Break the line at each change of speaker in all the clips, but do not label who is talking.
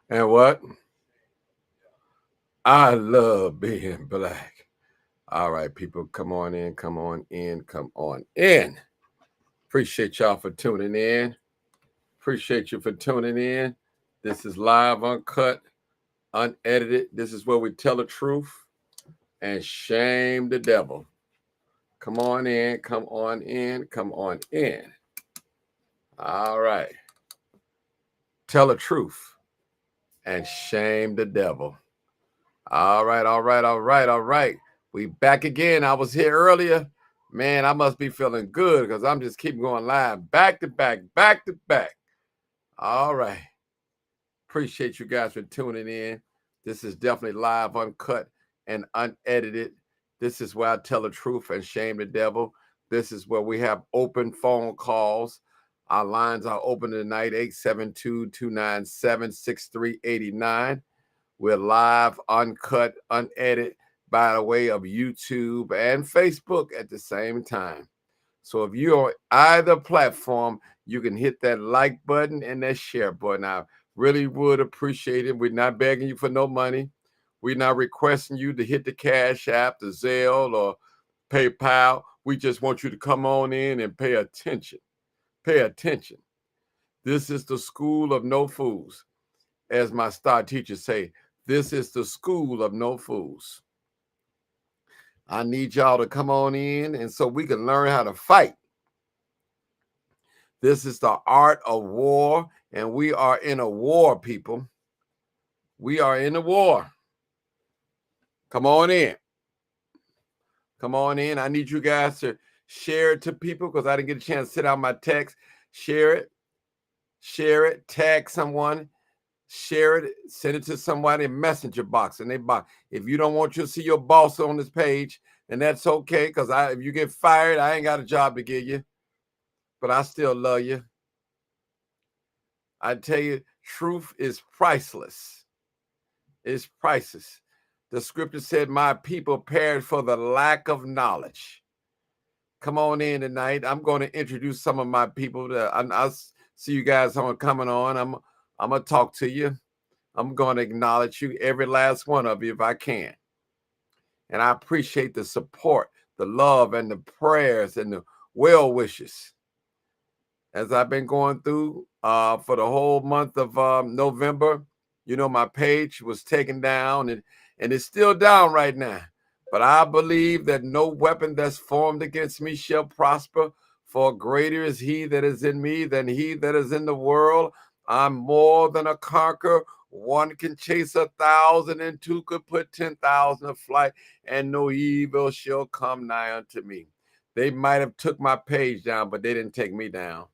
And what? I love being black. All right, people, come on in, come on in, come on in. Appreciate y'all for tuning in. Appreciate you for tuning in. This is live, uncut, unedited. This is where we tell the truth and shame the devil. Come on in, come on in, come on in. All right. Tell the truth and shame the devil. All right, all right, all right, all right. We back again. I was here earlier. Man, I must be feeling good because I'm just keeping going live back to back, back to back. All right. Appreciate you guys for tuning in. This is definitely live, uncut, and unedited. This is where I tell the truth and shame the devil. This is where we have open phone calls. Our lines are open tonight, 872-297-6389. We're live, uncut, unedited by the way of YouTube and Facebook at the same time. So if you're on either platform, you can hit that like button and that share button. I really would appreciate it. We're not begging you for no money. We're not requesting you to hit the Cash App, the Zelle, or PayPal. We just want you to come on in and pay attention. Pay attention. This is the school of no fools. As my star teachers say, this is the school of no fools. I need y'all to come on in and so we can learn how to fight. This is the art of war, and we are in a war, people. We are in a war. Come on in. Come on in. I need you guys to share it to people because I didn't get a chance to sit out my text. Share it. Share it. Tag someone. Share it. Send it to somebody in messenger box. And they box. If you don't want you to see your boss on this page, then that's okay. Because if you get fired, I ain't got a job to give you. But I still love you. I tell you, truth is priceless. It's priceless. The scripture said, my people perish for the lack of knowledge. Come on in tonight. I'm going to introduce some of my people. I'll see you guys coming on. I'm going to talk to you. I'm going to acknowledge you, every last one of you, if I can. And I appreciate the support, the love, and the prayers, and the well wishes. As I've been going through for the whole month of November, you know, my page was taken down, and it's still down right now. But I believe that no weapon that's formed against me shall prosper, for greater is he that is in me than he that is in the world. I'm more than a conqueror. One can chase 1,000, and two could put 10,000 to flight, and no evil shall come nigh unto me. They might have took my page down, but they didn't take me down.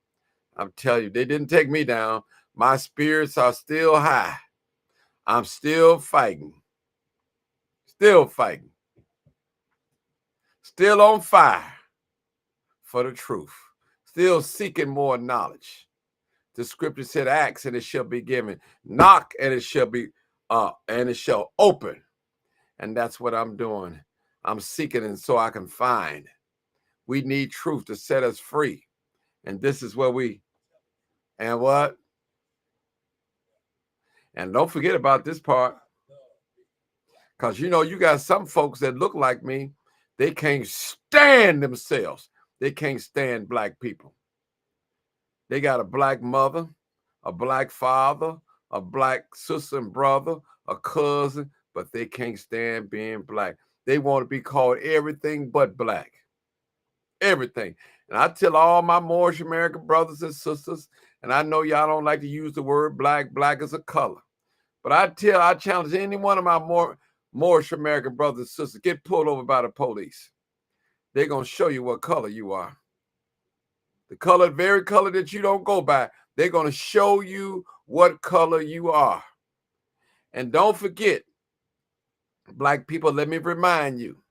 I'm telling you, they didn't take me down. My spirits are still high. I'm still fighting. Still fighting. Still on fire for the truth. Still seeking more knowledge. The scripture said, ask and it shall be given. Knock and it shall be and it shall open. And that's what I'm doing. I'm seeking and so I can find. We need truth to set us free. And this is where we, and what? And don't forget about this part. Because, you know, you got some folks that look like me. They can't stand themselves. They can't stand black people. They got a black mother, a black father, a black sister and brother, a cousin, but they can't stand being black. They want to be called everything but black. Everything. And I tell all my Moorish American brothers and sisters, and I know y'all don't like to use the word black. Black is a color. But I challenge any one of my Moorish American brothers and sisters, get pulled over by the police. They're going to show you what color you are. The color, very color that you don't go by, they're going to show you what color you are. And don't forget, black people, let me remind you,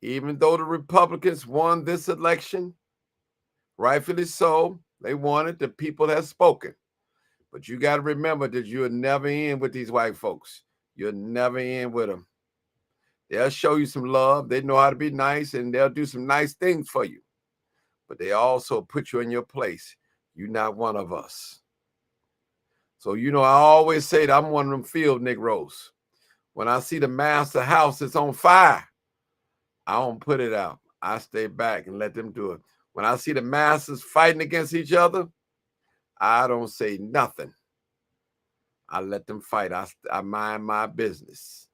even though the Republicans won this election, rightfully so, they won it, the people have spoken. But you got to remember that you're never in with these white folks. You'll never end with them. They'll show you some love. They know how to be nice, and they'll do some nice things for you. But they also put you in your place. You're not one of us. So, I always say that I'm one of them field Negroes. When I see the master house is on fire, I don't put it out. I stay back and let them do it. When I see the masters fighting against each other, I don't say nothing. I let them fight. I mind my business.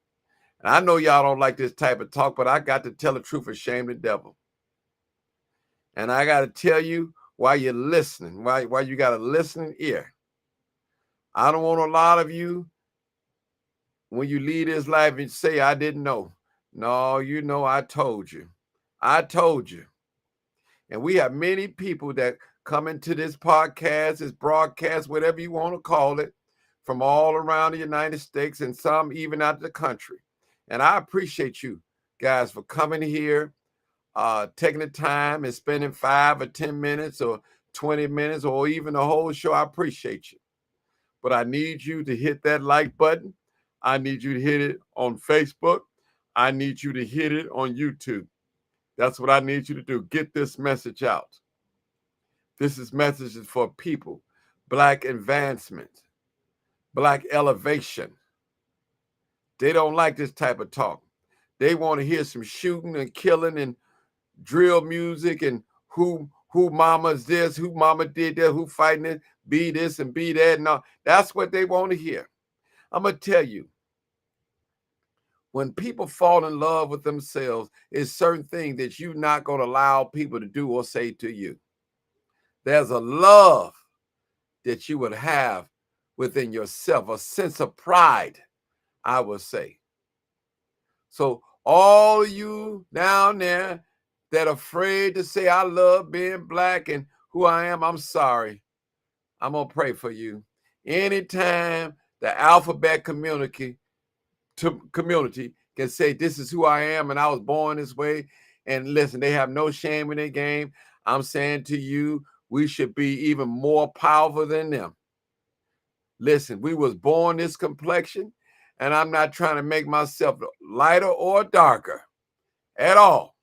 And I know y'all don't like this type of talk, but I got to tell the truth and shame the devil. And I got to tell you why you're listening, why you got a listening ear. I don't want a lot of you, when you leave this life, and say, I didn't know. No, I told you. I told you. And we have many people that come into this podcast, this broadcast, whatever you want to call it, from all around the United States and some even out of the country. And I appreciate you guys for coming here, taking the time and spending 5 or 10 minutes or 20 minutes or even the whole show. I appreciate you. But I need you to hit that like button. I need you to hit it on Facebook. I need you to hit it on YouTube. That's what I need you to do. Get this message out. This is messages for people. Black advancement. Black elevation. They don't like this type of talk. They want to hear some shooting and killing and drill music and who mama's this, who mama did that, who fighting it, be this and be that. And all. That's what they want to hear. I'm going to tell you, when people fall in love with themselves, it's certain things that you're not going to allow people to do or say to you. There's a love that you would have within yourself, a sense of pride, I would say. So all of you down there that are afraid to say, I love being black and who I am, I'm sorry. I'm going to pray for you. Anytime the alphabet community can say, this is who I am and I was born this way, and listen, they have no shame in their game, I'm saying to you, we should be even more powerful than them. Listen, we was born this complexion, and I'm not trying to make myself lighter or darker at all.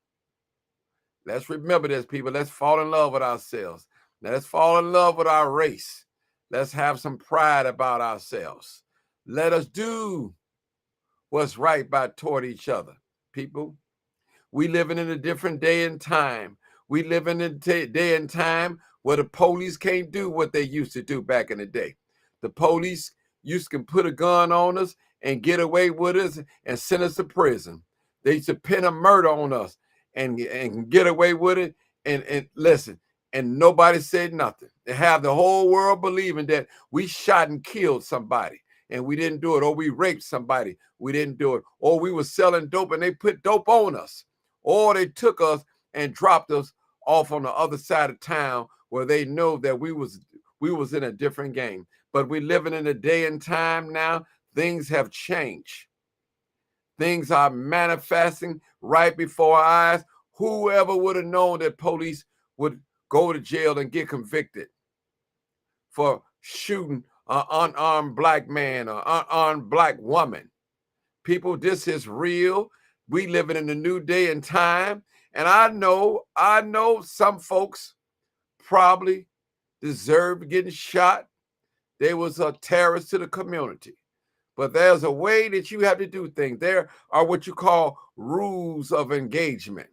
Let's remember this, people. Let's fall in love with ourselves. Let's fall in love with our race. Let's have some pride about ourselves. Let us do what's right toward each other, people. We living in a different day and time. We live in a day and time where the police can't do what they used to do back in the day. The police used to put a gun on us and get away with us and send us to prison. They used to pin a murder on us and get away with it. And listen, and nobody said nothing. They have the whole world believing that we shot and killed somebody and we didn't do it, or we raped somebody, we didn't do it, or we were selling dope and they put dope on us, or they took us and dropped us off on the other side of town where they know that we was in a different game. But we're living in a day and time now. Things have changed. Things are manifesting right before our eyes. Whoever would have known that police would go to jail and get convicted for shooting an unarmed black man or unarmed black woman? People, this is real. We living in a new day and time. And I know some folks probably deserved getting shot. They was a terrorist to the community. But there's a way that you have to do things. There are what you call rules of engagement.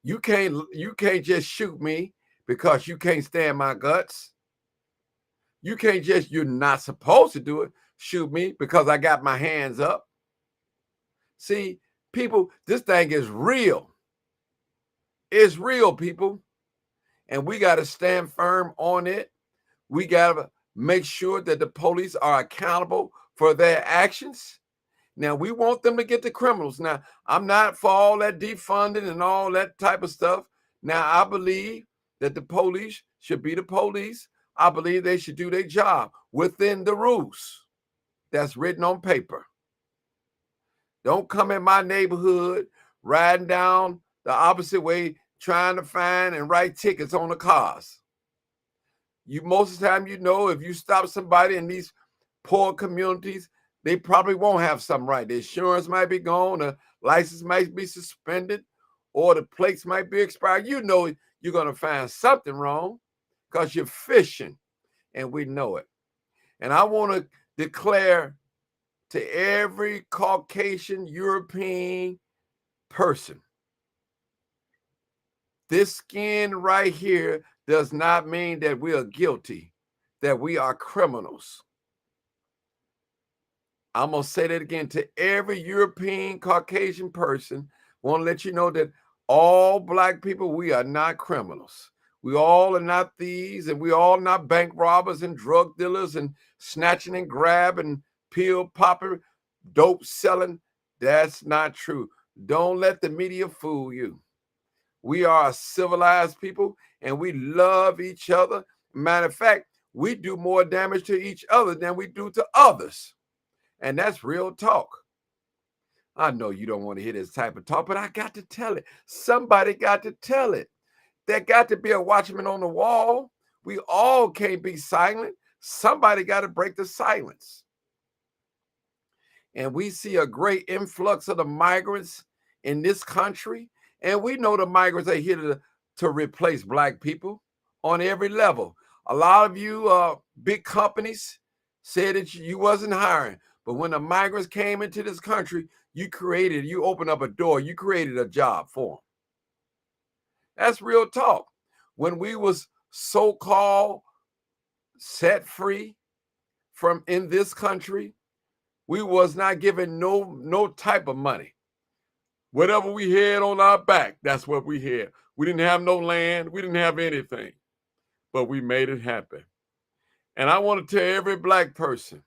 You can't just shoot me because you can't stand my guts. You can't just, you're not supposed to do it, shoot me because I got my hands up. See, people, this thing is real. It's real, people. And we got to stand firm on it. We got to make sure that the police are accountable for their actions. Now, we want them to get the criminals. Now, I'm not for all that defunding and all that type of stuff. Now, I believe that the police should be the police. I believe they should do their job within the rules that's written on paper. Don't come in my neighborhood riding down the opposite way, trying to find and write tickets on the cars. You most of the time, if you stop somebody in these poor communities, They probably won't have something right. The insurance might be gone, the license might be suspended, or the plates might be expired. You know you're going to find something wrong because you're fishing, and we know it. And I want to declare to every Caucasian European person, this skin right here does not mean that we are guilty, that we are criminals. I'm going to say that again to every European Caucasian person. I want to let you know that all Black people, we are not criminals. We all are not thieves, and we all not bank robbers and drug dealers and snatching and grabbing, pill popping, dope selling. That's not true. Don't let the media fool you. We are a civilized people, and we love each other. Matter of fact, we do more damage to each other than we do to others. And that's real talk. I know you don't want to hear this type of talk, but I got to tell it. Somebody got to tell it. There got to be a watchman on the wall. We all can't be silent. Somebody got to break the silence. And we see a great influx of the migrants in this country. And we know the migrants are here to replace Black people on every level. A lot of you big companies said that you wasn't hiring. But when the migrants came into this country, you opened up a door, you created a job for them. That's real talk. When we was so-called set free from in this country, we was not given no type of money. Whatever we had on our back, that's what we had. We didn't have no land. We didn't have anything, but we made it happen. And I want to tell every Black person,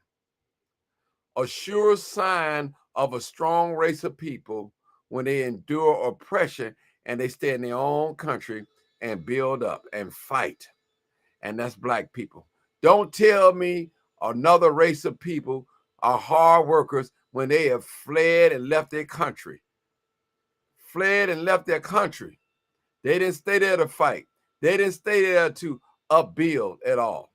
a sure sign of a strong race of people when they endure oppression and they stay in their own country and build up and fight. And that's Black people. Don't tell me another race of people are hard workers when they have fled and left their country. Fled and left their country. They didn't stay there to fight. They didn't stay there to upbuild at all.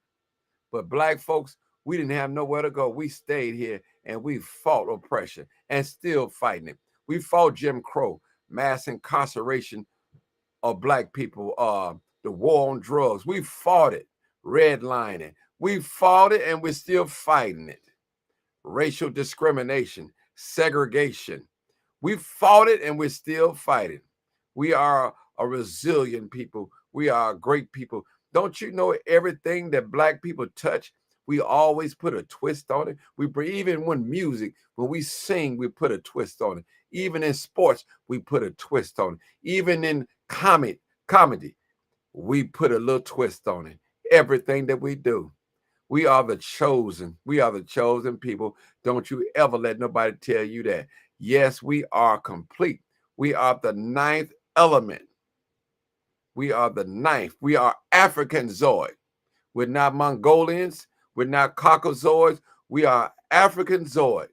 But Black folks, we didn't have nowhere to go. We stayed here and we fought oppression and still fighting it. We fought Jim Crow, mass incarceration of Black people, the war on drugs. We fought it, redlining. We fought it and we're still fighting it. Racial discrimination, segregation. We fought it and we're still fighting. We are a resilient people. We are a great people. Don't you know everything that Black people touch, we always put a twist on it? Even when we sing, we put a twist on it. Even in sports, we put a twist on it. Even in comedy, we put a little twist on it. Everything that we do. We are the chosen. We are the chosen people. Don't you ever let nobody tell you that. Yes, we are complete. We are the ninth element. We are the ninth. We are African Zoid. We're not Mongolians. We're not Caucasoids. We are African Zoid.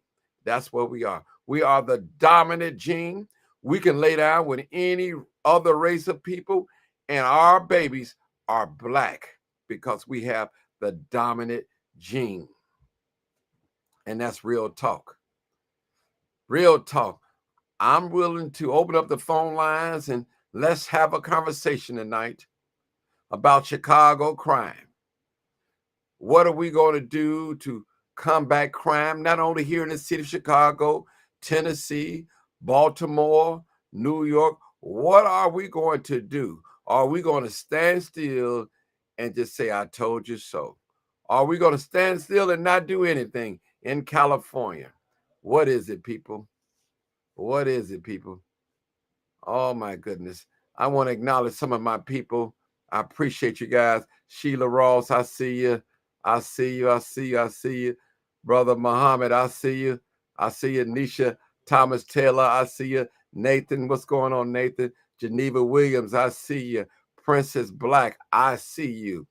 That's what we are. We are the dominant gene. We can lay down with any other race of people, and our babies are Black because we have the dominant gene. And that's real talk. Real talk. I'm willing to open up the phone lines and let's have a conversation tonight about Chicago crime. What are we going to do to combat crime, not only here in the city of Chicago, Tennessee, Baltimore, New York? What are we going to do? Are we going to stand still and just say, I told you so? Are we going to stand still and not do anything in California? What is it, people? What is it, people? Oh, my goodness. I want to acknowledge some of my people. I appreciate you guys. Sheila Ross, I see you. I see you. I see you. I see you. Brother Muhammad, I see you. I see you. Nisha Thomas Taylor, I see you. Nathan, what's going on, Nathan? Geneva Williams, I see you. Princess Black, I see you.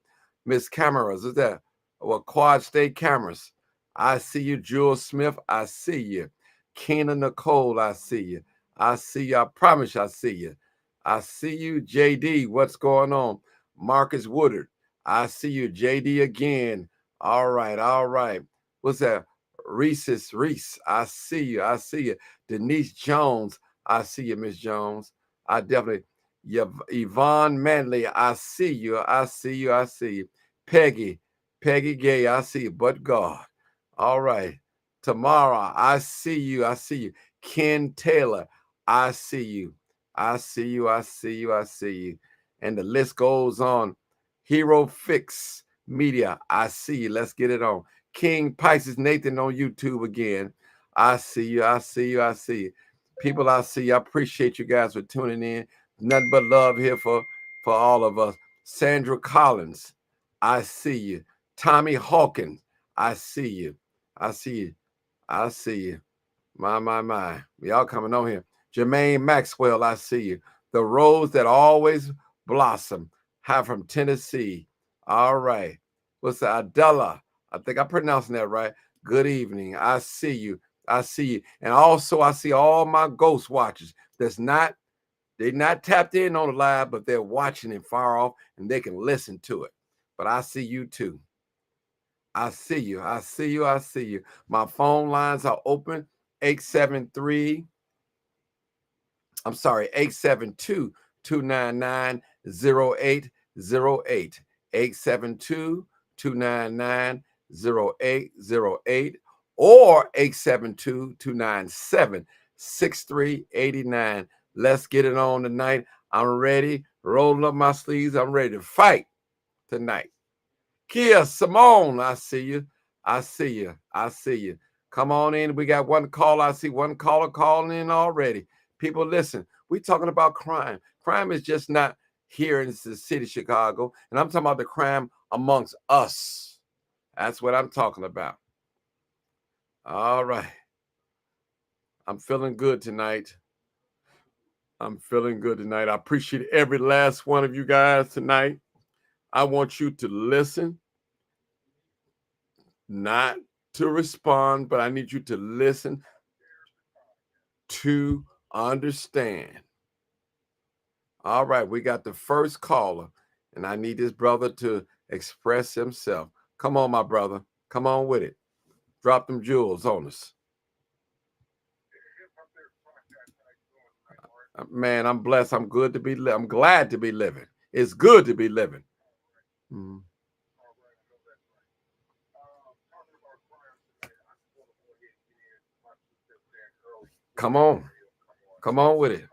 Miss Cameras, is that? Well, Quad State Cameras, I see you. Jules Smith, I see you. Keena Nicole, I see you. I see you. I promise I see you. I see you. JD, what's going on? Marcus Woodard, I see you. JD again. All right. All right. What's that? Reese, I see you. I see you. Denise Jones, I see you, Miss Jones. I definitely. Yvonne Manley, I see you. I see you. I see you. Peggy Gay, I see you. But God. All right. Tamara, I see you. I see you. Ken Taylor, I see you. I see you. I see you. I see you. And the list goes on. Hero Fix Media, I see you. Let's get it on. King Pisces Nathan on YouTube again. I see you. I see you. I see you. People, I see you. I appreciate you guys for tuning in. Nothing but love here for all of us. Sandra Collins, I see you. Tommy Hawkins, I see you. I see you. I see you. My. Y'all coming on here. Jermaine Maxwell, I see you. The Rose That Always Blossom. Hi from Tennessee. All right. What's that? Adela. I think I'm pronouncing that right. Good evening. I see you. I see you. And also I see all my ghost watchers they're not tapped in on the live, but they're watching it far off and they can listen to it. But I see you too. I see you. I see you. I see you. My phone lines are open. 872-299-0808. 872-299-0808 or 872-297-6389. Let's get it on tonight. I'm ready. Rolling up my sleeves. I'm ready to fight tonight. Kia Simone, I see you. I see you. I see you. Come on in. We got one call. I see one caller calling in already. People, listen, we're talking about crime. Crime is just not here in the city of Chicago. And I'm talking about the crime amongst us. That's what I'm talking about. All right. I'm feeling good tonight. I'm feeling good tonight. I appreciate every last one of you guys tonight. I want you to listen, not to respond, but I need you to listen to understand. All right, we got the first caller, and I need this brother to express himself. Come on, my brother. Come on with it. Drop them jewels on us. Man, I'm blessed. I'm good to be I'm glad to be living. It's good to be living. Mm-hmm. Come on. Come on with it.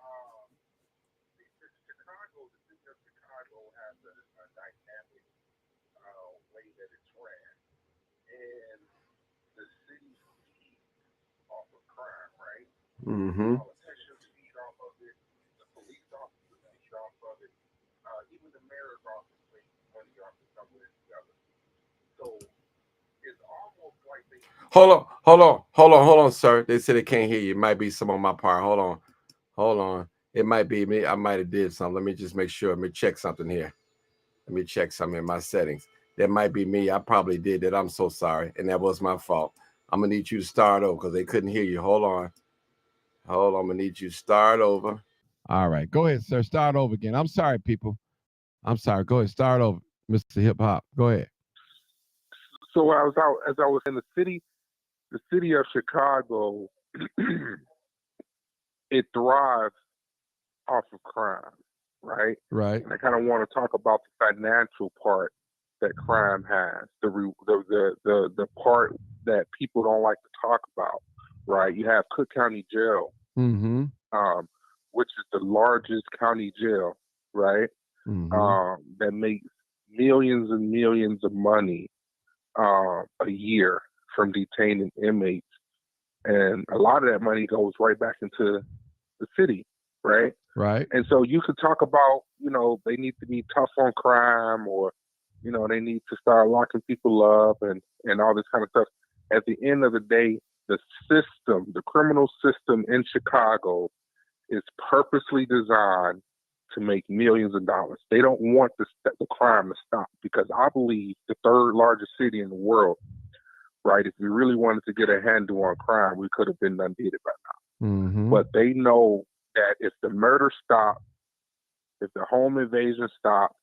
Mm-hmm. Hold on, sir. They said they can't hear you. It might be some on my part. Hold on. It might be me. I might have did something. Let me just make sure. Let me check something here. Let me check something in my settings. That might be me. I probably did that. I'm so sorry. And that was my fault. I'm going to need you to start over because they couldn't hear you. Hold on. I'm going to need you to start over. All right. Go ahead, sir. Start over again. I'm sorry, people. I'm sorry. Go ahead. Start over, Mr. Hip Hop. Go ahead.
So as I was in the city of Chicago, it thrives off of crime, right?
Right.
And I kind of want to talk about the financial part that crime has, the part that people don't like to talk about, right? You have Cook County Jail,
mm-hmm.
Which is the largest county jail, right?
Mm-hmm.
That makes millions and millions of money a year from detaining inmates, and a lot of that money goes right back into the city, right?
Right.
And so you could talk about, they need to be tough on crime, or, they need to start locking people up and all this kind of stuff. At the end of the day, the criminal system in Chicago is purposely designed to make millions of dollars. They don't want the crime to stop, because I believe the third largest city in the world, right, if we really wanted to get a handle on crime, we could have been done did it by now.
Mm-hmm.
But they know that if the murder stopped, if the home invasion stopped,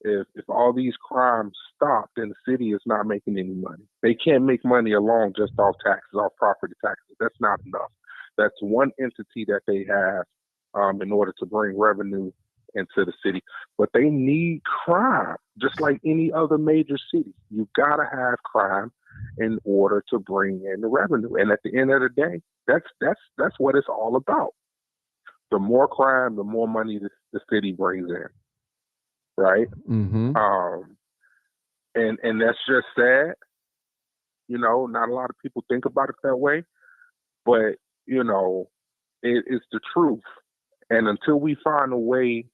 if all these crimes stop, then the city is not making any money. They can't make money alone just off taxes, off property taxes. That's not enough. That's one entity that they have in order to bring revenue into the city. But they need crime, just like any other major city. You gotta have crime in order to bring in the revenue. And at the end of the day, that's what it's all about. The more crime, the more money the city brings in, right?
Mm-hmm.
And that's just sad. You know, not a lot of people think about it that way, but you know, it's the truth. And until we find a way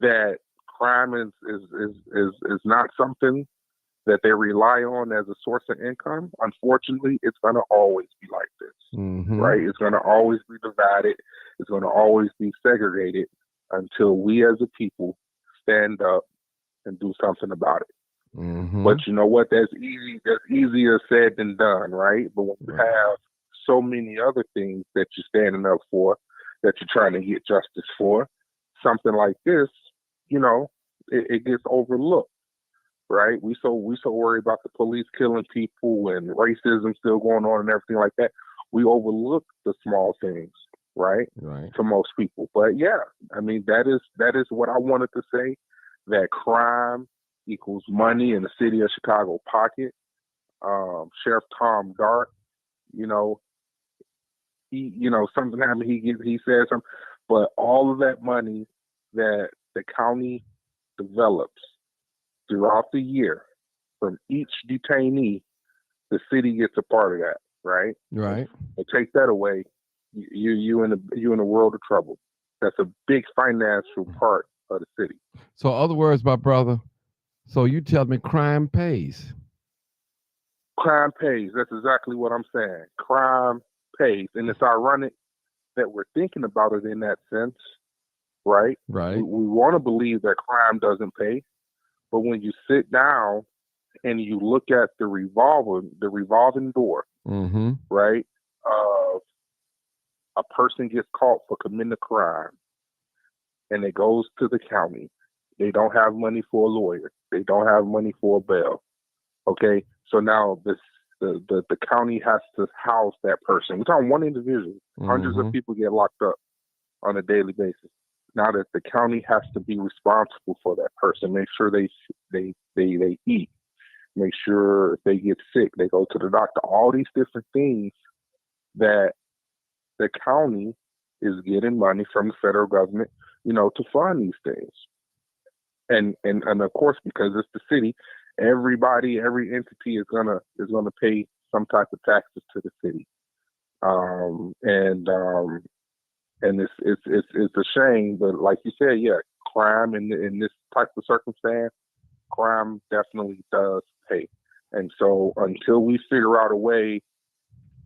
that crime is not something that they rely on as a source of income, unfortunately, it's going to always be like this, right? It's going to always be divided. It's going to always be segregated until we as a people stand up and do something about it. But you know what? That's easy. That's easier said than done, right? But when you have so many other things that you're standing up for, that you're trying to get justice for, something like this, you know, it gets overlooked, right? We so worried about the police killing people and racism still going on and everything like that. We overlook the small things, right?
Right.
To most people. But yeah, I mean, that is what I wanted to say, that crime equals money in the city of Chicago pocket. Sheriff Tom Dart, you know, something happened, he said something, but all of that money that the county develops throughout the year from each detainee, the city gets a part of that, right?
Right.
So take that away, you in a world of trouble. That's a big financial part of the city.
So, other words, my brother. So you tell me crime pays.
Crime pays. That's exactly what I'm saying. Crime pays, and it's ironic that we're thinking about it in that sense, right?
Right.
We want to believe that crime doesn't pay, but when you sit down and you look at the revolving door, right? A person gets caught for committing a crime, and it goes to the county. They don't have money for a lawyer. They don't have money for a bail. Okay, so now the county has to house that person. We're talking one individual. Hundreds of people get locked up on a daily basis. Now that the county has to be responsible for that person, make sure they eat, make sure if they get sick, they go to the doctor. All these different things that the county is getting money from the federal government, you know, to fund these things. And of course, because it's the city, every entity is gonna pay some type of taxes to the city. And it's a shame, but like you said, yeah, crime in this type of circumstance, crime definitely does pay. And so until we figure out a way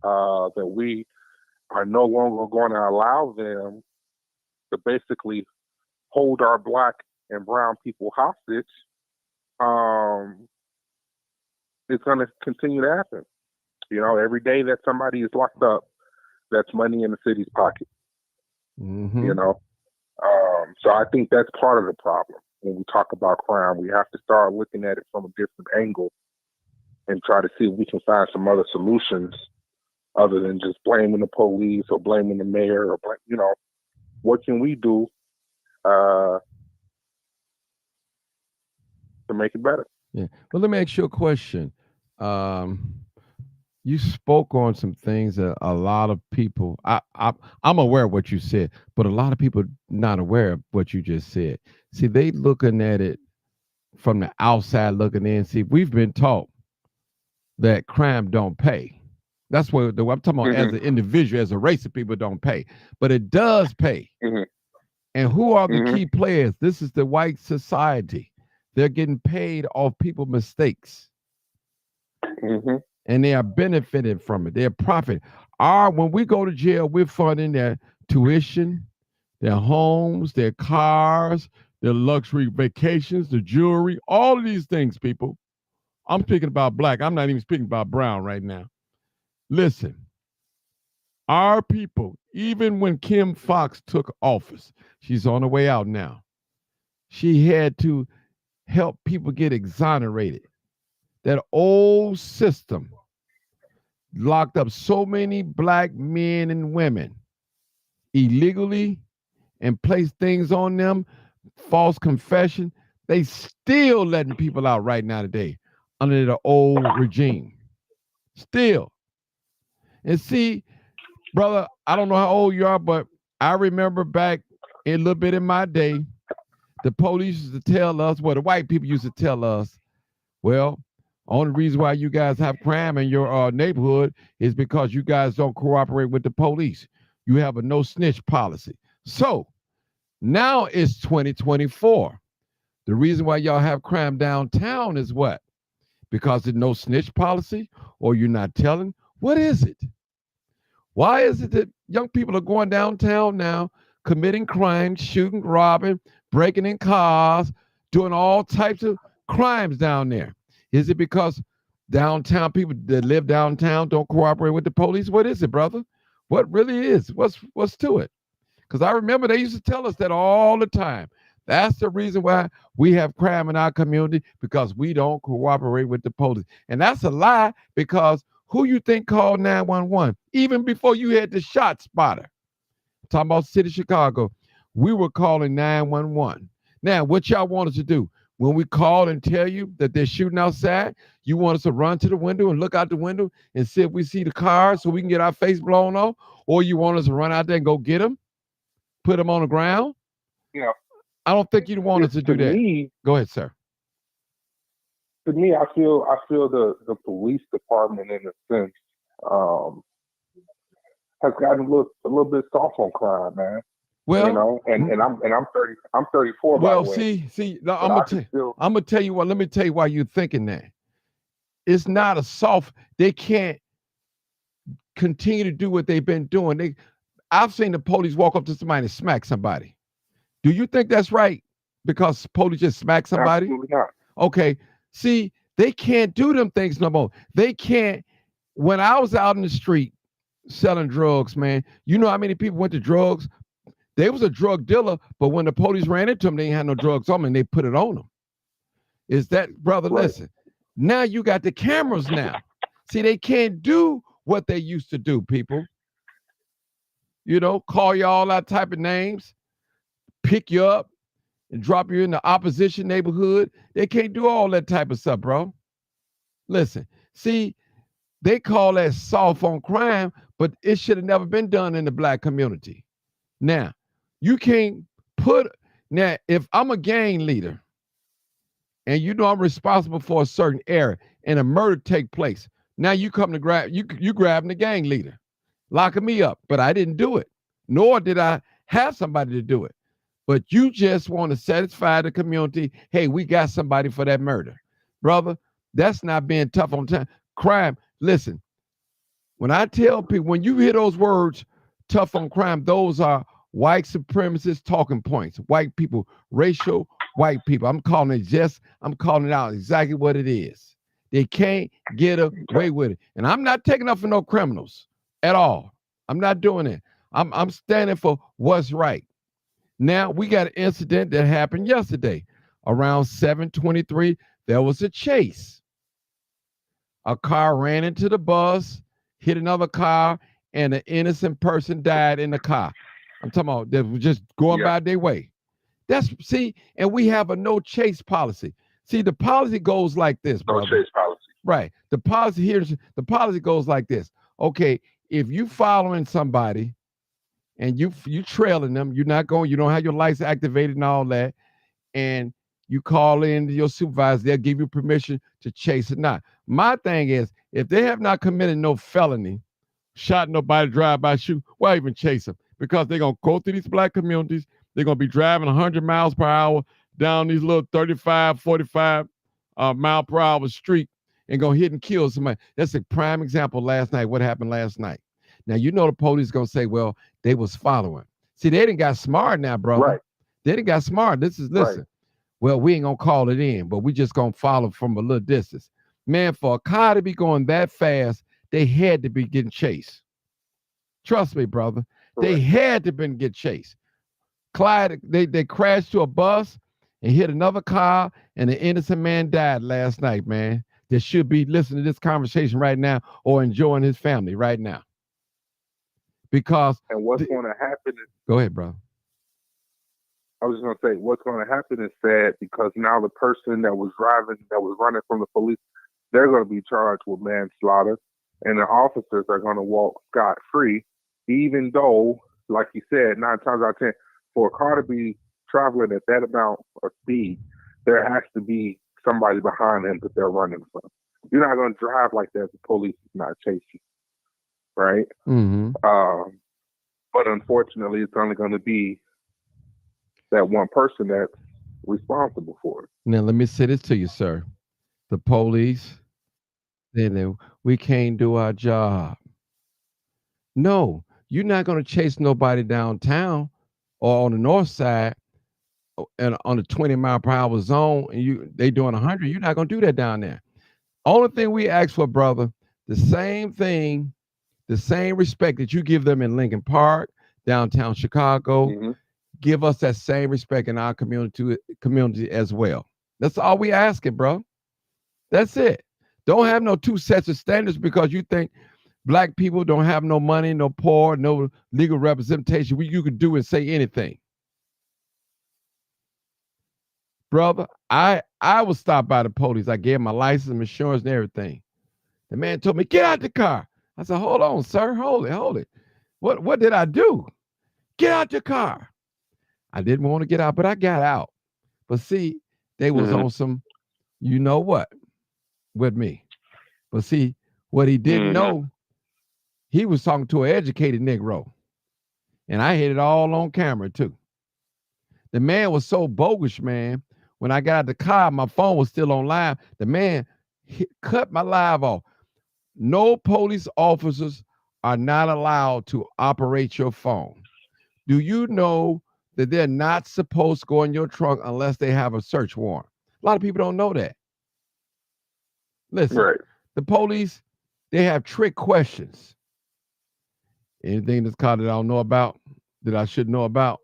that we are no longer going to allow them to basically hold our Black and brown people hostage, it's going to continue to happen. You know, every day that somebody is locked up, that's money in the city's pocket. You know, so I think that's part of the problem. When we talk about crime, we have to start looking at it from a different angle and try to see if we can find some other solutions other than just blaming the police or blaming the mayor or you know, what can we do to make it better?
Yeah. Well, let me ask you a question. You spoke on some things that a lot of people, I'm aware of what you said, but a lot of people not aware of what you just said. See, they looking at it from the outside looking in. See, we've been taught that crime don't pay. That's what I'm talking about. As an individual, as a race of people, don't pay, but it does pay. And who are the key players? This is the white society. They're getting paid off people's mistakes. And they are benefiting from it. They're profiting. When we go to jail, we're funding their tuition, their homes, their cars, their luxury vacations, the jewelry, all of these things, people. I'm speaking about Black. I'm not even speaking about brown right now. Listen, our people, even when Kim Foxx took office, she's on her way out now.
she had to help people get exonerated. That old system locked up so many black men and women illegally and placed things on them, false confession. They still letting people out right now today under the old regime. Still. And see, brother, I don't know how old you are, but I remember back a little bit in my day, the police used to tell us, well, the white people used to tell us, well, only reason why you guys have crime in your neighborhood is because you guys don't cooperate with the police. You have a no snitch policy. So now it's 2024. The reason why y'all have crime downtown is what? Because there's no snitch policy, or you're not telling? What is it? Why is it that young people are going downtown now, committing crimes, shooting, robbing, breaking in cars, doing all types of crimes down there? Is it because downtown people that live downtown don't cooperate with the police? What is it, brother? What really is? What's to it? Because I remember they used to tell us that all the time. That's the reason why we have crime in our community, because we don't cooperate with the police. And that's a lie, because who you think called 911? Even before you had the shot spotter. Talking about city of Chicago, we were calling 911. Now, what y'all want us to do? When we call and tell you that they're shooting outside, you want us to run to the window and look out the window and see if we see the car so we can get our face blown off? Or you want us to run out there and go get them, put them on the ground?
Yeah.
I don't think you want us to do that. Go ahead, sir.
To me, I feel the police department, in a sense, has gotten a little bit soft on crime, man.
Well,
you know, and I'm 34.
Well,
by the way.
see, no, I'm gonna tell you what. Let me tell you why you're thinking that. It's not a soft. They can't continue to do what they've been doing. I've seen the police walk up to somebody and smack somebody. Do you think that's right? Because police just smack somebody?
Absolutely not.
Okay. See, they can't do them things no more. They can't. When I was out in the street selling drugs, man, you know how many people went to drugs? They was a drug dealer, but when the police ran into them, they ain't had no drugs on them, and they put it on them. Is that, brother,
right.
Listen, now you got the cameras now. See, they can't do what they used to do, people. You know, call you all that type of names, pick you up, and drop you in the opposition neighborhood. They can't do all that type of stuff, bro. Listen, see, they call that soft on crime, but it should have never been done in the black community. Now, you can't now, if I'm a gang leader and you know I'm responsible for a certain area and a murder take place, now you come to grab, you grabbing the gang leader, locking me up, but I didn't do it, nor did I have somebody to do it. But you just want to satisfy the community. Hey, we got somebody for that murder. Brother, that's not being tough on time. Crime, listen, when I tell people, when you hear those words, tough on crime, those are white supremacist talking points. White people, racial white people. I'm calling it out exactly what it is. They can't get away with it. And I'm not taking up for no criminals at all. I'm not doing it. I'm standing for what's right. Now, we got an incident that happened yesterday. Around 7:23, there was a chase. A car ran into the bus, hit another car, and an innocent person died in the car. I'm talking about they were just going by their way. And we have a no chase policy. See, the policy goes like this, brother.
No chase policy.
Right. The policy goes like this. Okay, if you following somebody and you trailing them, you don't have your lights activated and all that, and you call in your supervisor, they'll give you permission to chase or not. My thing is, if they have not committed no felony, shot nobody, drive-by shoot, why even chase them? Because they're going to go through these black communities. They're going to be driving 100 miles per hour down these little 35, 45 mile per hour street and going to hit and kill somebody. That's a prime example last night, what happened last night. Now, you know the police going to say, well, they was following. See, they didn't got smart now, brother.
Right.
They didn't got smart. Listen. Right. Well, we ain't going to call it in, but we just going to follow from a little distance. Man, for a car to be going that fast, they had to be getting chased. Trust me, brother. Right. They had to get chased. Clyde, they crashed to a bus, and hit another car, and an innocent man died last night, man, that should be listening to this conversation right now or enjoying his family right now. Because
And what's going to happen is,
go ahead, bro.
I was just going to say, what's going to happen is sad because now the person that was driving, that was running from the police, they're going to be charged with manslaughter, and the officers are going to walk scot-free, even though, like you said, 9 times out of 10, for a car to be traveling at that amount of speed, there has to be somebody behind them that they're running from. You're not going to drive like that if the police is not chasing, right?
Mm-hmm.
But unfortunately, it's only going to be that one person that's responsible for it.
Now, let me say this to you, sir. The police, then we can't do our job. No, you're not going to chase nobody downtown or on the north side and on the 20-mile-per-hour zone, and they doing 100. You're not going to do that down there. Only thing we ask for, brother, the same thing, the same respect that you give them in Lincoln Park, downtown Chicago.
Mm-hmm.
Give us that same respect in our community as well. That's all we asking, bro. That's it. Don't have no two sets of standards because you think black people don't have no money, no poor, no legal representation. You could do and say anything. Brother, I was stopped by the police. I gave my license, my insurance, and everything. The man told me, get out the car. I said, hold on, sir. Hold it. What did I do? Get out your car. I didn't want to get out, but I got out. But see, they was on some, you know what, with me. But see, what he didn't know, he was talking to an educated Negro. And I hit it all on camera, too. The man was so bogus, man. When I got out the car, my phone was still on live. The man cut my live off. No police officers are not allowed to operate your phone. Do you know that they're not supposed to go in your trunk unless they have a search warrant? A lot of people don't know that. Listen,
Right.
The police, they have trick questions. Anything that's caught that I don't know about, that I should know about,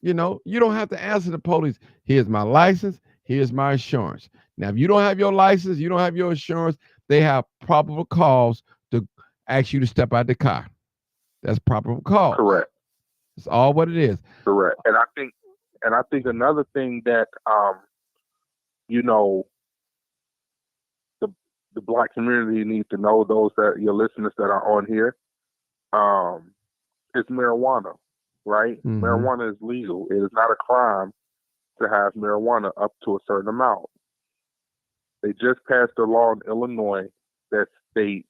you know, you don't have to answer the police. Here's my license. Here's my insurance. Now, if you don't have your license, you don't have your insurance, they have probable cause to ask you to step out the car. That's probable cause.
Correct.
That's all what it is.
Correct. And I think another thing that you know, the black community needs to know, those that your listeners that are on here, is marijuana, right?
Mm-hmm.
Marijuana is legal. It is not a crime to have marijuana up to a certain amount. They just passed a law in Illinois that states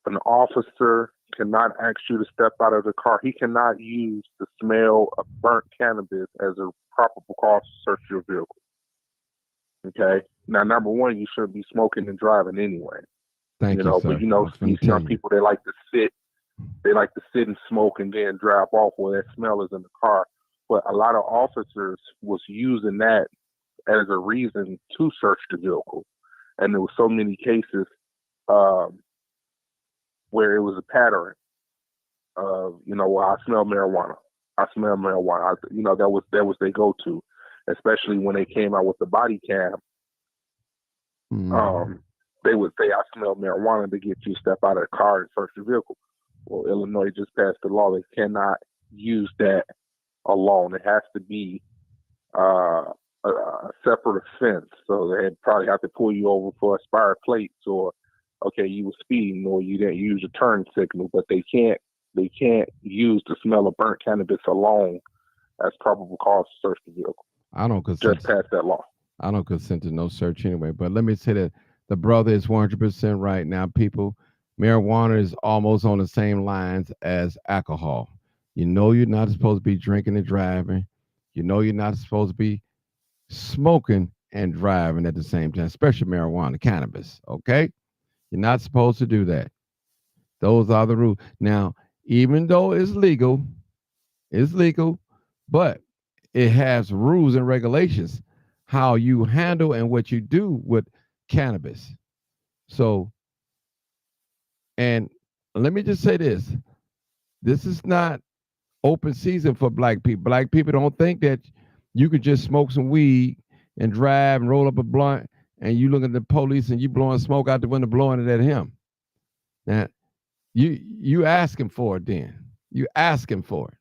an officer cannot ask you to step out of the car. He cannot use the smell of burnt cannabis as a probable cause to search your vehicle. Okay. Now, number one, you shouldn't be smoking and driving anyway.
Thank you,
know,
sir.
but you know, some people, they like to sit and smoke and then drive off where that smell is in the car. But a lot of officers was using that as a reason to search the vehicle. And there were so many cases where it was a pattern of, you know, well, I smell marijuana. You know, that was they go-to, especially when they came out with the body cam.
Mm-hmm.
They would say, I smell marijuana, to get you to step out of the car and search the vehicle. Well, Illinois just passed a law they cannot use that alone. It has to be a separate offense. So they probably have to pull you over for expired plates, or okay, you were speeding, or you didn't use a turn signal. But they can't use the smell of burnt cannabis alone as probable cause to search the vehicle.
I don't consent.
Just passed that law.
I don't consent to no search anyway. But let me say that the brother is 100% right. Now, people, marijuana is almost on the same lines as alcohol. You know you're not supposed to be drinking and driving. You know you're not supposed to be smoking and driving at the same time, especially marijuana, cannabis, okay? You're not supposed to do that. Those are the rules. Now, even though it's legal, but it has rules and regulations how you handle and what you do with cannabis. So, and let me just say this. This is not open season for black people. Black people don't think that you could just smoke some weed and drive and roll up a blunt, and you look at the police and you blowing smoke out the window, blowing it at him. Now, you asking for it then. You asking for it.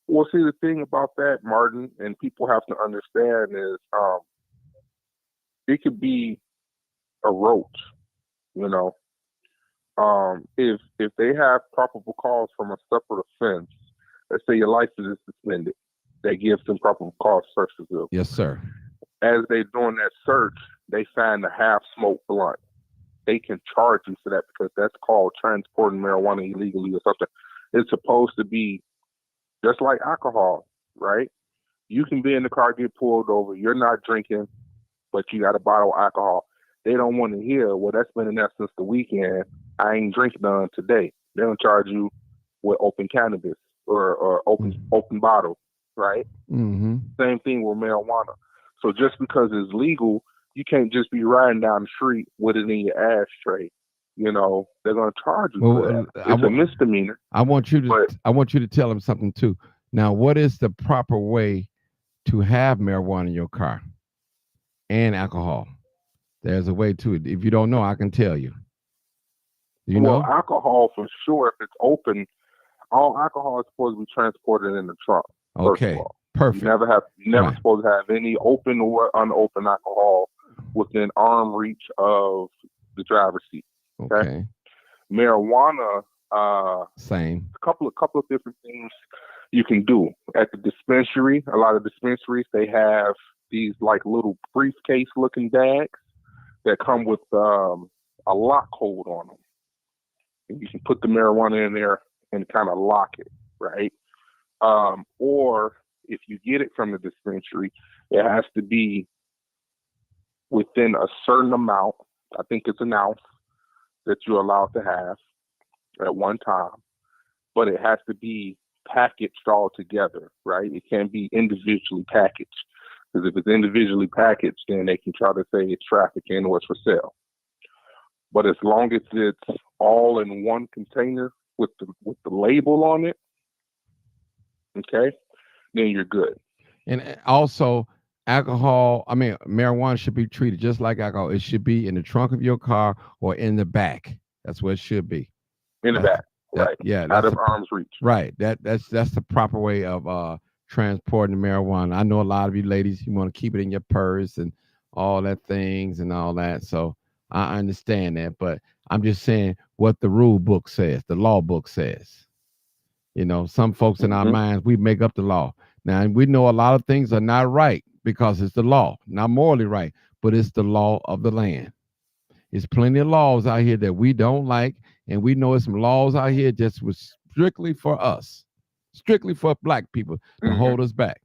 Well, see, the thing about that, Martin, and people have to understand is it could be a roach, you know. If they have probable cause from a separate offense, let's say your license is suspended, they give them probable cause search the vehicle.
Yes, sir.
As they're doing that search, they find a half-smoked blunt. They can charge you for that because that's called transporting marijuana illegally or something. It's supposed to be just like alcohol, right? You can be in the car, get pulled over, you're not drinking, but you got a bottle of alcohol. They don't want to hear, well, that's been in there since the weekend. I ain't drinking none today. They don't charge you with open cannabis or open bottle, right?
Mm-hmm.
Same thing with marijuana. So just because it's legal, you can't just be riding down the street with it in your ashtray. You know, they're going to charge you for that. It's a misdemeanor.
I want you to tell them something too. Now, what is the proper way to have marijuana in your car and alcohol? There's a way to it. If you don't know, I can tell you. You know?
Well, alcohol for sure. If it's open, all alcohol is supposed to be transported in the trunk.
Okay, perfect.
You never supposed to have any open or unopened alcohol within arm reach of the driver's seat. Okay. Marijuana,
same.
A couple of different things you can do at the dispensary. A lot of dispensaries, they have these like little briefcase looking bags that come with a lock hold on them. And you can put the marijuana in there and kind of lock it, right? Or if you get it from the dispensary, it has to be within a certain amount. I think it's an ounce that you're allowed to have at one time, but it has to be packaged all together, right? It can't be individually packaged, because if it's individually packaged, then they can try to say it's trafficking or it's for sale. But as long as it's all in one container with the label on it, okay, then you're good.
And also, marijuana should be treated just like alcohol. It should be in the trunk of your car or in the back. That's where it should be.
In the back, right?
Yeah,
out of arm's reach.
Right. That's the proper way of transporting the marijuana. I know a lot of you ladies, you want to keep it in your purse and all that things and all that. So I understand that, but I'm just saying what the rule book says, the law book says. You know, some folks in our minds, we make up the law. Now, we know a lot of things are not right because it's the law, not morally right, but it's the law of the land. There's plenty of laws out here that we don't like, and we know there's some laws out here just was strictly for us, strictly for black people to hold us back.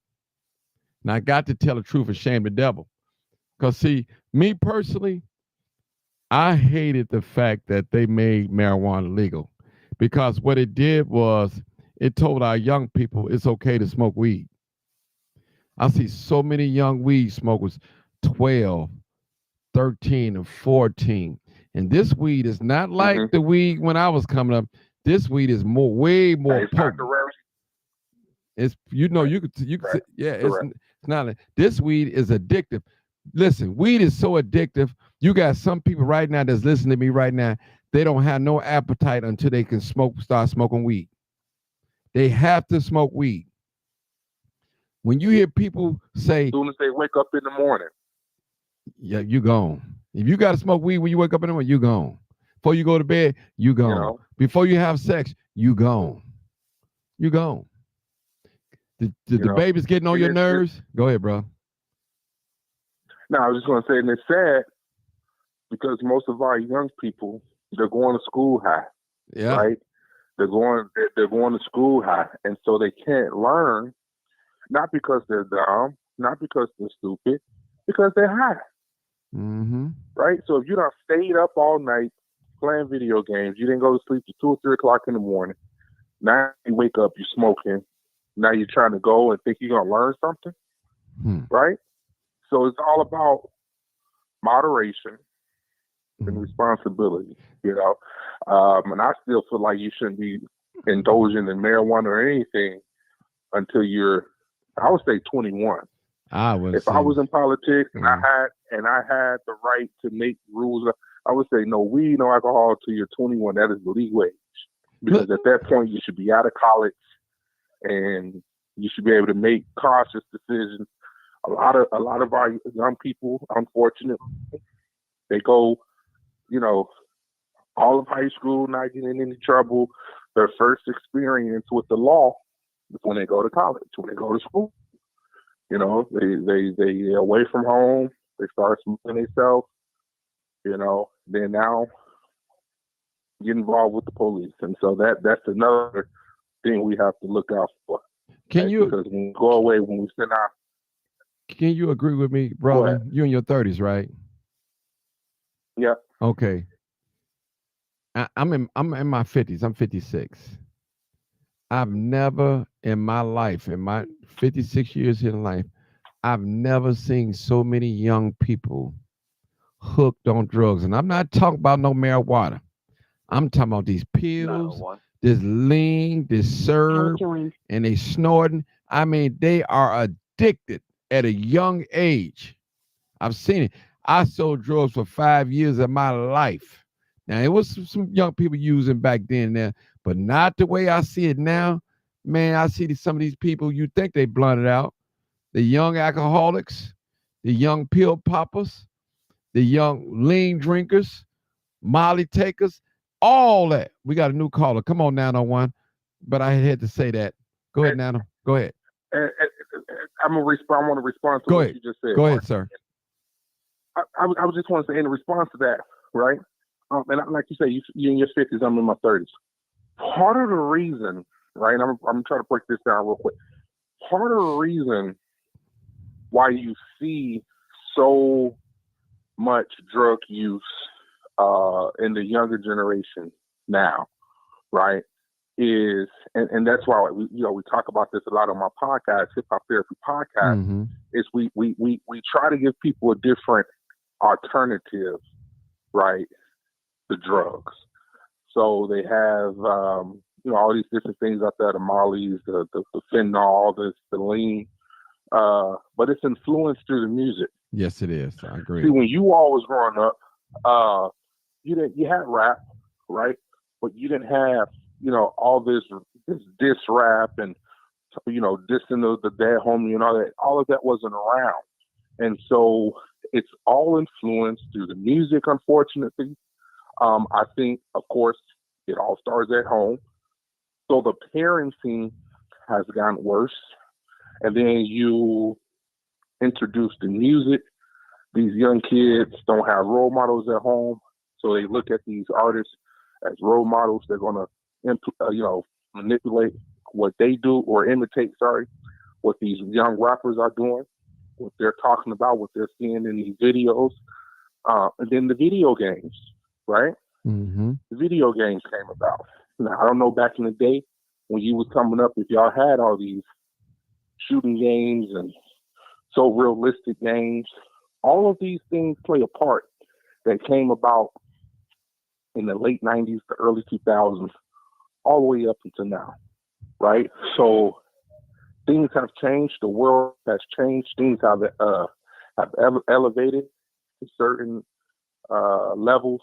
And I got to tell the truth and shame the devil. Because, see, me personally, I hated the fact that they made marijuana legal, because what it did was it told our young people it's okay to smoke weed. I see so many young weed smokers, 12, 13, and 14. And this weed is not like the weed when I was coming up. This weed is way more potent. It's it's not. This weed is addictive. Listen, weed is so addictive. You got some people right now that's listening to me right now. They don't have no appetite until they can start smoking weed. They have to smoke weed. When you hear people say,
as soon as they wake up in the morning,
yeah, you gone. If you got to smoke weed when you wake up in the morning, you gone. Before you go to bed, you gone. You know? Before you have sex, you gone. You gone. The baby's getting on your nerves. Go ahead, bro.
No, I was just going to say, and it's sad because most of our young people, they're going to school high.
Yeah.
Right? They're going to school high, and so they can't learn, not because they're dumb, not because they're stupid, because they're high. Right? So if you done stayed up all night playing video games, you didn't go to sleep till 2 or 3 o'clock in the morning. Now you wake up, you're smoking. Now you're trying to go and think you're gonna learn something, right? So it's all about moderation and responsibility, you know. And I still feel like you shouldn't be indulging in marijuana or anything until you're I would say 21.
I would
If
say,
I was in politics and
Mhm.
I had the right to make rules, I would say no weed, no alcohol till you're 21. That is the legal age, because at that point you should be out of college and you should be able to make cautious decisions. A lot of our young people, unfortunately, they go, you know, all of high school not getting in any trouble. Their first experience with the law is when they go to college, when they go to school. You know, they away from home. They start smoking themselves. You know, then now get involved with the police, and so that's another thing we have to look out for.
Can
Right?
you
Because when we go away, when we send out,
can you agree with me,
go
brother?
ahead.
You in your 30s, right?
Yeah,
Okay. I'm in my 50s. I'm 56. I've never in my life, in my 56 years in life, I've never seen so many young people hooked on drugs. And I'm not talking about no marijuana. I'm talking about these pills, this lean, this serve, and they snorting. I mean, they are addicted at a young age. I've seen it. I sold drugs for 5 years of my life. Now, it was some young people using back then and there, but not the way I see it now. Man, I see some of these people, you think they blunted out. The young alcoholics, the young pill poppers, the young lean drinkers, Molly takers, all that. We got a new caller. Come on, Nano One. But I had to say that. Go ahead, Nano. Go ahead.
I'm gonna respond. I want to respond to
Go
what
ahead.
you just said.
Go ahead, sir.
I was just want to say in response to that, right? And like you say, you're in your 50s. I'm in my 30s. Part of the reason, right? And I'm trying to break this down real quick. Part of the reason why you see so much drug use in the younger generation now, right? Is and that's why we talk about this a lot on my podcast, Hip Hop Therapy Podcast.
Mm-hmm.
Is we try to give people a different alternative, right, to drugs. So they have all these different things out there, the mollies, the fentanyl, the lean, but it's influenced through the music.
Yes, it is. I agree.
See, when you all was growing up, you had rap, right? But you didn't have, all this diss rap and, dissing the dead homie and all that. All of that wasn't around. And so it's all influenced through the music, unfortunately. I think, of course, it all starts at home. So the parenting has gotten worse. And then you introduce the music. These young kids don't have role models at home. So they look at these artists as role models. They're going to, manipulate what they do or imitate, what these young rappers are doing, what they're talking about, what they're seeing in these videos. And then the video games, right?
Mm-hmm.
The video games came about. Now, I don't know back in the day when you was coming up, if y'all had all these shooting games and so realistic games, all of these things play a part that came about in the late 90s, the early 2000s, all the way up until now, right? So things have changed. The world has changed. Things have elevated to certain levels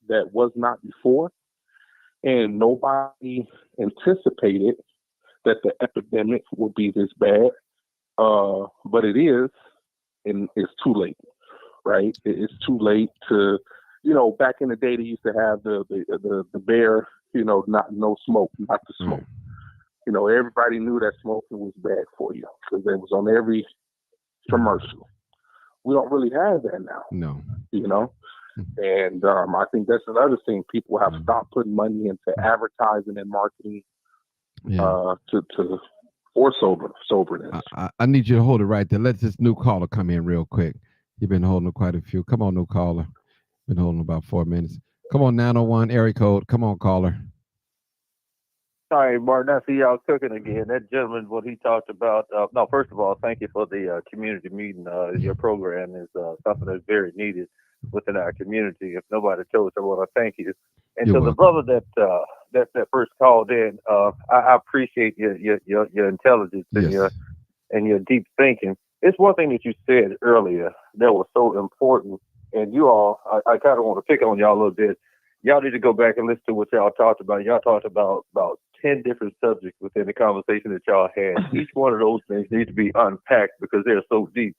that was not before. And nobody anticipated that the epidemic would be this bad. But it is, and it's too late, right? It's too late to, back in the day, they used to have the bear, no smoke, not to smoke. Everybody knew that smoking was bad for you because it was on every commercial. We don't really have that now.
No.
And I think that's another thing. People have stopped putting money into advertising and marketing for soberness.
I need you to hold it right there. Let this new caller come in real quick. You've been holding quite a few. Come on, new caller. Been holding about 4 minutes. Come on, 901 area code. Come on, caller.
Sorry, Martin. I see y'all cooking again. That gentleman, what he talked about. No, first of all, thank you for the community meeting. Your program is something that's very needed within our community. If nobody told us, I want to thank you. And
You're
to
welcome.
the brother that first called in, I appreciate your intelligence and
Yes.
and your deep thinking. It's one thing that you said earlier that was so important. And you all, I kind of want to pick on y'all a little bit. Y'all need to go back and listen to what y'all talked about. Y'all talked about 10 different subjects within the conversation that y'all had. Each one of those things needs to be unpacked because they're so deep.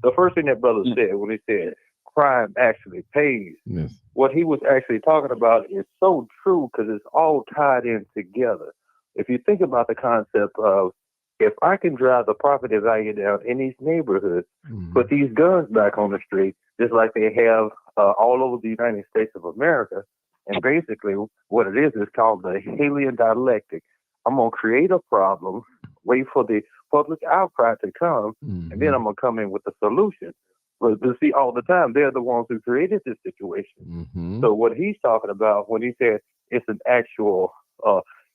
The first thing that brother said when he said crime actually pays,
Yes.
what he was actually talking about is so true because it's all tied in together. If you think about the concept of if I can drive the property value down in these neighborhoods, put these guns back on the street, just like they have all over the United States of America, and basically what it is called the Hegelian dialectic. I'm going to create a problem, wait for the public outcry to come, and then I'm going to come in with a solution. But see, all the time, they're the ones who created this situation. So what he's talking about when he said it's an actual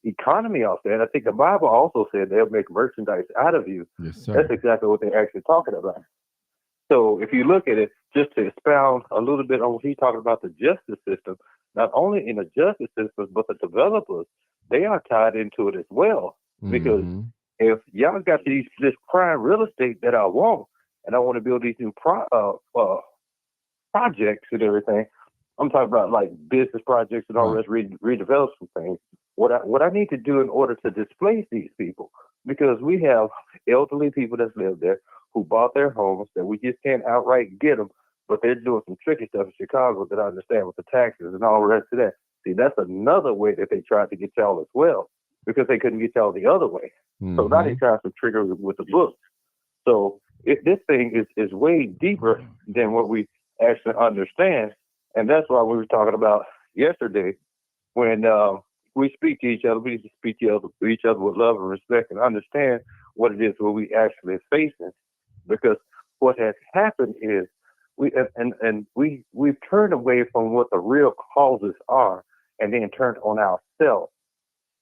economy out there, and I think the Bible also said they'll make merchandise out of you.
Yes, sir.
That's exactly what they're actually talking about. So if you look at it, just to expound a little bit on what he's talking about, the justice system, not only in the justice system, but the developers, they are tied into it as well. Because if y'all got this prime real estate that I want, and I want to build these new projects and everything, I'm talking about like business projects and all the rest, redevelop some things. What I need to do in order to displace these people, because we have elderly people that live there who bought their homes that we just can't outright get them, but they're doing some tricky stuff in Chicago that I understand with the taxes and all the rest of that. See, that's another way that they tried to get y'all as well, because they couldn't get y'all the other way. So now they try to trigger with the books. So this thing is way deeper than what we actually understand. And that's why we were talking about yesterday when we speak to each other, we need to speak to each other with love and respect and understand what it is what we actually facing. Because what has happened is we've turned away from what the real causes are and then turned on ourselves.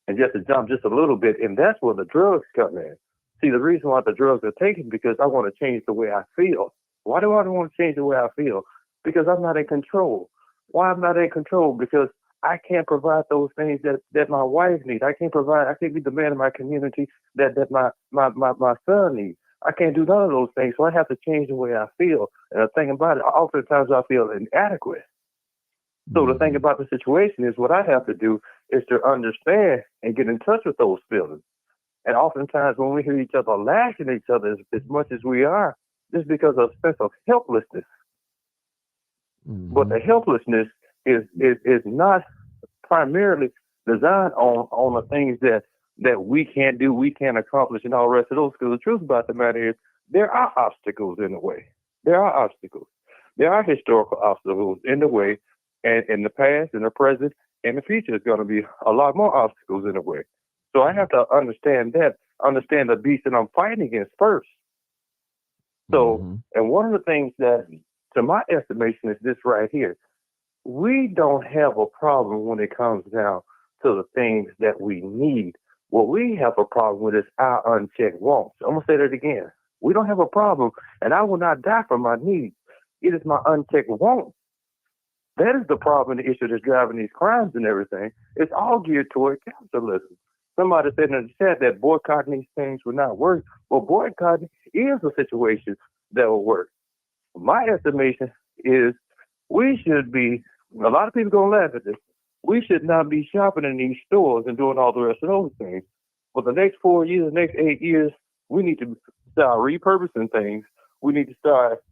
And just to jump just a little bit, and that's where the drugs come in. See, the reason why the drugs are taken because I want to change the way I feel. Why do I want to change the way I feel? Because I'm not in control. Why I'm not in control? Because I can't provide those things that my wife needs. I can't be the man in my community that my son needs. I can't do none of those things. So I have to change the way I feel. And the thing about it, oftentimes I feel inadequate. So the thing about the situation is what I have to do is to understand and get in touch with those feelings. And oftentimes when we hear each other lashing at each other as much as we are, it's because of a sense of helplessness. But the helplessness is not primarily designed on the things that we can't do, we can't accomplish, and all the rest of those. Because the truth about the matter is there are obstacles in the way. There are obstacles. There are historical obstacles in the way. And in the past, in the present, and the future is going to be a lot more obstacles in the way. So I have to understand the beast that I'm fighting against first. So, and one of the things that, to my estimation, is this right here. We don't have a problem when it comes down to the things that we need. What we have a problem with is our unchecked wants. I'm going to say that again. We don't have a problem, and I will not die for my needs. It is my unchecked wants. That is the problem, the issue that's driving these crimes and everything. It's all geared toward capitalism. Somebody said in the chat that boycotting these things would not work. Well, boycotting is a situation that will work. My estimation is we should be, a lot of people going to laugh at this, we should not be shopping in these stores and doing all the rest of those things. For the next 4 years, the next 8 years, we need to start repurposing things. We need to start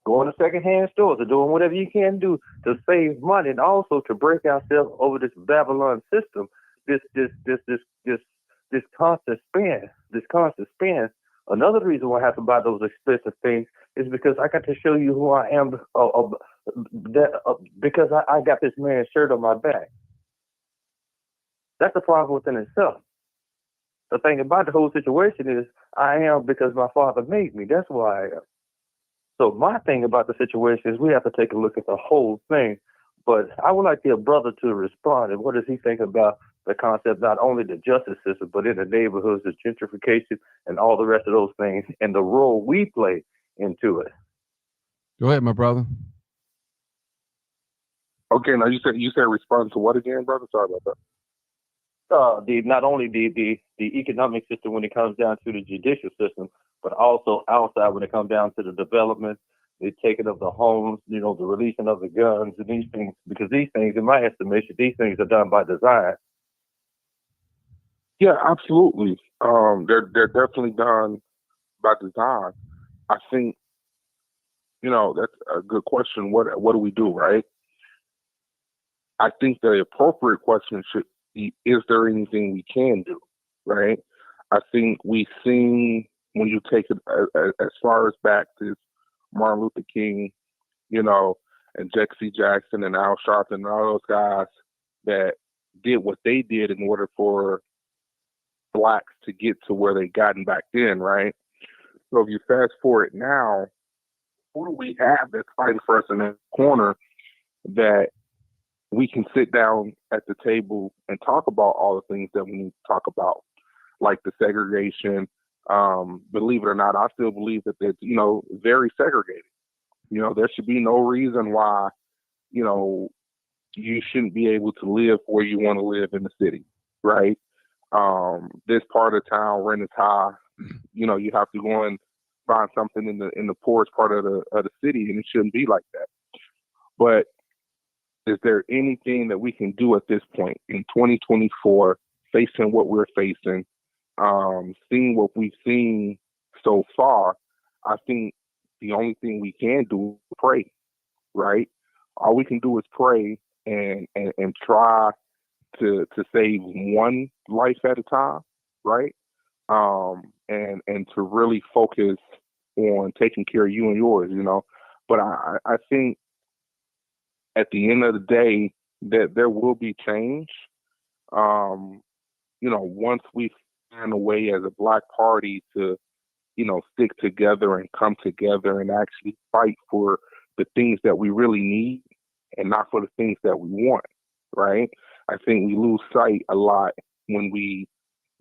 going to secondhand stores or doing whatever you can do to save money and also to break ourselves over this Babylon system, this constant spend. Another reason why I have to buy those expensive things is because I got to show you who I am. Because I got this man's shirt on my back. That's a problem within itself. The thing about the whole situation is I am because my father made me. That's why I am. So my thing about the situation is we have to take a look at the whole thing. But I would like the brother to respond. And what does he think about the concept, not only the justice system, but in the neighborhoods, the gentrification, and all the rest of those things, and the role we play into it?
Go ahead, my brother.
Okay, now you said respond to what again, brother? Sorry about that.
not only the economic system when it comes down to the judicial system, but also outside when it comes down to the development, the taking of the homes, the releasing of the guns and these things, because these things, in my estimation, these things are done by design.
Yeah, absolutely. They're definitely done by design. I think, that's a good question. What do we do, right? I think the appropriate question should be, is there anything we can do, right? I think we've seen, when you take it as far as back to Martin Luther King, and Jesse Jackson and Al Sharpton and all those guys that did what they did in order for blacks to get to where they gotten back then, right? So if you fast forward now, who do we have that's fighting for us in the corner that we can sit down at the table and talk about all the things that we need to talk about, like the segregation? Believe it or not, I still believe that it's, very segregated. There should be no reason why, you shouldn't be able to live where you want to live in the city, right? This part of town, rent is high. You have to go and find something in the poorest part of the city, and it shouldn't be like that. But is there anything that we can do at this point in 2024, facing what we're facing, seeing what we've seen so far? I think the only thing we can do is pray, right? All we can do is pray and try to save one life at a time, right? And to really focus on taking care of you and yours, But I think at the end of the day that there will be change. Once we find a way as a Black party to, stick together and come together and actually fight for the things that we really need and not for the things that we want, right? I think we lose sight a lot when we,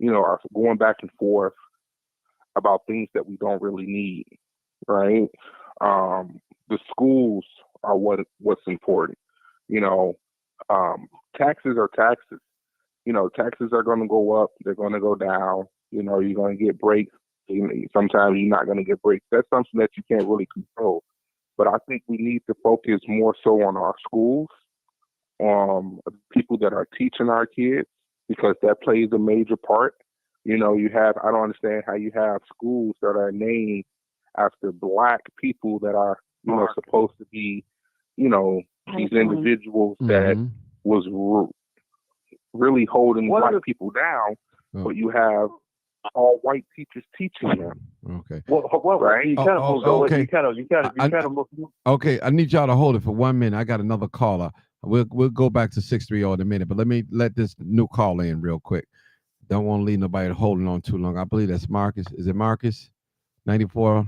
are going back and forth about things that we don't really need, right? The schools are what's important. Taxes are taxes. Taxes are going to go up. They're going to go down. You're going to get breaks. Sometimes you're not going to get breaks. That's something that you can't really control. But I think we need to focus more so on our schools, people that are teaching our kids, because that plays a major part. I don't understand how you have schools that are named after Black people that are, supposed to be, these individuals that was really holding Black people down, but you have all white teachers teaching them.
Okay.
Right?
Okay, I need y'all to hold it for 1 minute. I got another caller. We'll go back to 630 in a minute, but let this new caller in real quick. Don't want to leave nobody holding on too long. I believe that's Marcus. Is it Marcus? 94?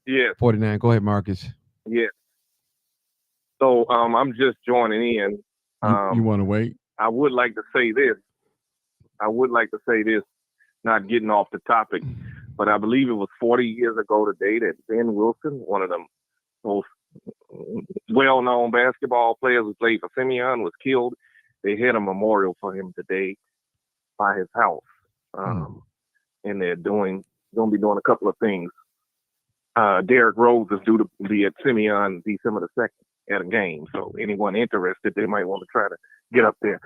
Yeah.
49. Go ahead, Marcus.
Yeah. So I'm just joining in.
You want to wait?
I would like to say this. Not getting off the topic, but I believe it was 40 years ago today that Ben Wilson, one of the most well-known basketball players who played for Simeon, was killed. They had a memorial for him today by his house. And they're going to be doing a couple of things. Derrick Rose is due to be at Simeon December the 2nd at a game. So anyone interested, they might want to try to get up there.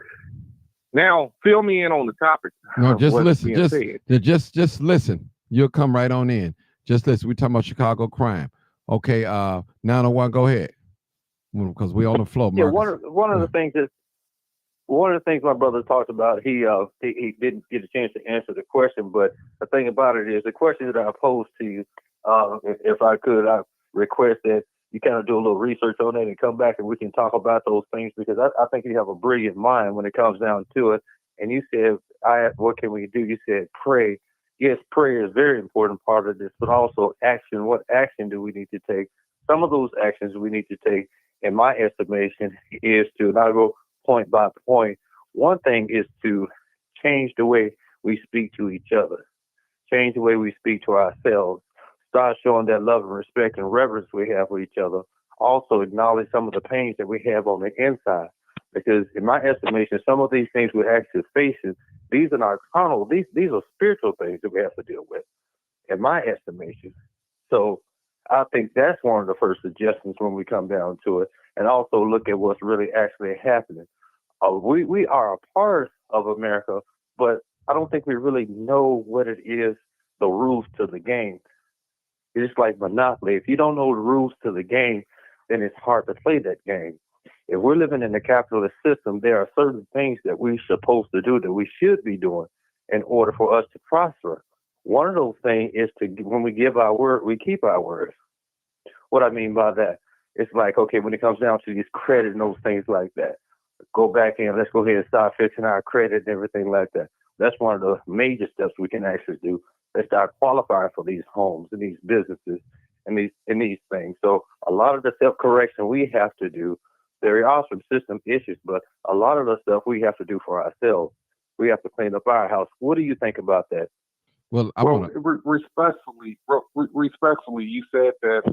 Now, fill me in on the topic.
No, just listen. Just listen. You'll come right on in. Just listen. We're talking about Chicago crime. Okay. 901, go ahead. Because we on the floor, Marcus.
Yeah, one of the things my brother talked about, he didn't get a chance to answer the question, but the thing about it is the question that I posed to you, if I could, I request that you kind of do a little research on it and come back and we can talk about those things, because I think you have a brilliant mind when it comes down to it. And you said, what can we do? You said pray. Yes, prayer is a very important part of this, but also action. What action do we need to take? Some of those actions we need to take, in my estimation, is to, and I'll go point by point. One thing is to change the way we speak to each other, change the way we speak to ourselves, start showing that love and respect and reverence we have for each other. Also acknowledge some of the pains that we have on the inside, Because in my estimation, some of these things we're actually facing, these are not carnal, these are spiritual things that we have to deal with, in my estimation. So I think that's one of the first suggestions when we come down to it, and also look at what's really actually happening. We are a part of America, but I don't think we really know what it is, the rules to the game. It's like Monopoly. If you don't know the rules to the game, then it's hard to play that game. If we're living in a capitalist system, there are certain things that we're supposed to do, that we should be doing in order for us to prosper. One of those things is to, when we give our word, we keep our words. What I mean by that, it's like, okay, when it comes down to these credit and those things like that, go back in, let's go ahead and start fixing our credit and everything like that. That's one of the major steps we can actually do. Let's start qualifying for these homes and these businesses and these things. So a lot of the self-correction we have to do, there are some system issues, but a lot of the stuff we have to do for ourselves. We have to clean up our house. What do you think about that?
Well,
respectfully, you said that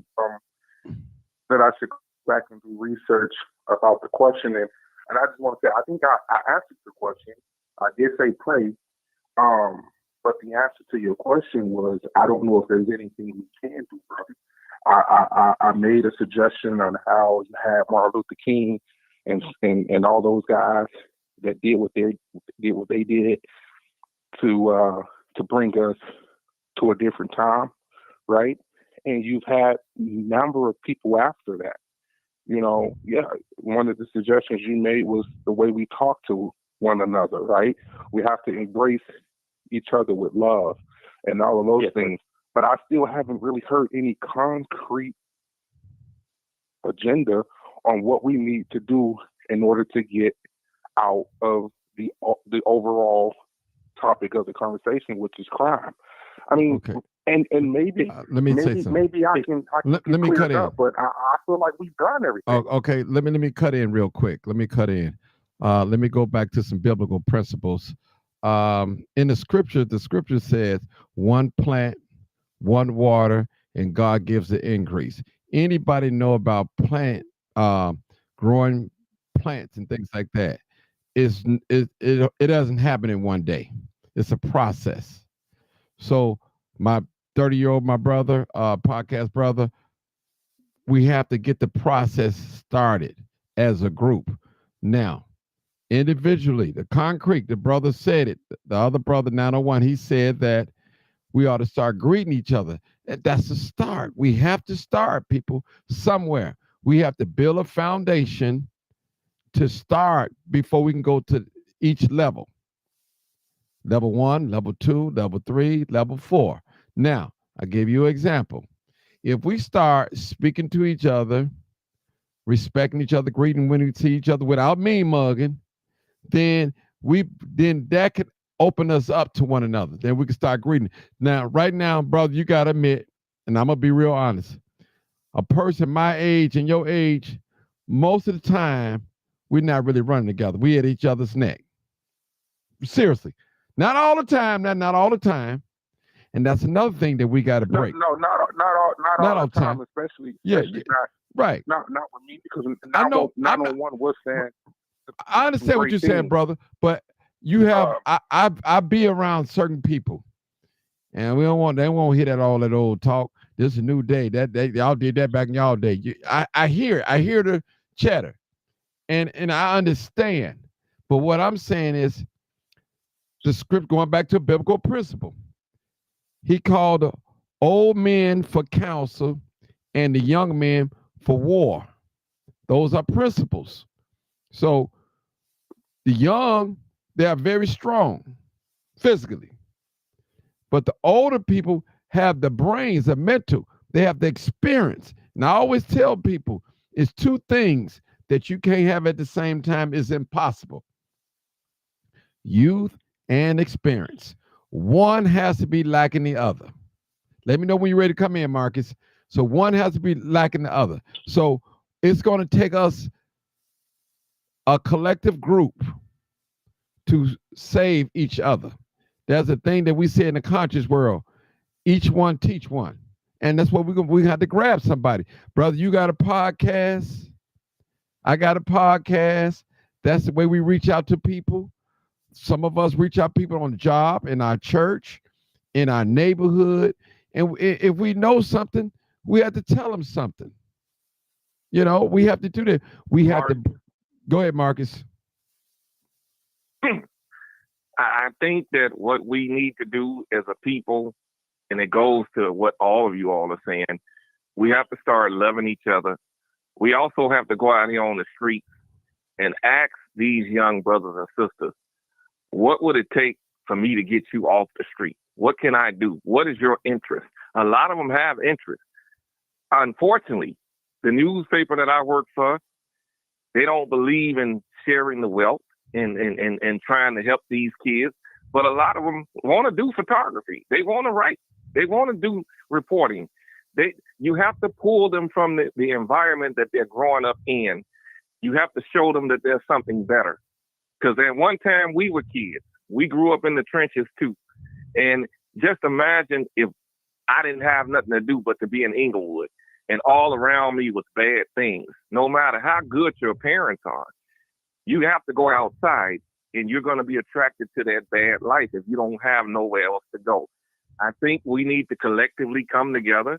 that I should go back and do research about the question, and I just want to say I think I answered the question. I did say pray, but the answer to your question was I don't know if there's anything we can do, brother. I made a suggestion on how you had Martin Luther King and all those guys that did what they did to bring us to a different time, right? And you've had a number of people after that. You know, yeah, one of the suggestions you made was the way we talk to one another, right? We have to embrace each other with love and all of those things. But I still haven't really heard any concrete agenda on what we need to do in order to get out of the overall topic of the conversation, which is crime. I mean, okay. and maybe
let me say something.
Maybe I can
let me cut in.
Up, but I feel like we've done everything.
Okay, let me cut in real quick. Let me cut in. Let me go back to some biblical principles. In the scripture says, one plant, one water, and God gives the increase. Anybody know about growing plants and things like that? It doesn't happen in one day. It's a process. So my 30-year-old, my brother, podcast brother, we have to get the process started as a group. Now, individually, the concrete, the brother said it. The other brother, 901, he said that we ought to start greeting each other. That's a start. We have to start, people, somewhere. We have to build a foundation to start before we can go to each level. Level 1, level 2, level 3, level 4. Now, I give you an example. If we start speaking to each other, respecting each other, greeting when we see each other without mean mugging, then that could open us up to one another. Then we can start greeting. Now, right now, brother, you got to admit, and I'm going to be real honest, a person my age and your age, most of the time, we're not really running together. We at each other's neck. Seriously. Not all the time, not all the time. And that's another thing that we got to break.
No, not all the time, especially not,
right.
Not with me, because not on one was saying.
I understand what you're saying, brother, but you have I be around certain people, and they won't hear that old talk. This is a new day. That y'all did that back in y'all day. I hear the chatter, and I understand. But what I'm saying is, the script, going back to a biblical principle, he called the old men for counsel and the young men for war. Those are principles. So the young, they are very strong physically, but the older people have the brains, the mental, they have the experience. And I always tell people, it's two things that you can't have at the same time. Is impossible: youth and experience. One has to be lacking the other. Let me know when you're ready to come in, Marcus. So one has to be lacking the other. So it's going to take us a collective group to save each other. There's a thing that we say in the conscious world: each one teach one. And that's what we have to grab somebody. Brother, you got a podcast. I got a podcast. That's the way we reach out to people. Some of us reach out to people on the job, in our church, in our neighborhood. And if we know something, we have to tell them something. You know, we have to do that. We have to go ahead, Marcus.
I think that what we need to do as a people, and it goes to what all of you all are saying, we have to start loving each other. We also have to go out here on the streets and ask these young brothers and sisters, what would it take for me to get you off the street? What can I do? What is your interest? A lot of them have interest. Unfortunately, the newspaper that I work for, they don't believe in sharing the wealth and trying to help these kids. But a lot of them want to do photography. They want to write. They want to do reporting. You have to pull them from the environment that they're growing up in. You have to show them that there's something better. Because at one time we were kids. We grew up in the trenches too. And just imagine if I didn't have nothing to do but to be in Inglewood and all around me was bad things. No matter how good your parents are, you have to go outside and you're going to be attracted to that bad life if you don't have nowhere else to go. I think we need to collectively come together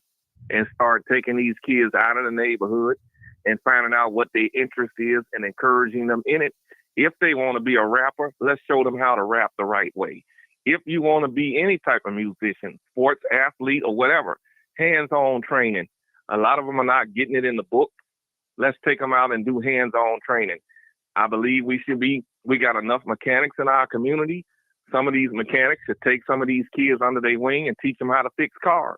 and start taking these kids out of the neighborhood and finding out what their interest is and encouraging them in it. If they want to be a rapper, let's show them how to rap the right way. If you want to be any type of musician, sports athlete, or whatever, hands-on training. A lot of them are not getting it in the book. Let's take them out and do hands-on training. I believe we got enough mechanics in our community. Some of these mechanics should take some of these kids under their wing and teach them how to fix cars.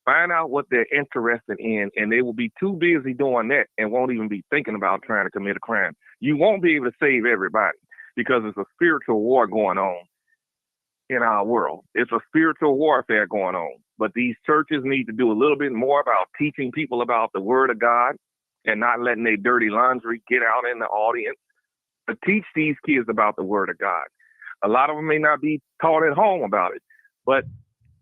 Find out what they're interested in, and they will be too busy doing that and won't even be thinking about trying to commit a crime. You won't be able to save everybody because it's a spiritual war going on in our world. It's a spiritual warfare going on. But these churches need to do a little bit more about teaching people about the Word of God and not letting their dirty laundry get out in the audience. But teach these kids about the Word of God. A lot of them may not be taught at home about it, but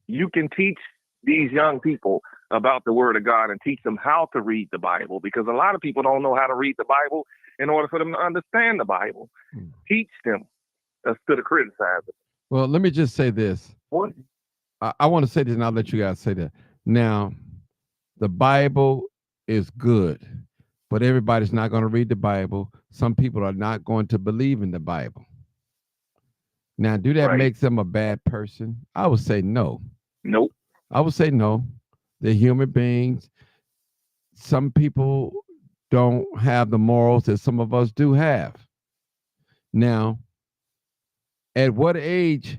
you can teach these young people about the Word of God and teach them how to read the Bible, because a lot of people don't know how to read the Bible in order for them to understand the Bible. Teach them instead of criticizing.
Well, let me just say this.
What?
I want to say this, and I'll let you guys say that. Now, the Bible is good, but everybody's not going to read the Bible. Some people are not going to believe in the Bible. Now, do that make them a bad person? I would say no.
Nope.
I would say no. They're human beings. Some people don't have the morals that some of us do have. Now, at what age?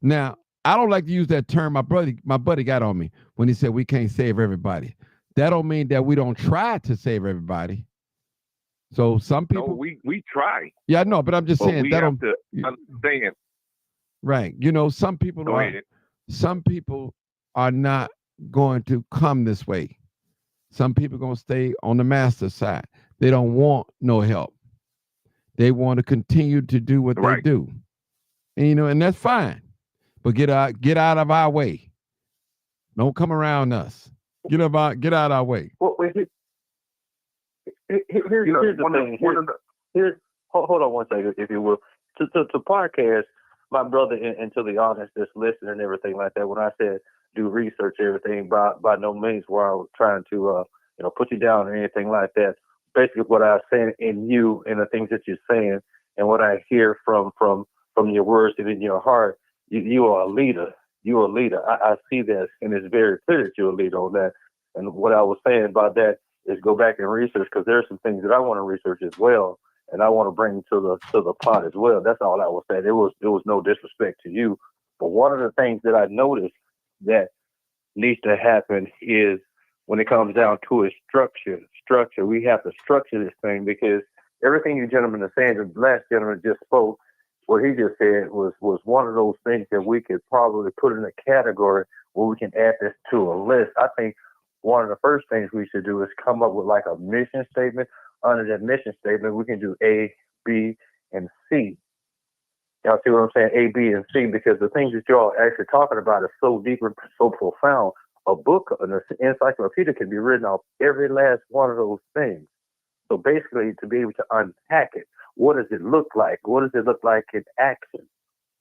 Now, I don't like to use that term. My buddy got on me when he said we can't save everybody. That don't mean that we don't try to save everybody. So some people,
no, we try.
Yeah, I know, but I'm just saying
we
that
have to understand.
Right. You know, some people are not going to come this way. Some people are going to stay on the master side. They don't want no help. They want to continue to do what they do. And, you know, and that's fine. But get out of our way. Don't come around us. Get out of our way.
Well, here's the thing. Hold on one second, if you will. To podcast, my brother, and to the audience that's listening and everything like that, when I said do research, everything, by no means where I was trying to put you down or anything like that. Basically, what I was saying in you and the things that you're saying, and what I hear from your words and in your heart, you are a leader. You're a leader. I see that, and it's very clear that you're a leader on that. And what I was saying about that is go back and research, because there are some things that I want to research as well, and I want to bring to the pot as well. That's all I was saying. It was no disrespect to you, but one of the things that I noticed that needs to happen is when it comes down to a structure. We have to structure this thing, because everything you gentlemen are saying, the last gentleman just spoke, what he just said was one of those things that we could probably put in a category where we can add this to a list. I think one of the first things we should do is come up with like a mission statement. Under that mission statement, we can do A, B, and C. Y'all see what I'm saying? A, B, and C, because the things that y'all are actually talking about are so deep and so profound. A book, an encyclopedia can be written off every last one of those things. So basically, to be able to unpack it, what does it look like? What does it look like in action?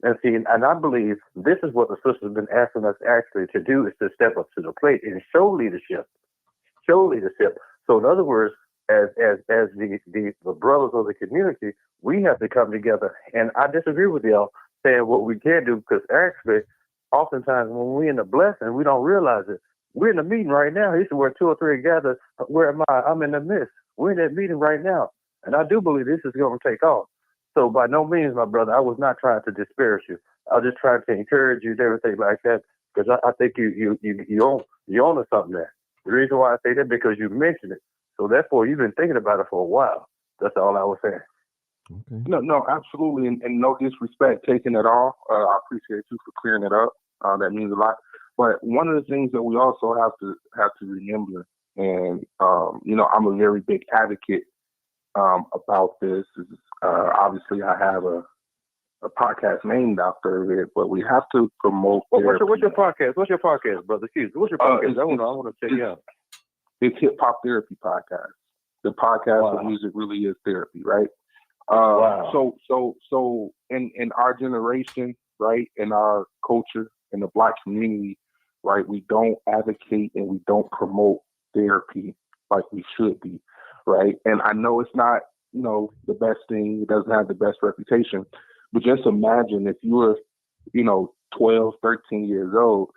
And see, and I believe this is what the sister's been asking us actually to do, is to step up to the plate and show leadership. Show leadership. So in other words, as the brothers of the community, we have to come together. And I disagree with y'all saying what we can do, because actually, oftentimes when we're in the blessing, we don't realize it. We're in the meeting right now. He said, where 2 or 3 gather, where am I? I'm in the midst. We're in that meeting right now. And I do believe this is going to take off. So by no means, my brother, I was not trying to disparage you. I was just trying to encourage you and everything like that, because I think you own something there. The reason why I say that, because you mentioned it. So therefore, you've been thinking about it for a while. That's all I was saying.
Okay.
No, absolutely, and no disrespect taken at all. I appreciate you for clearing it up. That means a lot. But one of the things that we also have to remember, and I'm a very big advocate about this. Is obviously I have a podcast named after it, but we have to promote.
What's your podcast? What's your podcast, brother? Excuse me. What's your podcast? I want to check you out.
It's Hip Hop Therapy Podcast. The podcast of music really is therapy, right?
Wow.
So in our generation, right, in our culture, in the Black community, right, we don't advocate and we don't promote therapy like we should be, right? And I know it's not, the best thing. It doesn't have the best reputation, but just imagine if you were, 12, 13 years old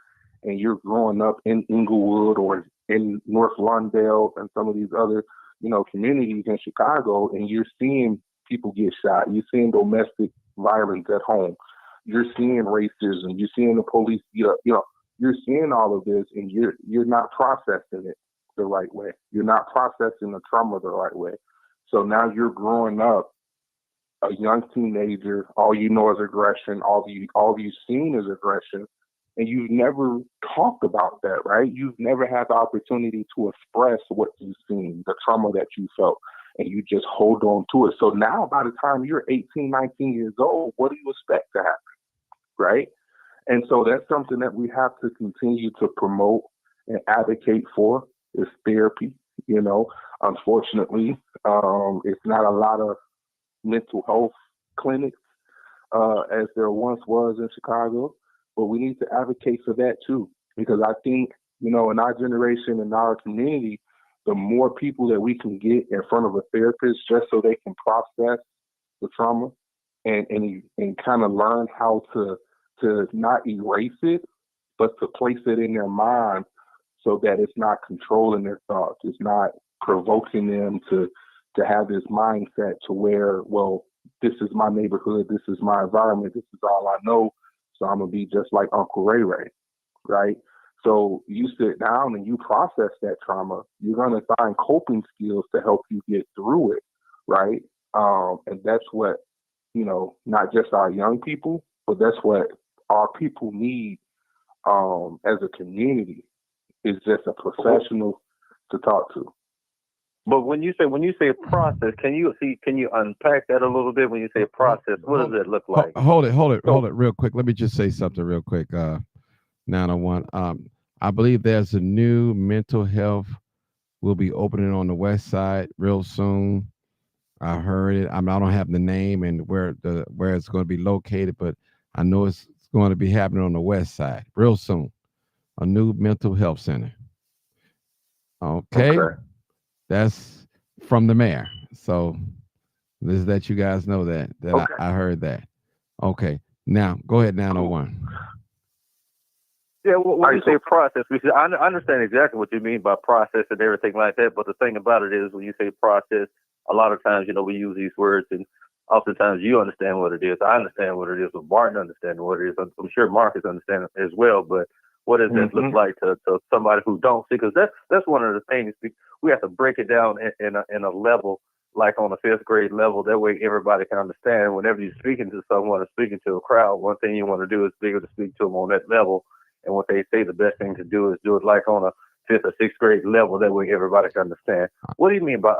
and you're growing up in Inglewood or in North Lawndale and some of these other, communities in Chicago, and you're seeing people get shot. You're seeing domestic violence at home. You're seeing racism. You're seeing the police beat up. You're seeing all of this, and you're not processing it the right way. You're not processing the trauma the right way. So now you're growing up a young teenager. All you know is aggression. All you've seen is aggression, and you've never talked about that, right? You've never had the opportunity to express what you've seen, the trauma that you felt, and you just hold on to it. So now by the time you're 18, 19 years old, what do you expect to happen, right? And so that's something that we have to continue to promote and advocate for, is therapy. Unfortunately, it's not a lot of mental health clinics as there once was in Chicago, but we need to advocate for that too, because I think, in our generation, in our community, the more people that we can get in front of a therapist just so they can process the trauma and kind of learn how to not erase it, but to place it in their mind so that it's not controlling their thoughts. It's not provoking them to have this mindset to where, well, this is my neighborhood, this is my environment, this is all I know, so I'm going to be just like Uncle Ray Ray, right? So you sit down and you process that trauma. You're going to find coping skills to help you get through it, right? And that's what, not just our young people, but that's what our people need as a community, is just a professional to talk to.
But when you say process, can you unpack that a little bit? When you say process, what does it look like?
Hold it real quick. Let me just say something real quick. 901. I believe there's a new mental health will be opening on the west side real soon. I heard it. I don't have the name and where it's going to be located, but I know it's going to be happening on the west side real soon. A new mental health center. Okay. That's from the mayor. So let's let you guys know that okay. I heard that. Okay. Now go ahead, 901.
Yeah, well, when you say process, I understand exactly what you mean by process and everything like that. But the thing about it is, when you say process, a lot of times, we use these words, and oftentimes you understand what it is. I understand what it is, but Martin understands what it is. I'm sure Marcus understands as well. But what does that look like to somebody who don't see? Because that's one of the things we have to break it down in a level, like on a 5th grade level. That way everybody can understand. Whenever you're speaking to someone or speaking to a crowd, one thing you want to do is be able to speak to them on that level. And what they say the best thing to do is do it like on a 5th or 6th grade level. That way everybody can understand. What do you mean by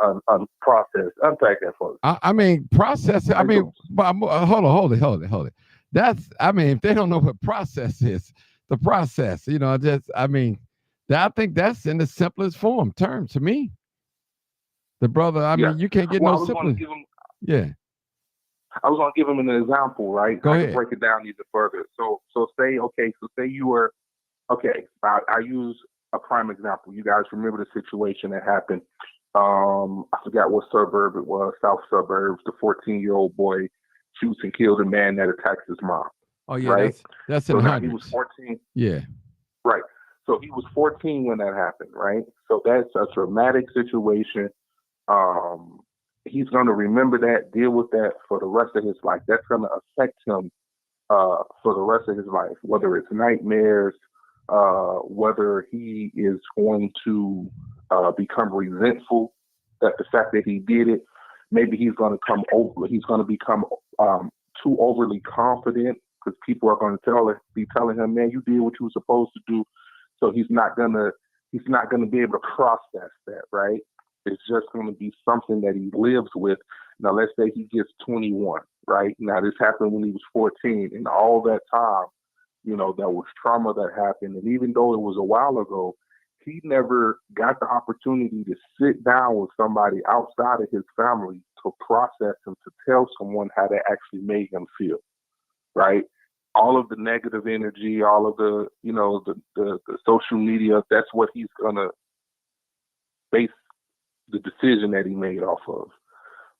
process? Unpack that for us.
I mean, process. I mean, but hold it. That's, if they don't know what process is, the process, I think that's in the simplest term to me. The brother, you can't get no simpler. Yeah.
I was gonna give him an example, right?
Go
I
ahead.
can break it down even further. So say you were I use a prime example. You guys remember the situation that happened? I forgot what suburb it was, south suburbs. The 14-year-old boy shoots and kills a man that attacks his mom.
Oh yeah,
right?
that's
So
in
now he was
hundreds.
14.
Yeah.
Right. So he was 14 when that happened, right? So that's a traumatic situation. He's going to remember that, deal with that for the rest of his life. That's going to affect him for the rest of his life, whether it's nightmares, whether he is going to become resentful at the fact that he did it. Maybe he's going to become too overly confident because people are going to be telling him, man, you did what you were supposed to do. So he's not gonna be able to process that, right? It's just going to be something that he lives with. Now, let's say he gets 21, right? Now, this happened when he was 14, and all that time, you know, there was trauma that happened. And even though it was a while ago, he never got the opportunity to sit down with somebody outside of his family to process and to tell someone how that actually made him feel, right? All of the negative energy, all of the, you know, the social media, that's what he's going to base the decision that he made off of,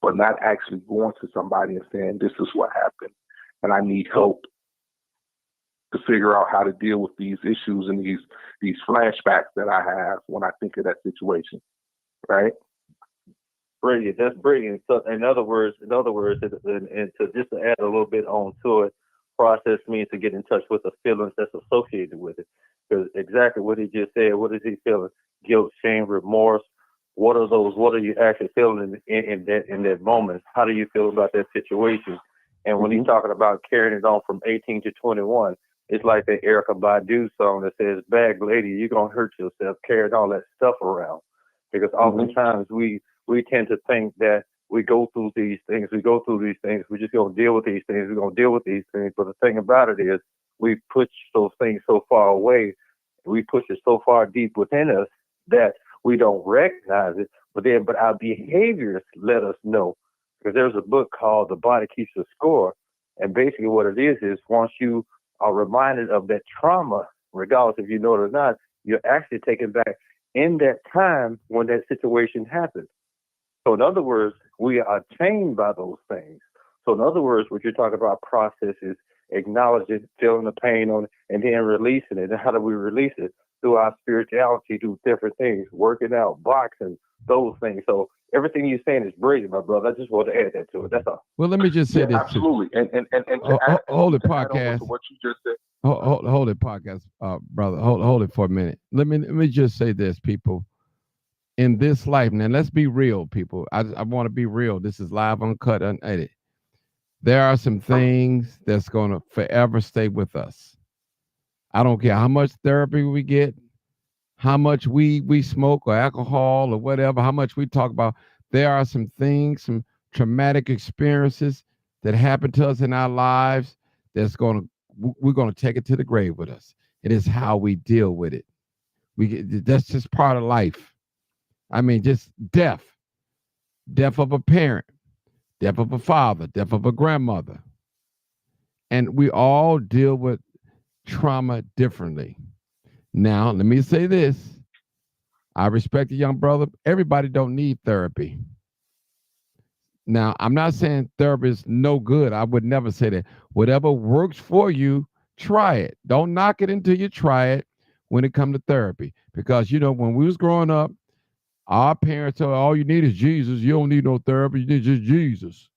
but not actually going to somebody and saying, this is what happened, and I need help to figure out how to deal with these issues and these flashbacks that I have when I think of that situation, right?
Brilliant. That's brilliant. So, in other words, and to just to add a little bit on to it, process means to get in touch with the feelings that's associated with it. Because exactly what he just said, what is he feeling? Guilt, shame, remorse. What are those? What are you actually feeling in that moment? How do you feel about that situation? And when he's talking about carrying it on from 18 to 21, it's like that Erykah Badu song that says, "Bad lady, you're gonna hurt yourself carrying all that stuff around." Because oftentimes we tend to think that we go through these things, we're just gonna deal with these things, But the thing about it is, we push those things so far away, we push it so far deep within us that we don't recognize it, but our behaviors let us know. Because there's a book called The Body Keeps the Score, and basically what it is once you are reminded of that trauma, regardless if you know it or not, you're actually taken back in that time when that situation happened. So in other words, we are chained by those things. So in other words, what you're talking about process is acknowledging, feeling the pain on it, and then releasing it. And how do we release it? Through our spirituality, through different things, working out, boxing, those things. So everything you're saying is brilliant, my brother. I just want to add that to it. That's all.
Well, let me just say this.
Absolutely. And
hold it,
to add on
podcast.
to what you just said.
Hold it, podcast, brother. Hold it for a minute. Let me just say this, people. In this life, now let's be real, people. I want to be real. This is live, uncut, unedited. There are some things that's going to forever stay with us. I don't care how much therapy we get, how much we smoke or alcohol or whatever, how much we talk about. There are some things, some traumatic experiences that happen to us in our lives we're going to take it to the grave with us. It is how we deal with it. That's just part of life. I mean, just death of a parent, death of a father, death of a grandmother. And we all deal with trauma differently. Now, let me say this. I respect the young brother. Everybody don't need therapy. Now, I'm not saying therapy is no good. I would never say that. Whatever works for you, try it. Don't knock it until you try it when it comes to therapy. Because, you know, when we was growing up, our parents told all you need is Jesus. You don't need no therapy. You need just Jesus.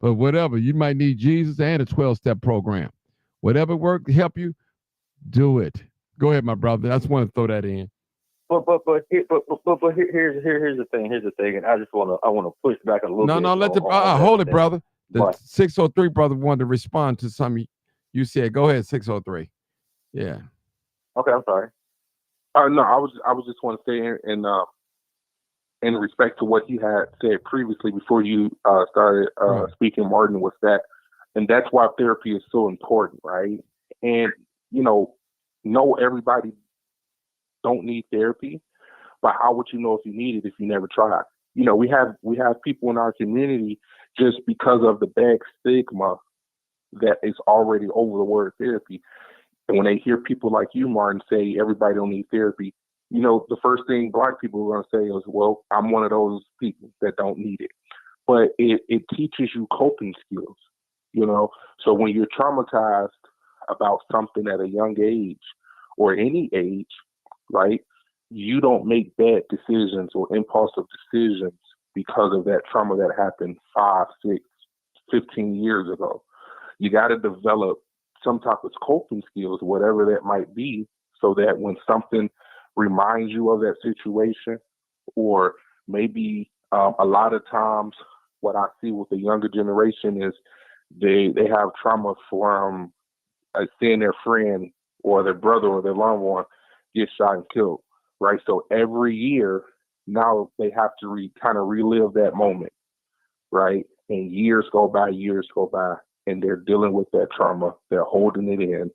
But whatever, you might need Jesus and a 12-step program. Whatever work to help you, do it. Go ahead, my brother. I just want to throw that in.
But here's the thing. And I want to push back a little bit.
No, let the hold it, brother. The 603 brother wanted to respond to something you said. Go ahead, 603. Yeah.
Okay, I'm sorry.
No, I was just want to say in respect to what he had said previously before you started speaking, Martin, was that, and that's why therapy is so important, right? And you know everybody don't need therapy, but how would you know if you need it if you never tried? You know, we have people in our community just because of the bad stigma that is already over the word therapy. And when they hear people like you, Martin, say everybody don't need therapy, you know, the first thing Black people are going to say is, well, I'm one of those people that don't need it. But it teaches you coping skills, you know. So when you're traumatized about something at a young age or any age, right, you don't make bad decisions or impulsive decisions because of that trauma that happened 5, 6, 15 years ago. You got to develop some type of coping skills, whatever that might be, so that when something reminds you of that situation, or maybe a lot of times what I see with the younger generation is they have trauma from seeing their friend or their brother or their loved one get shot and killed, right? So every year now they have to kind of relive that moment, right? And years go by, and they're dealing with that trauma. They're holding it in.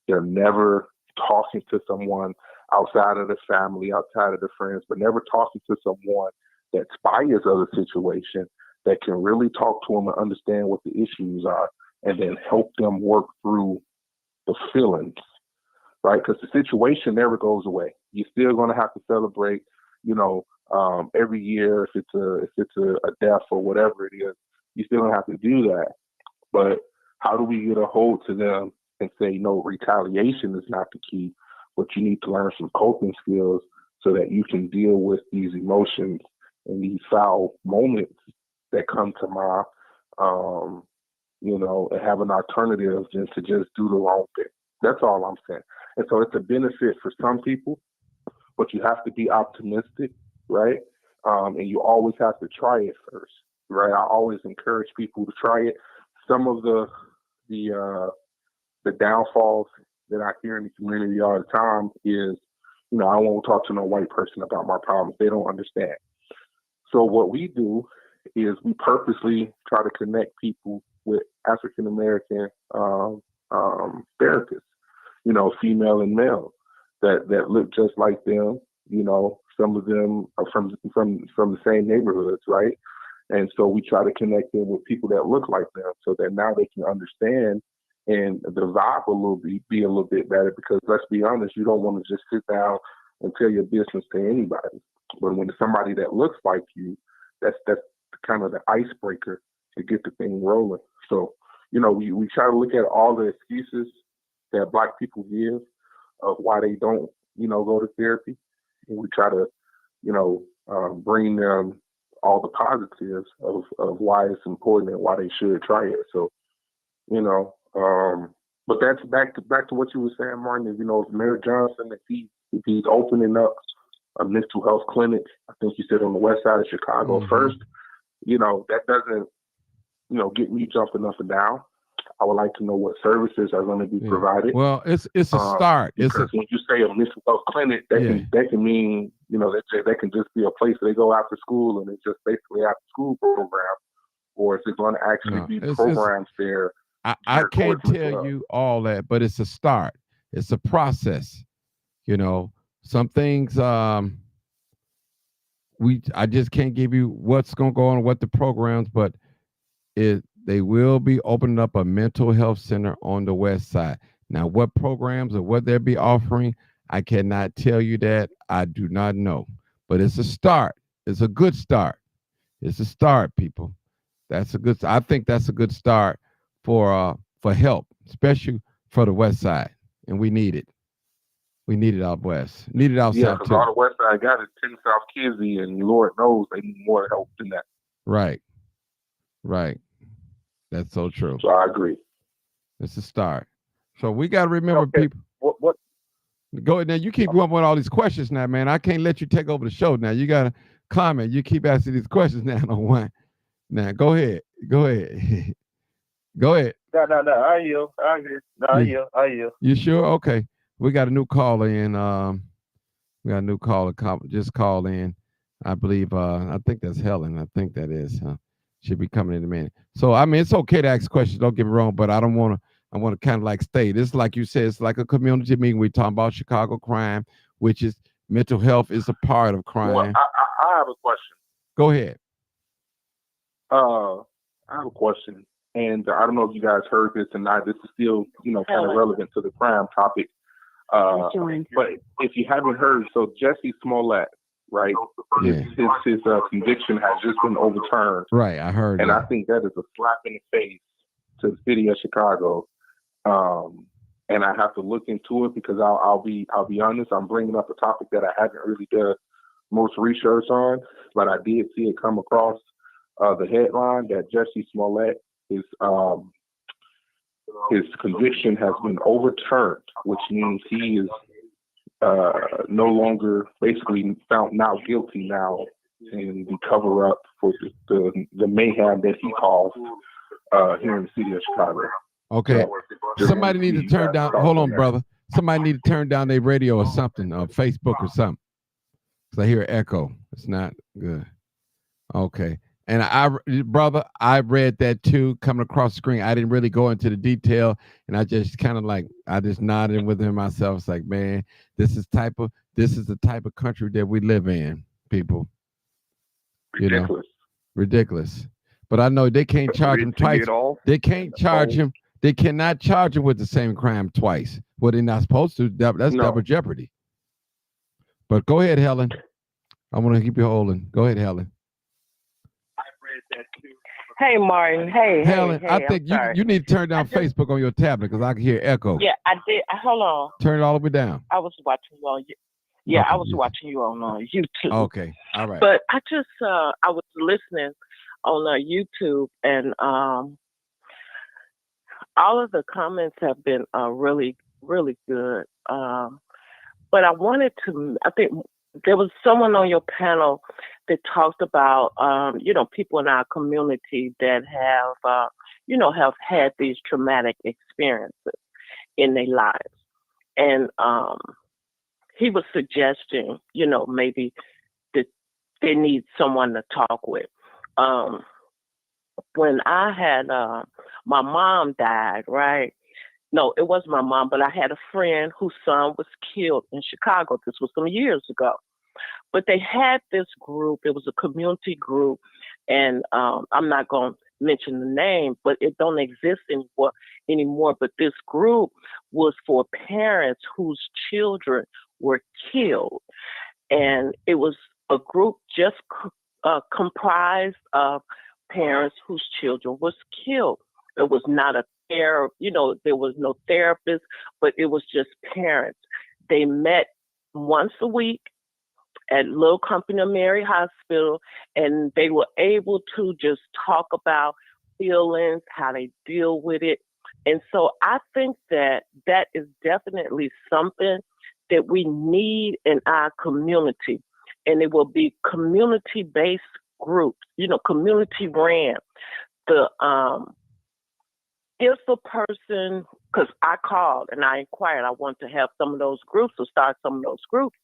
They're never talking to someone outside of the family, outside of the friends, but never talking to someone that spires of the situation, that can really talk to them and understand what the issues are, and then help them work through the feelings, right? Because the situation never goes away. You're still going to have to celebrate, you know, every year if it's a death or whatever it is. You're still going to have to do that. But how do we get a hold to them and say, no, retaliation is not the key, but you need to learn some coping skills so that you can deal with these emotions and these foul moments that come to mind, you know, and have an alternative than to just do the wrong thing. That's all I'm saying. And so it's a benefit for some people, but you have to be optimistic, right? And you always have to try it first, right? I always encourage people to try it. Some of the downfalls that I hear in the community all the time is, you know, I won't talk to no white person about my problems. They don't understand. So what we do is we purposely try to connect people with African American therapists, you know, female and male, that look just like them. You know, some of them are from the same neighborhoods, right? And so we try to connect them with people that look like them, so that now they can understand and the vibe will be a little bit better. Because let's be honest, you don't want to just sit down and tell your business to anybody. But when it's somebody that looks like you, that's kind of the icebreaker to get the thing rolling. So, you know, we try to look at all the excuses that Black people give of why they don't, you know, go to therapy. And we try to, you know, bring them all the positives of why it's important and why they should try it. So, you know, but that's back to what you were saying, Martin, is, you know, if Mayor Johnson, if he's opening up a mental health clinic, I think you said on the west side of Chicago first, you know, that doesn't, you know, get me jumping up and down. I would like to know what services are going to be provided.
Well, it's a start.
Because when you say a mental health clinic, that can mean, you know, that can just be a place where they go after school and it's just basically after school program, or is it going to actually be programs there?
I can't tell you all that, but it's a start. It's a process. You know, some things I just can't give you what's going to go on, what the programs, but they will be opening up a mental health center on the west side. Now, what programs or what they'll be offering, I cannot tell you that. I do not know. But it's a start. It's a good start. It's a start, people. I think that's a good start for help, especially for the west side. And we need it. We need it out west. Need it out south, too.
All the west side got is 10 South Kizzy, and Lord knows they need more help than that.
Right. That's so true.
So I agree.
It's a start. So we got to remember, people.
What?
Go ahead now. You keep going with all these questions now, man. I can't let you take over the show now. You got to comment. You keep asking these questions now on one. Now, go ahead. Go ahead.
No. I yield.
You sure? Okay. We got a new caller in. We got a new caller just called in. I believe. I think that's Helen. I think that is. She'll be coming in a minute. So I mean, it's okay to ask questions. Don't get me wrong, but I don't want to. I want to kind of like stay. This, like you said, it's like a community meeting. We're talking about Chicago crime, which is mental health is a part of crime.
Well, I have a question.
Go ahead.
I have a question, and I don't know if you guys heard this or not. This is still, kind of relevant to the crime topic. But if you haven't heard, so Jesse Smollett, right?
Yeah.
His conviction has just been overturned,
Right, I heard
and
that.
I think that is a slap in the face to the city of Chicago. And I have to look into it because I'll be honest. I'm bringing up a topic that I haven't really done most research on, but I did see it come across the headline that Jesse Smollett his conviction has been overturned, which means he is no longer basically found now guilty now in the cover up for the mayhem that he caused here in the city of Chicago.
Okay.
So,
Somebody need to turn down. Hold on, brother. Somebody need to turn down their radio or something, Facebook or something. Because I hear an echo. It's not good. Okay. And brother, I read that too coming across the screen. I didn't really go into the detail, and I just kind of I just nodded with him myself. It's like, man, this is the type of country that we live in, people.
Ridiculous.
Ridiculous. But I know they can't charge him twice. They can't charge him. They cannot charge him with the same crime twice. Well, they're not supposed to. That's double jeopardy. But go ahead, Helen. I want to keep you holding. Go ahead, Helen.
Hey, Martin. Hey,
Helen,
hey,
I think you need to turn down Facebook on your tablet because I can hear echo.
Yeah, I did. Hold on.
Turn it all the way down.
I was watching you on.
Okay,
I was watching you on YouTube.
Okay, all right.
But I just I was listening on YouTube, and all of the comments have been really, really good. But I wanted to. I think there was someone on your panel that talked about, people in our community that have had these traumatic experiences in their lives. And he was suggesting, maybe that they need someone to talk with. When I had, my mom died, right? No, it wasn't my mom, but I had a friend whose son was killed in Chicago. This was some years ago. But they had this group. It was a community group. And I'm not going to mention the name, but it don't exist anymore. But this group was for parents whose children were killed. And it was a group just comprised of parents whose children was killed. It was not a there was no therapist, but it was just parents. They met once a week at Little Company of Mary Hospital, and they were able to just talk about feelings, how they deal with it. And so I think that is definitely something that we need in our community. And it will be community-based groups, community ran. If a person, because I called and I inquired, I want to have some of those groups or start some of those groups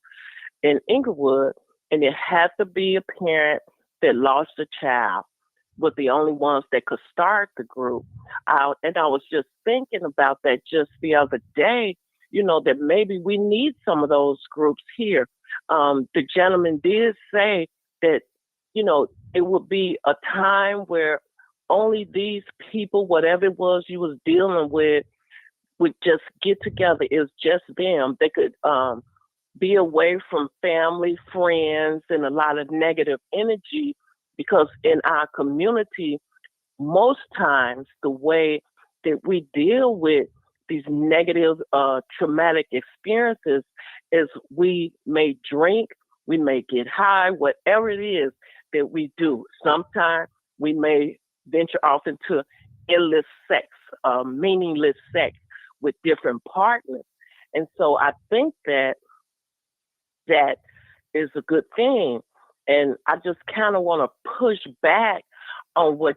in Inglewood, and it had to be a parent that lost a child, was the only ones that could start the group out. And I was just thinking about that just the other day, that maybe we need some of those groups here. The gentleman did say that, it would be a time where only these people, whatever it was you was dealing with, would just get together. It's just them. They could be away from family, friends, and a lot of negative energy, because in our community, most times the way that we deal with these negative, traumatic experiences is we may drink, we may get high, whatever it is that we do. Sometimes we may venture off into endless sex, meaningless sex with different partners. And so I think that is a good thing. And I just kind of want to push back on what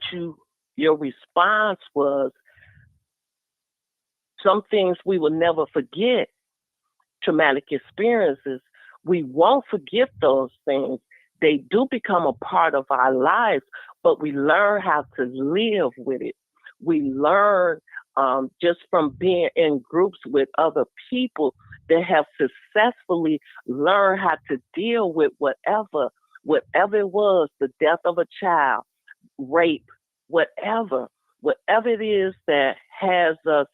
your response was. Some things we will never forget, traumatic experiences. We won't forget those things. They do become a part of our lives, but we learn how to live with it. We learn just from being in groups with other people that have successfully learned how to deal with whatever it was, the death of a child, rape, whatever it is that has us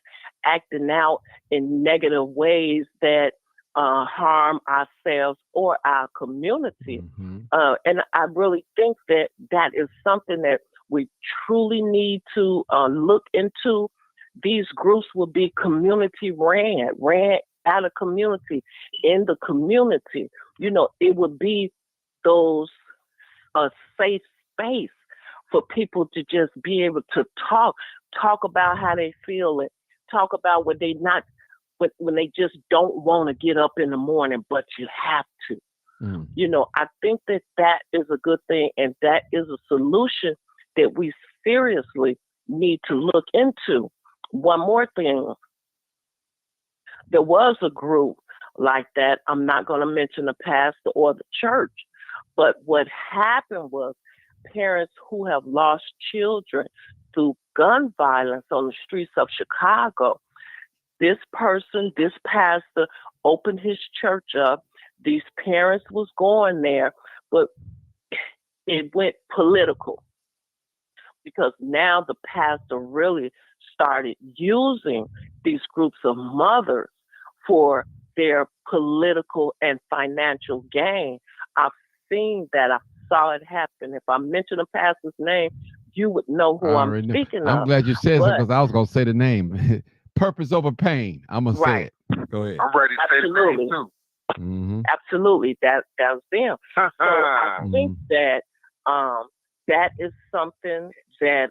acting out in negative ways that harm ourselves or our community. And I really think that is something that we truly need to look into. These groups will be community ran out of community, in the community. It would be those safe space for people to just be able to talk about how they feel, and talk about when they just don't want to get up in the morning, but you have to. I think that is a good thing, and that is a solution that we seriously need to look into. One more thing. There was a group like that. I'm not going to mention the pastor or the church, but what happened was parents who have lost children through gun violence on the streets of Chicago. This pastor opened his church up. These parents was going there, but it went political, because now the pastor really started using these groups of mothers for their political and financial gain. I've seen that. I saw it happen. If I mention a pastor's name, you would know who I'm speaking of.
I'm glad you said something, because I was going to say the name. Purpose over pain. I'm going to say it. Go ahead.
I'm ready to say the name too.
Absolutely. That was them. So I think that that is something that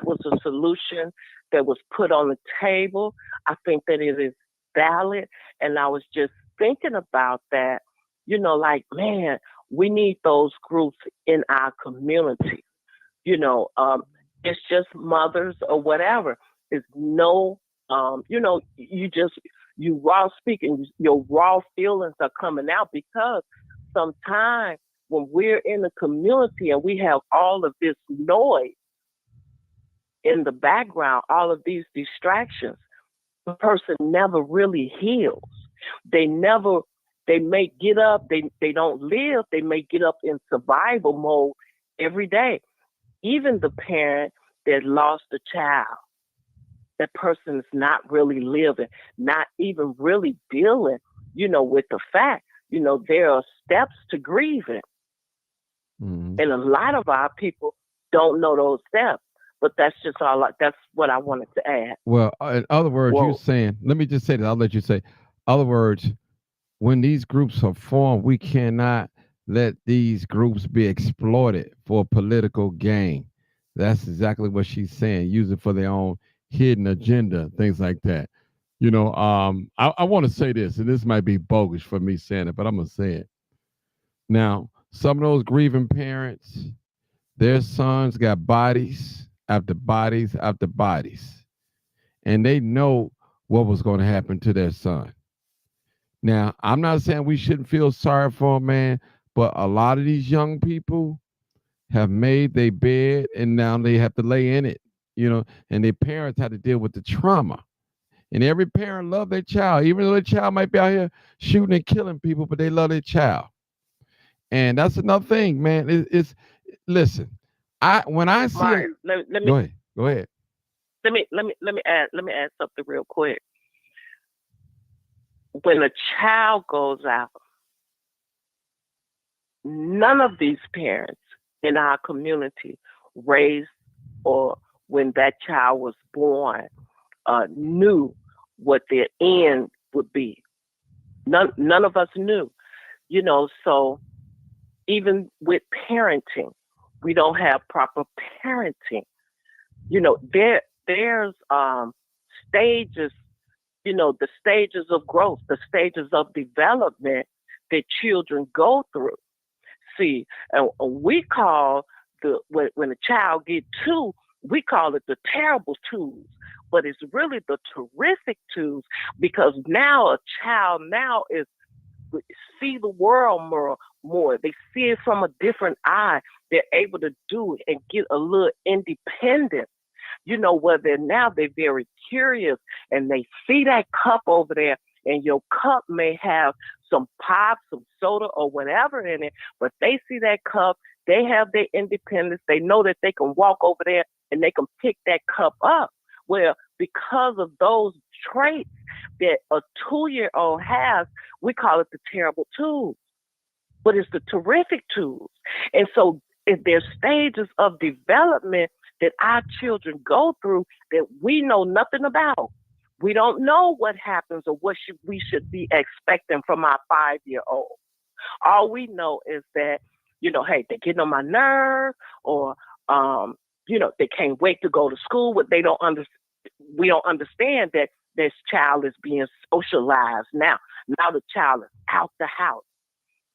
was a solution that was put on the table. I think that it is valid. And I was just thinking about that, like, man, we need those groups in our community. It's just mothers or whatever. It's no, you raw speaking, your raw feelings are coming out, because sometimes when we're in the community and we have all of this noise in the background, all of these distractions, the person never really heals. They may get up, they don't live, they may get up in survival mode every day. Even the parent that lost a child, that person is not really living, not even really dealing, with the fact, there are steps to grieving. And a lot of our people don't know those steps. But that's just that's what I wanted to add.
Well, in other words, you're saying, let me just say that, I'll let you say. In other words, when these groups are formed, we cannot let these groups be exploited for political gain. That's exactly what she's saying. Use it for their own hidden agenda, things like that. I want to say this, and this might be bogus for me saying it, but I'm going to say it. Now, some of those grieving parents, their sons got bodies after bodies after bodies, and they know what was going to happen to their son. Now, I'm not saying we shouldn't feel sorry for them, man, but a lot of these young people have made their bed, and now they have to lay in it, and their parents had to deal with the trauma. And every parent loves their child, even though their child might be out here shooting and killing people, but they love their child. And that's another thing, man. Listen, when I see
Martin, let me
go ahead.
Let me add something real quick. When a child goes out, none of these parents in our community raised, or when that child was born, knew what their end would be. None of us knew, so even with parenting, we don't have proper parenting. There's stages, the stages of growth, the stages of development that children go through. See, and we call when a child gets 2, we call it the terrible 2s, but it's really the terrific 2s, because now a child is see the world more. They see it from a different eye. They're able to do it and get a little independent. Where they're very curious, and they see that cup over there, and your cup may have some pop, some soda, or whatever in it, but they see that cup, They have their independence. They know that they can walk over there and they can pick that cup up. Well, because of those traits that a 2-year-old has, we call it the terrible twos, but it's the terrific twos. And so if there's stages of development that our children go through that we know nothing about, we don't know what happens or what we should be expecting from our 5-year-old. All we know is that, hey, they're getting on my nerve, or, they can't wait to go to school. But we don't understand that this child is being socialized now. Now the child is out the house,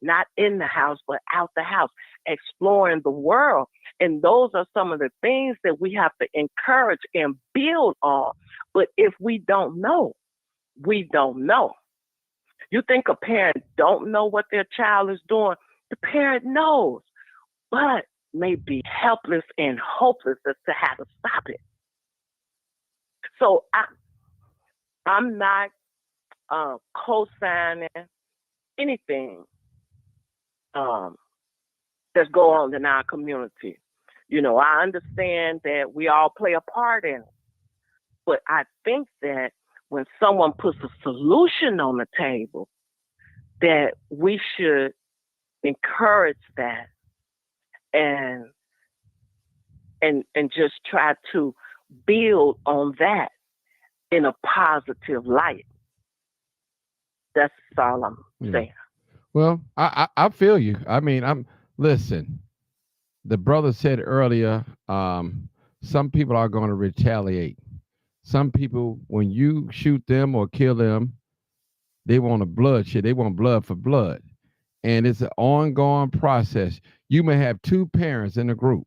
not in the house, but out the house, exploring the world. And those are some of the things that we have to encourage and build on. But if we don't know, we don't know. You think a parent don't know what their child is doing? The parent knows, but may be helpless and hopeless as to how to stop it. So I'm not co-signing anything that's going on in our community. I understand that we all play a part in it, but I think that when someone puts a solution on the table, that we should encourage that and just try to build on that in a positive light. That's all I'm saying.
Well, I feel you. I mean, listen, the brother said earlier, some people are going to retaliate. Some people, when you shoot them or kill them, they want a bloodshed. They want blood for blood. And it's an ongoing process. You may have two parents in a group,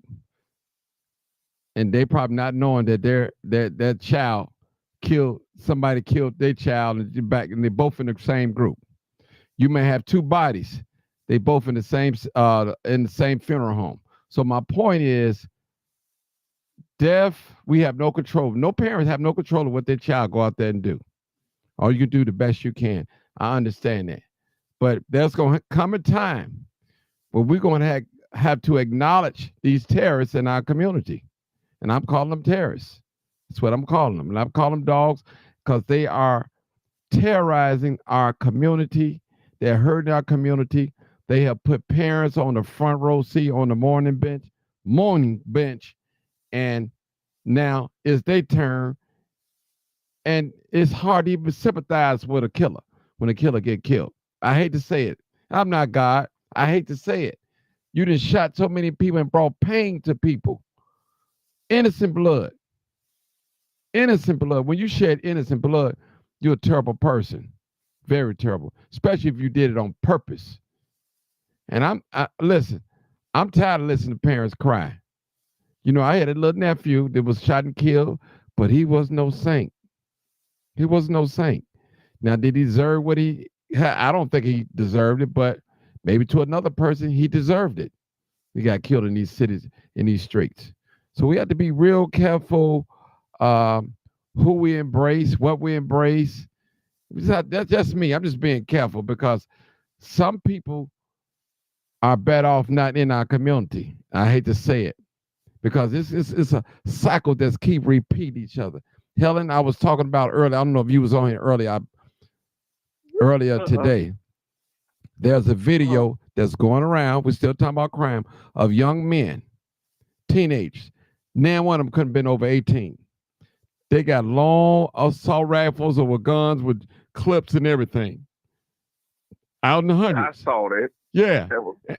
and they probably not knowing that that child killed their child, and they're both in the same group. You may have two bodies. They both in the same funeral home. So my point is, death, we have no control. No parents have no control of what their child go out there and do. All you do the best you can. I understand that. But there's going to come a time where we're going to have to acknowledge these terrorists in our community. And I'm calling them terrorists. That's what I'm calling them. And I'm calling them dogs because they are terrorizing our community. They're hurting our community. They have put parents on the front row seat on the morning bench. And now it's their turn. And it's hard to even sympathize with a killer when a killer get killed. I hate to say it. I'm not God. I hate to say it. You done shot so many people and brought pain to people. Innocent blood. Innocent blood. When you shed innocent blood, you're a terrible person. Very terrible. Especially if you did it on purpose. And listen, I'm tired of listening to parents cry. I had a little nephew that was shot and killed, but he was no saint. He was no saint. Now, did he deserve what I don't think he deserved it, but maybe to another person, he deserved it. He got killed in these cities, in these streets. So we have to be real careful who we embrace, what we embrace. That's just me. I'm just being careful because some people are better off not in our community. I hate to say it because it's a cycle that's keep repeating each other. Helen, I was talking about earlier. I don't know if you was on here earlier today. There's a video that's going around. We're still talking about crime of young men, teenagers. Now one of them couldn't have been over 18. They got long assault rifles or with guns with clips and everything. Out in the hundreds.
I saw that.
Yeah.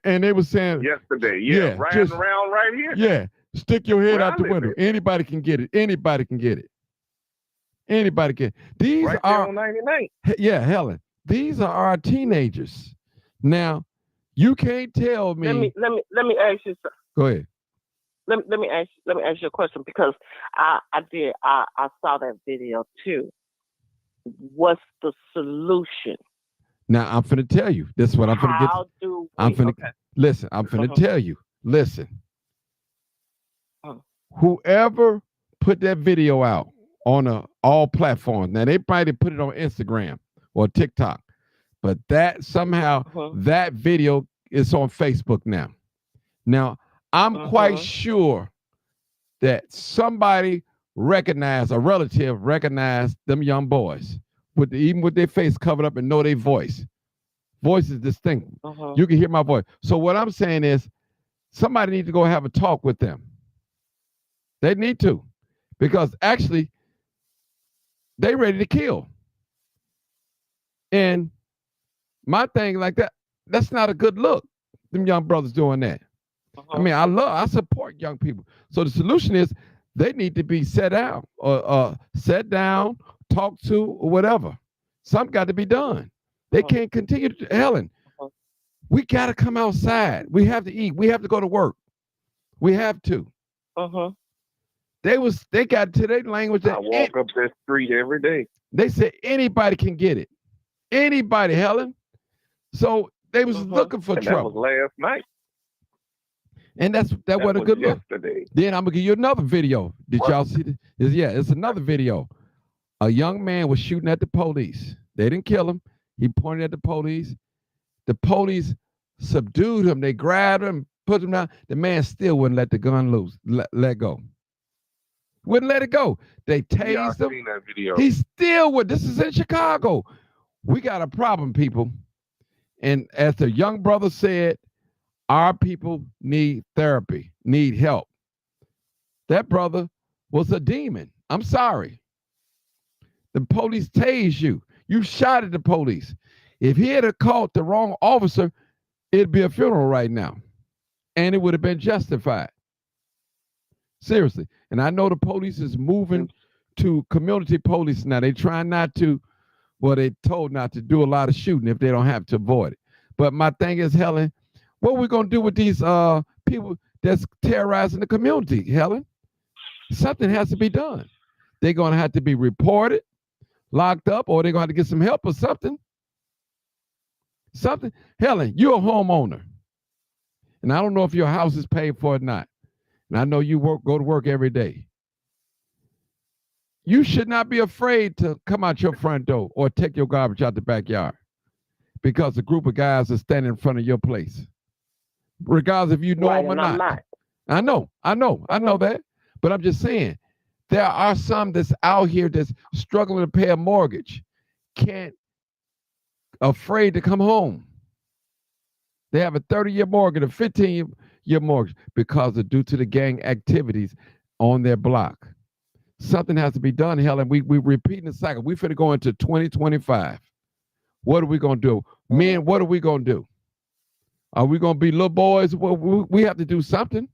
And they were saying
yesterday. Yeah. Riding around right here.
Yeah. Stick your head out the window. Anybody can get it. Anybody can get it. Anybody can. These
right
are
on 99.
Yeah, Helen. These are our teenagers. Now, you can't tell me.
Let me ask you something.
Go ahead.
Let me ask you a question because I saw that video too. What's the solution?
Now I'm finna tell you. This is what I'm finna get. Listen. I'm finna tell you. Listen. Whoever put that video out on all platforms. Now they probably put it on Instagram or TikTok, but that somehow that video is on Facebook now. Now, I'm quite sure that somebody recognized, a relative recognized them young boys, even with their face covered up and know their voice. Voice is distinct. You can hear my voice. So what I'm saying is somebody needs to go have a talk with them. They need to, because actually they ready to kill. And my thing like that's not a good look. Them young brothers doing that. I mean, I support young people. So the solution is they need to be set down, talked to, or whatever. Something got to be done. They can't continue to, Helen, we got to come outside. We have to eat. We have to go to work. We have to. They got to their language that
I walk up that street every day.
They said anybody can get it. Anybody, Helen. So they was looking for trouble.
That was last night.
And that wasn't a good
yesterday.
look. Then I'm gonna give you another video. Did y'all see this? It's another video. A young man was shooting at the police. They didn't kill him. He pointed at the police. The police subdued him. They grabbed him, put him down. The man still wouldn't let the gun loose, let go. Wouldn't let it go. They tased him.
Seen that video.
He still would. This is in Chicago. We got a problem, people. And as the young brother said, our people need therapy, need help. That brother was a demon. I'm sorry. The police tased you. You shot at the police. If he had caught the wrong officer, it'd be a funeral right now. And it would have been justified. Seriously. And I know the police is moving to community police now. They try not to, well, they told not to do a lot of shooting if they don't have to avoid it. But my thing is, Helen, what are we going to do with these people that's terrorizing the community, Helen? Something has to be done. They're going to have to be reported, locked up, or they're going to have to get some help or something. Something. Helen, you're a homeowner. And I don't know if your house is paid for or not. And I know you go to work every day. You should not be afraid to come out your front door or take your garbage out the backyard because a group of guys are standing in front of your place. Regardless if you know them or not. I know that. But I'm just saying, there are some that's out here that's struggling to pay a mortgage, afraid to come home. They have a 30-year mortgage, a 15-year mortgage because of due to the gang activities on their block. Something has to be done, Helen. We're repeating the cycle. We're finna go into 2025. What are we gonna do? Men, what are we gonna do? Are we going to be little boys? Well, we have to do something.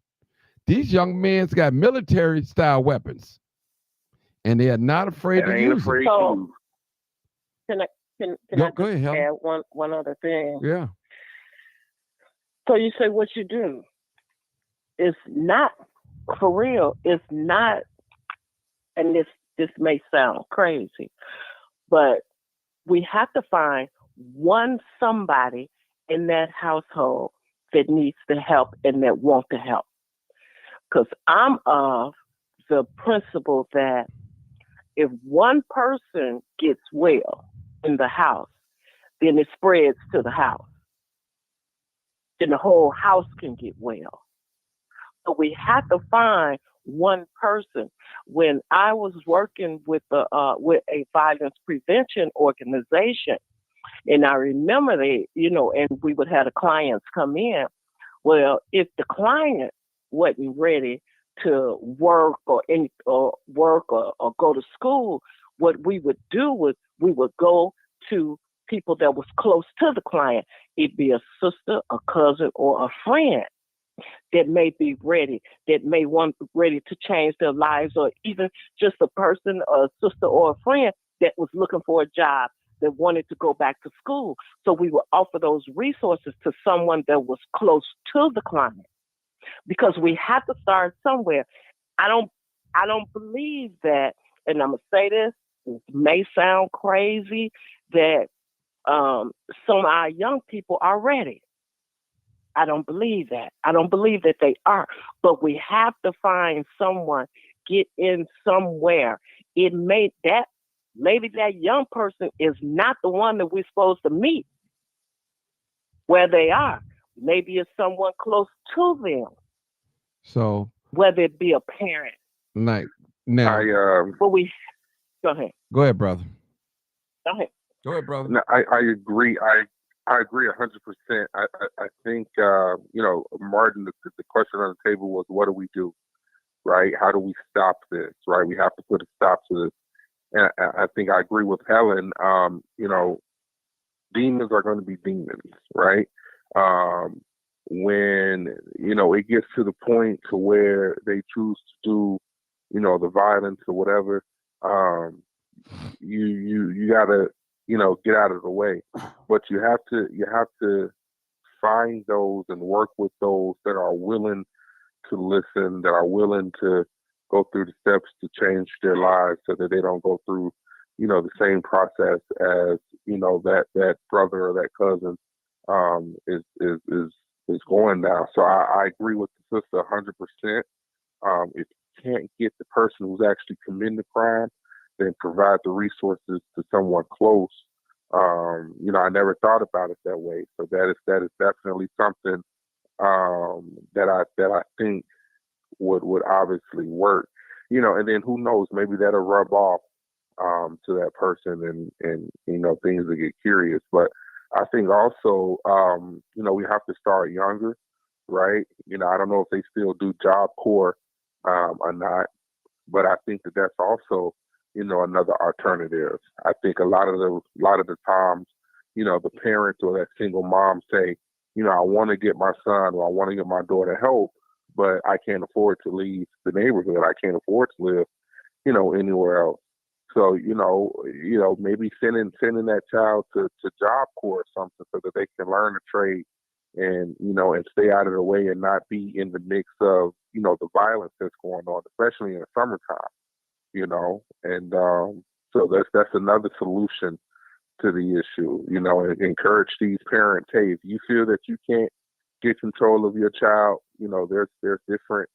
These young men's got military-style weapons, and they are not afraid to use them.
So, can I
go ahead, Helen.
add one other thing?
Yeah.
So you say what you do. It's not, for real, it's not, and this may sound crazy, but we have to find somebody in that household that needs the help and that want to help. Because I'm of the principle that if one person gets well in the house, then it spreads to the house. Then the whole house can get well. So we have to find one person. When I was working with a violence prevention organization, and I remember and we would have the clients come in. Well, if the client wasn't ready to work or go to school, what we would do was we would go to people that was close to the client. It'd be a sister, a cousin, or a friend that may be ready, that may want ready to change their lives, or even just a person, a sister, or a friend that was looking for a job, that wanted to go back to school. So we would offer those resources to someone that was close to the client, because we have to start somewhere. I don't believe that, and I'm gonna say this, it may sound crazy, that some of our young people are ready. I don't believe that. I don't believe that they are, but we have to find someone, get in somewhere. Maybe that young person is not the one that we're supposed to meet where they are, Maybe it's someone close to them,
So,
whether it be a parent.
like now,
But we go ahead.
go ahead, brother.
Go ahead.
Go ahead, brother.
No, I agree. I agree 100%. I think Martin, the question on the table was, what do we do, right? How do we stop this, right? We have to put a stop to this. And I think I agree with Helen. Demons are going to be demons, right? When it gets to the point to where they choose to do, the violence or whatever, you gotta, get out of the way. But you have to find those and work with those that are willing to listen, that are willing to go through the steps to change their lives so that they don't go through, the same process as, that brother or that cousin is going now. So I agree with the sister 100%. If you can't get the person who's actually committing the crime, then provide the resources to someone close. I never thought about it that way. So that is definitely something that I think would obviously work. And then who knows, maybe that'll rub off to that person and things will get curious. But I think also we have to start younger, right? I don't know if they still do Job Corps or not, but I think that's also another alternative. I think a lot of the times, the parents or that single mom say, I want to get my son or I want to get my daughter help, but I can't afford to leave the neighborhood. I can't afford to live, anywhere else. So, maybe sending that child to Job Corps or something so that they can learn a trade and, and stay out of the way and not be in the mix of, the violence that's going on, especially in the summertime, and so that's another solution to the issue, and encourage these parents, hey, if you feel that you can't get control of your child, there's different,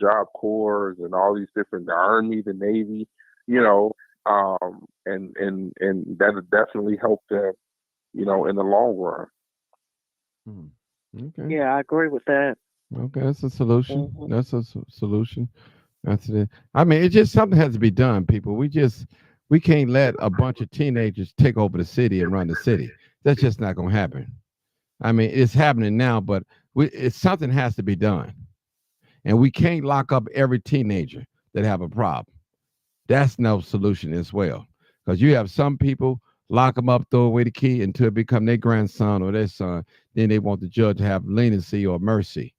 Job Corps and all these different, the Army, the Navy, and that'll definitely help them, in the long run.
Okay.
Yeah, I agree with that.
Okay, that's a solution.
Mm-hmm.
That's a solution. That's it. I mean, it's just something has to be done, people. We can't let a bunch of teenagers take over the city and run the city. That's just not going to happen. I mean, it's happening now, but something has to be done. And we can't lock up every teenager that have a problem. That's no solution as well. Because you have some people lock them up, throw away the key until it become their grandson or their son. Then they want the judge to have leniency or mercy.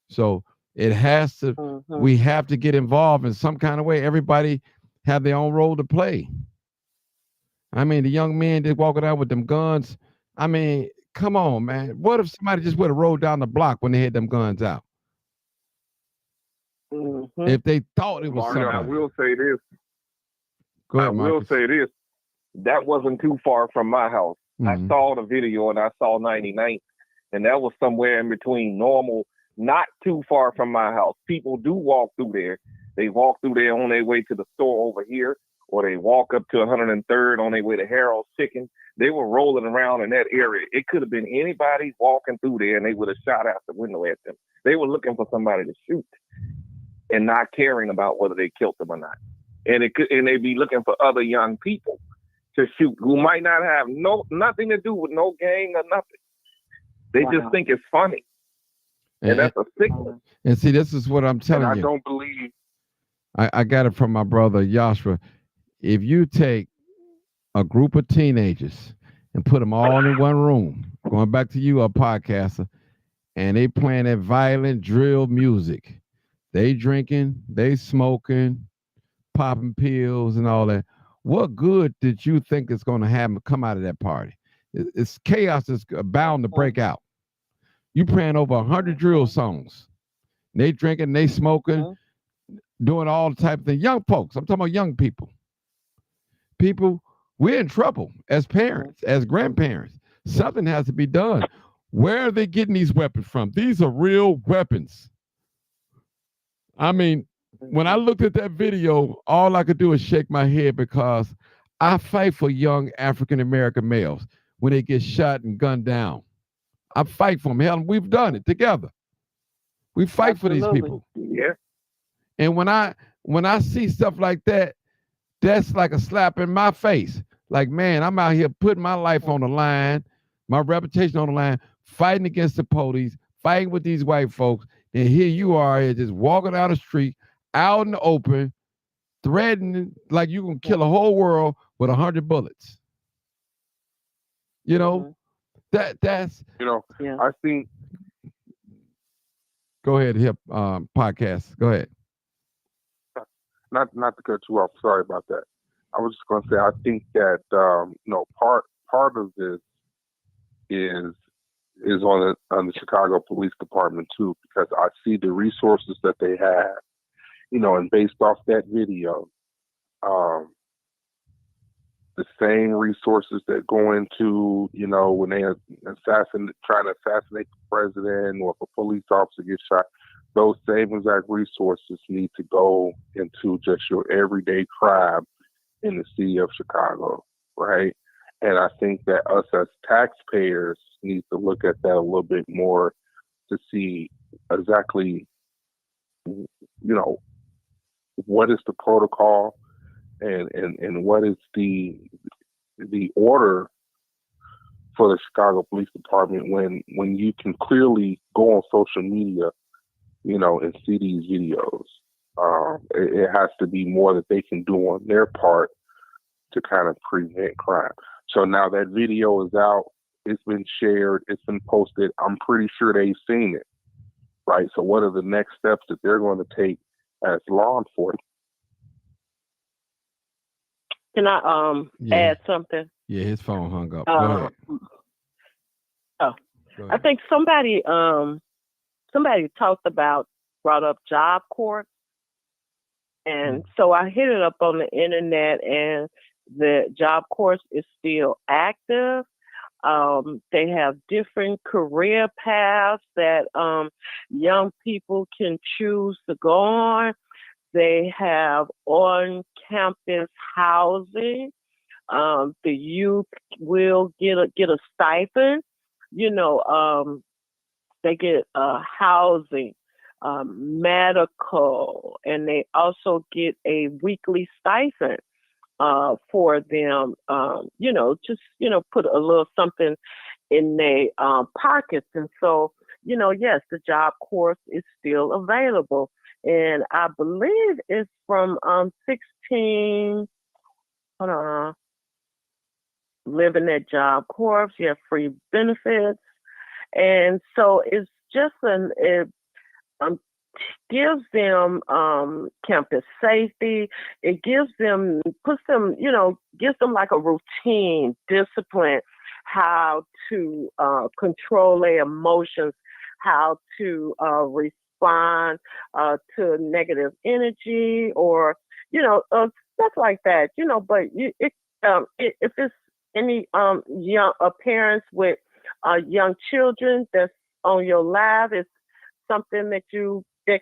So it has to, we have to get involved in some kind of way. Everybody have their own role to play. I mean, the young men that walking out with them guns. I mean, come on, man. What if somebody just would have rolled down the block when they had them guns out? If they thought it was something.
I will say this.
Go ahead,
I will say this. That wasn't too far from my house. I saw the video and I saw 99th, and that was somewhere in between normal, not too far from my house. People do walk through there. They walk through there on their way to the store over here, or they walk up to 103rd on their way to Harold's Chicken. They were rolling around in that area. It could have been anybody walking through there, and they would have shot out the window at them. They were looking for somebody to shoot and not caring about whether they killed them or not. And they'd be looking for other young people to shoot who might not have nothing to do with no gang or nothing. They just think it's funny. And that's a sickness.
And see, this is what I'm telling you.
I don't believe.
I got it from my brother Joshua. If you take a group of teenagers and put them all in one room, going back to you, a podcaster, and they playing that violent drill music, they drinking, they smoking, popping pills and all that. What good did you think is going to come out of that party? It's chaos that's bound to break out. You playing over 100 drill songs. They drinking, they smoking, doing all the type of things. Young folks, I'm talking about young people. People, we're in trouble as parents, as grandparents. Something has to be done. Where are they getting these weapons from? These are real weapons. I mean, when I looked at that video, all I could do is shake my head because I fight for young African-American males when they get shot and gunned down. I fight for them. Hell, we've done it together. We fight for these
Absolutely.
people.
Yeah.
And when I see stuff like that, that's like a slap in my face. Like, man, I'm out here putting my life on the line, my reputation on the line, fighting against the police, fighting with these white folks. And here you are here just walking down the street, out in the open, threatening like you can kill a whole world with 100 bullets. You know, that's
You know,
Yeah.
I think
go ahead, hip podcast. Go ahead.
not to cut you off. Sorry about that. I was just going to say I think that part of this is on the Chicago Police Department too, because I see the resources that they have, and based off that video, the same resources that go into, when they try to assassinate the president, or if a police officer gets shot, those same exact resources need to go into just your everyday crime in the city of Chicago, right? And I think that us as taxpayers need to look at that a little bit more to see exactly, what is the protocol and what is the order for the Chicago Police Department when you can clearly go on social media, and see these videos. It has to be more that they can do on their part to kind of prevent crime. So now that video is out, it's been shared, it's been posted. I'm pretty sure they've seen it, right? So what are the next steps that they're going to take as law enforcement?
Can I add something?
Yeah, his phone hung up. Go ahead.
Oh,
Go ahead.
I think somebody brought up Job Corps, and so I hit it up on the internet, and the Job Corps is still active. They have different career paths that young people can choose to go on. They have on-campus housing. The youth will get a stipend. They get housing, medical, and they also get a weekly stipend for them. Put a little something in their pockets. And so, yes, the Job Corps is still available. And I believe it's from 16, living at Job Corps, you have free benefits. And so it's just it gives them campus safety. It gives them like a routine, discipline, how to control their emotions, how to respond to negative energy, or stuff like that. But if it's any young parents with young children that's on your live, it's something that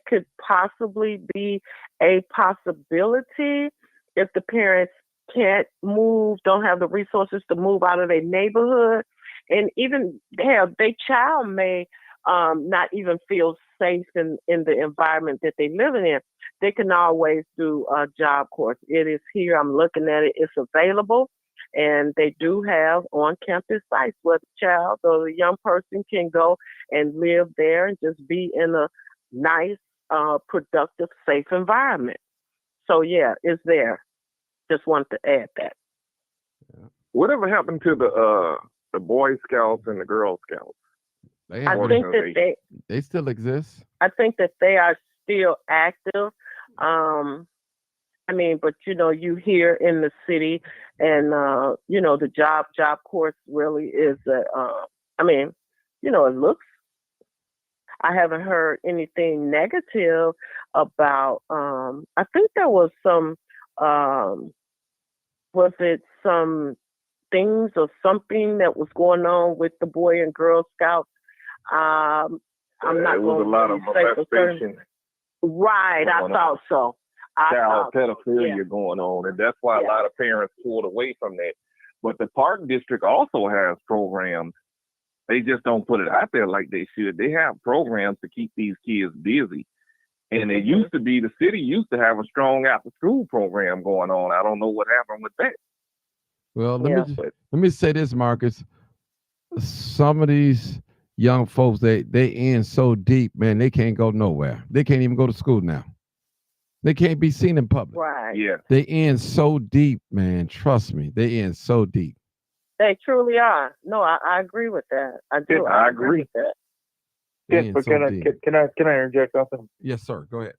could possibly be a possibility if the parents can't move, don't have the resources to move out of their neighborhood, and even their child may not even feel safe in the environment that they're living in. They can always do a Job Corps. It is here. I'm looking at it. It's available. And they do have on-campus sites where the child or the young person can go and live there and just be in a nice, productive, safe environment. So, yeah, it's there. Just wanted to add that.
Whatever happened to the Boy Scouts and the Girl Scouts?
I think that
they still exist. I
think that they are still active. But you here in the city, and the Job Corps really is it looks. I haven't heard anything negative about. I think there was some. Was it some things or something that was going on with the Boy and Girl Scouts? I'm not.
It was a lot of molestation.
Right, I thought so.
Child pedophilia going on, and that's why a lot of parents pulled away from that. But the Park District also has programs They just don't put it out there like they should. They have programs to keep these kids busy. And it used to be, the city used to have a strong after school program going on. I don't know what happened with that.
Well,
Yeah.
let me say this, Marcus. Some of these young folks, they in so deep, man, they can't go nowhere. They can't even go to school now. They can't be seen in public.
Right.
Yeah.
They in so deep, man. Trust me, they in so deep.
They truly are. No, I agree with that. I do.
Yeah, I
agree
agree.
with that.
They in so deep.
Can I interject something?
Yes, sir. Go ahead.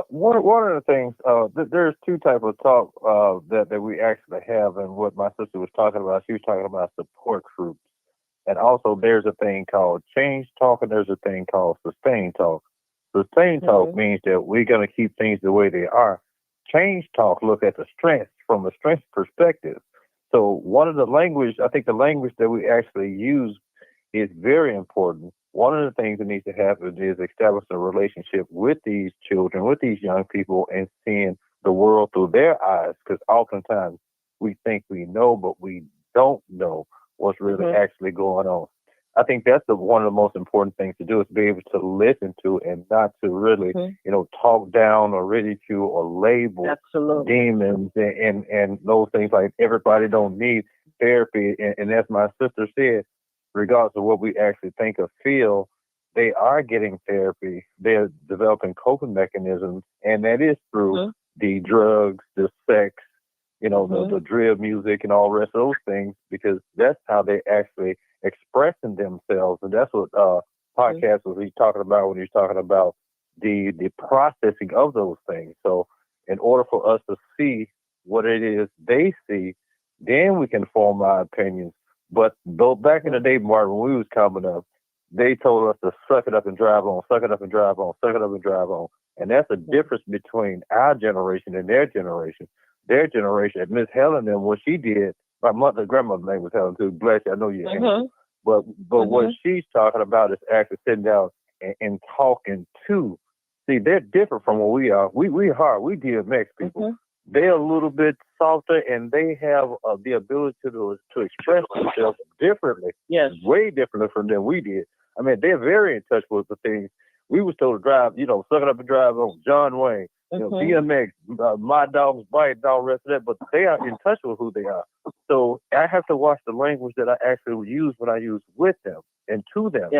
One of the things, there's two types of talk that we actually have, and what my sister was talking about, she was talking about support groups, and also there's a thing called change talk, and there's a thing called sustain talk. Sustain talk means that we're going to keep things the way they are. Change talk look at the strengths from a strength perspective. So one of the language, I think the language that we actually use is very important. One of the things that needs to happen is establishing a relationship with these children, with these young people, and seeing the world through their eyes. Because oftentimes we think we know, but we don't know what's really actually going on. I think that's one of the most important things to do, is be able to listen to and not to really, talk down or ridicule or label demons and those things. Like, everybody don't need therapy. And as my sister said, regardless of what we actually think or feel, they are getting therapy. They're developing coping mechanisms, and that is through the drugs, the sex, the drill music and all the rest of those things, because that's how they actually expressing themselves. And that's what podcast was he talking about when he was talking about the processing of those things. So in order for us to see what it is they see, then we can form our opinions. But though back in the day, Martin, when we was coming up, they told us to suck it up and drive on, suck it up and drive on, suck it up and drive on. And that's the difference between our generation and their generation. Their generation, Miss Helen and what she did, my grandmother's name was Helen too, bless you, I know you ain't. But what she's talking about is actually sitting down and talking to. See, they're different from what we are. We hard, we DMX people. They're a little bit softer, and they have the ability to express themselves differently. Yes, way differently from than we did. I mean, they're very in touch with the things we was told to drive. Suck it up and drive on John Wayne, DMX, My Dog's Bite, and all the rest of that. But they are in touch with who they are. So I have to watch the language that I actually use when I use with them and to them,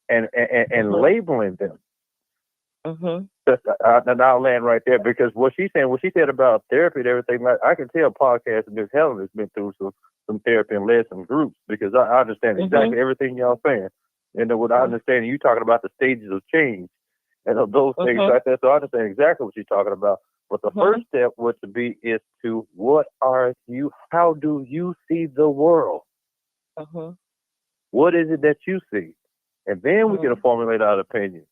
and labeling them. And I'll land right there, because what she said about therapy and everything, I can tell podcast and Miss Helen has been through some therapy and led some groups, because I understand exactly everything y'all saying. And what I understand, you talking about the stages of change and those things like that. So I understand exactly what you're talking about. But the first step would be is to how do you see the world? What is it that you see? And then we can formulate our opinion.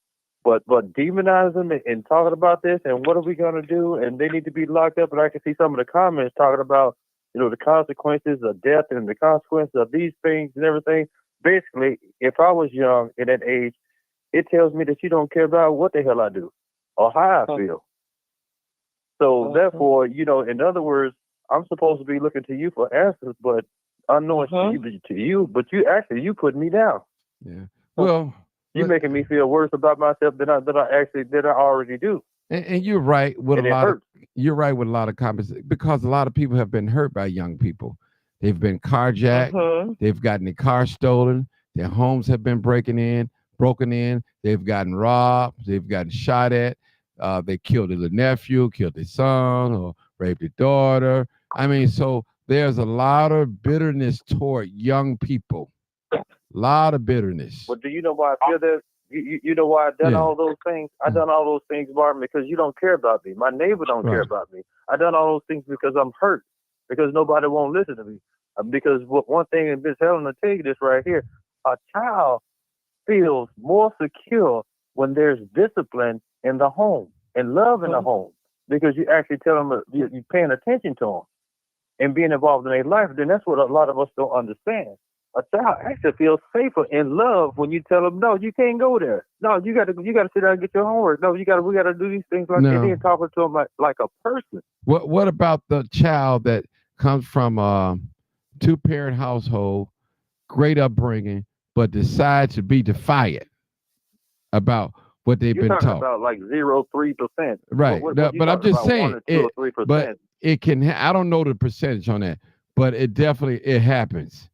But demonize them and talking about this and what are we going to do? And they need to be locked up. And I can see some of the comments talking about, the consequences of death and the consequences of these things and everything. Basically, if I was young at that age, it tells me that you don't care about what the hell I do or how I feel. So therefore, in other words, I'm supposed to be looking to you for answers, but unknown to you, but you put me down.
Yeah. Well,
you're making me feel worse about myself than I already do.
And you're right with you're right with a lot of comments, because a lot of people have been hurt by young people. They've been carjacked, they've gotten their car stolen, their homes have been broken in, they've gotten robbed, they've gotten shot at, they killed their nephew, killed their son, or raped their daughter. I mean, so there's a lot of bitterness toward young people. A lot of bitterness.
But do you know why I feel that? You know why I done all those things? I done all those things, Martin, because you don't care about me. My neighbor don't care about me. I done all those things because I'm hurt, because nobody won't listen to me. Because one thing, and Miss Helen will tell you this right here, a child feels more secure when there's discipline in the home and love in the home, because you actually tell them you're paying attention to them and being involved in their life. Then that's what a lot of us don't understand. A child actually feels safer in love when you tell them, no, you can't go there. No, you got to sit down and get your homework. No, we got to do these things like that. And then talking to them like a person.
What about the child that comes from a 2-parent household, great upbringing, but decide to be defiant about what they've
You're
been
talking
taught.
about like 0.3%.
Right. But I'm just saying,
1 or 2 or 3%.
but it can. I don't know the percentage on that, but it definitely happens.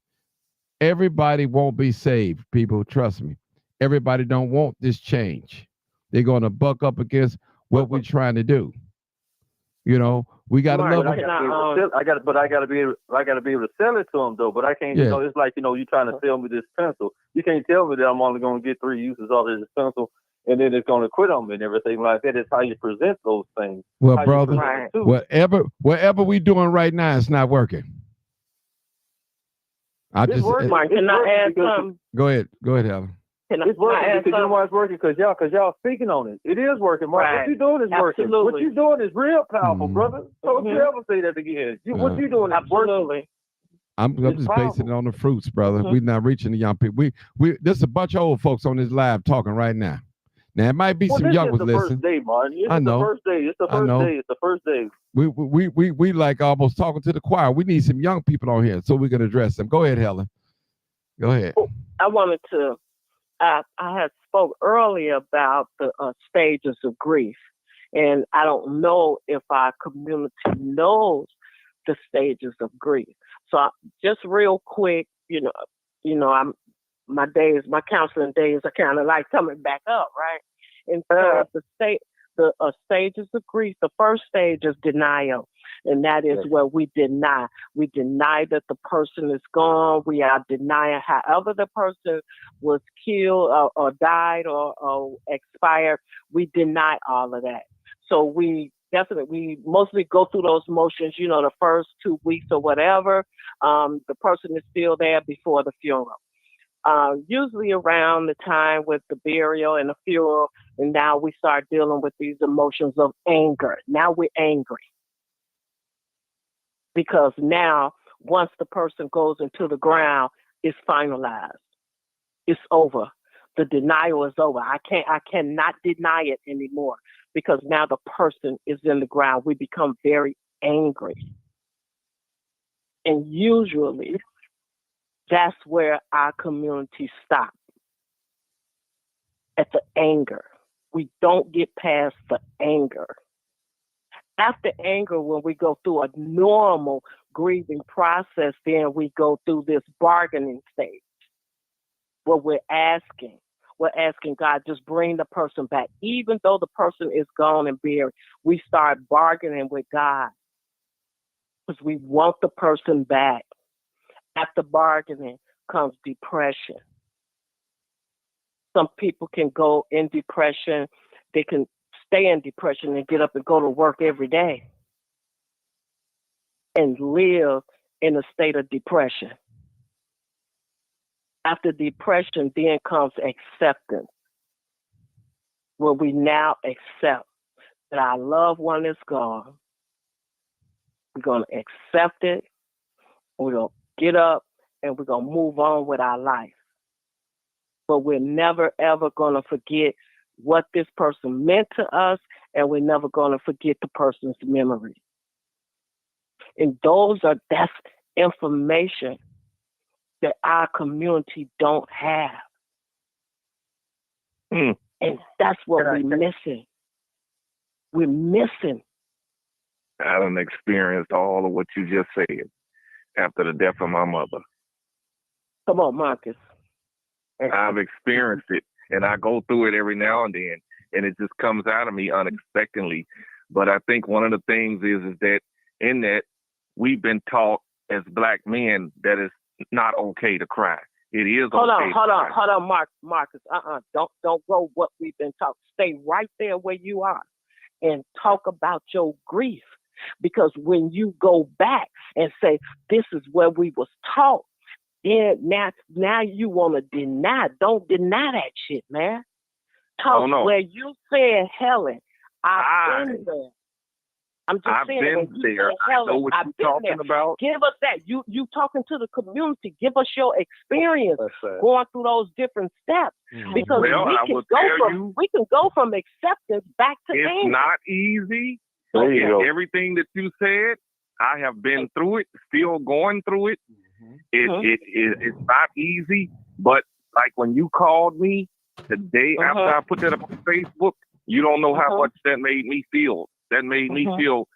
Everybody won't be saved, people. Trust me. Everybody don't want this change. They're going to buck up against what we're trying to do. You know, we got to
Right,
love
But
them.
I got to be able to sell it to them though. But I can't.
Yeah.
You know, it's like, you know, you trying to sell me this pencil. You can't tell me that I'm only going to get 3 uses out of this pencil, and then it's going to quit on me and everything like that. It's how you present those things.
Well,
How you
brother,
present it too.
whatever we doing right now, it's not working.
It's working.
Mark, can I add something?
Go ahead, Helen.
It's working because you know why it's working? Because y'all speaking on it. It is working, Mark.
Right.
What you doing is working.
Absolutely.
What you doing is real powerful,
Mhm.
brother. So if you ever say that again, what you doing is working.
Absolutely.
I'm
It's
just
powerful.
basing it on the fruits, brother.
Mhm.
We're not reaching the young people. We there's a bunch of old folks on this live talking right now. Now it might be
Well,
some
this
young
is
ones
the
listening.
first day, Martin. It's
I know.
the first day. It's the
I
first
know.
day. It's the first day.
We like almost talking to the choir. We need some young people on here so we can address them. Go ahead, Helen. Go ahead.
I wanted to, I had spoke earlier about the stages of grief, and I don't know if our community knows the stages of grief. So just real quick, my counseling days are kind of like coming back up, right? And so the stages of grief, the first stage is denial. And that is where we deny. We deny that the person is gone. We are denying however the person was killed or died or expired. We deny all of that. So we mostly go through those motions, the first 2 weeks or whatever. The person is still there before the funeral. Usually around the time with the burial and the funeral, and now we start dealing with these emotions of anger. Now we're angry. Because now, once the person goes into the ground, it's finalized. It's over. The denial is over. I cannot deny it anymore because now the person is in the ground. We become very angry. And usually, that's where our community stops. At the anger. We don't get past the anger. After anger, when we go through a normal grieving process, then we go through this bargaining stage where we're asking God, just bring the person back. Even though the person is gone and buried, we start bargaining with God because we want the person back. After bargaining comes depression. Some people can go in depression. They can stay in depression and get up and go to work every day and live in a state of depression. After depression, then comes acceptance, where we now accept that our loved one is gone. We're going to accept it. We're going to get up and we're going to move on with our life. But we're never, ever going to forget what this person meant to us, and we're never going to forget the person's memory. And that's information that our community don't have. And that's what we're missing. We're missing.
I done experienced all of what you just said after the death of my mother.
Come on, Marcus.
I've experienced it, and I go through it every now and then, and it just comes out of me unexpectedly. But I think one of the things is that in that we've been taught as Black men that it's not okay to cry. It is
Hold
okay.
Hold on, Marcus. Don't go what we've been taught. Stay right there where you are and talk about your grief. Because when you go back and say, this is where we was taught, then now you want to deny. Don't deny that shit, man. Talk where you said, Helen, I've been there. I'm just saying,
I've been there. I know what you're talking about.
Give us that. You talking to the community. Give us your experience going through those different steps. Because we can go from acceptance back to anger.
It's not easy.
There you go.
Everything that you said, I have been through it, still going through it. It's not easy, but like when you called me the day after I put that up on Facebook, you don't know how much that made me feel. That made me feel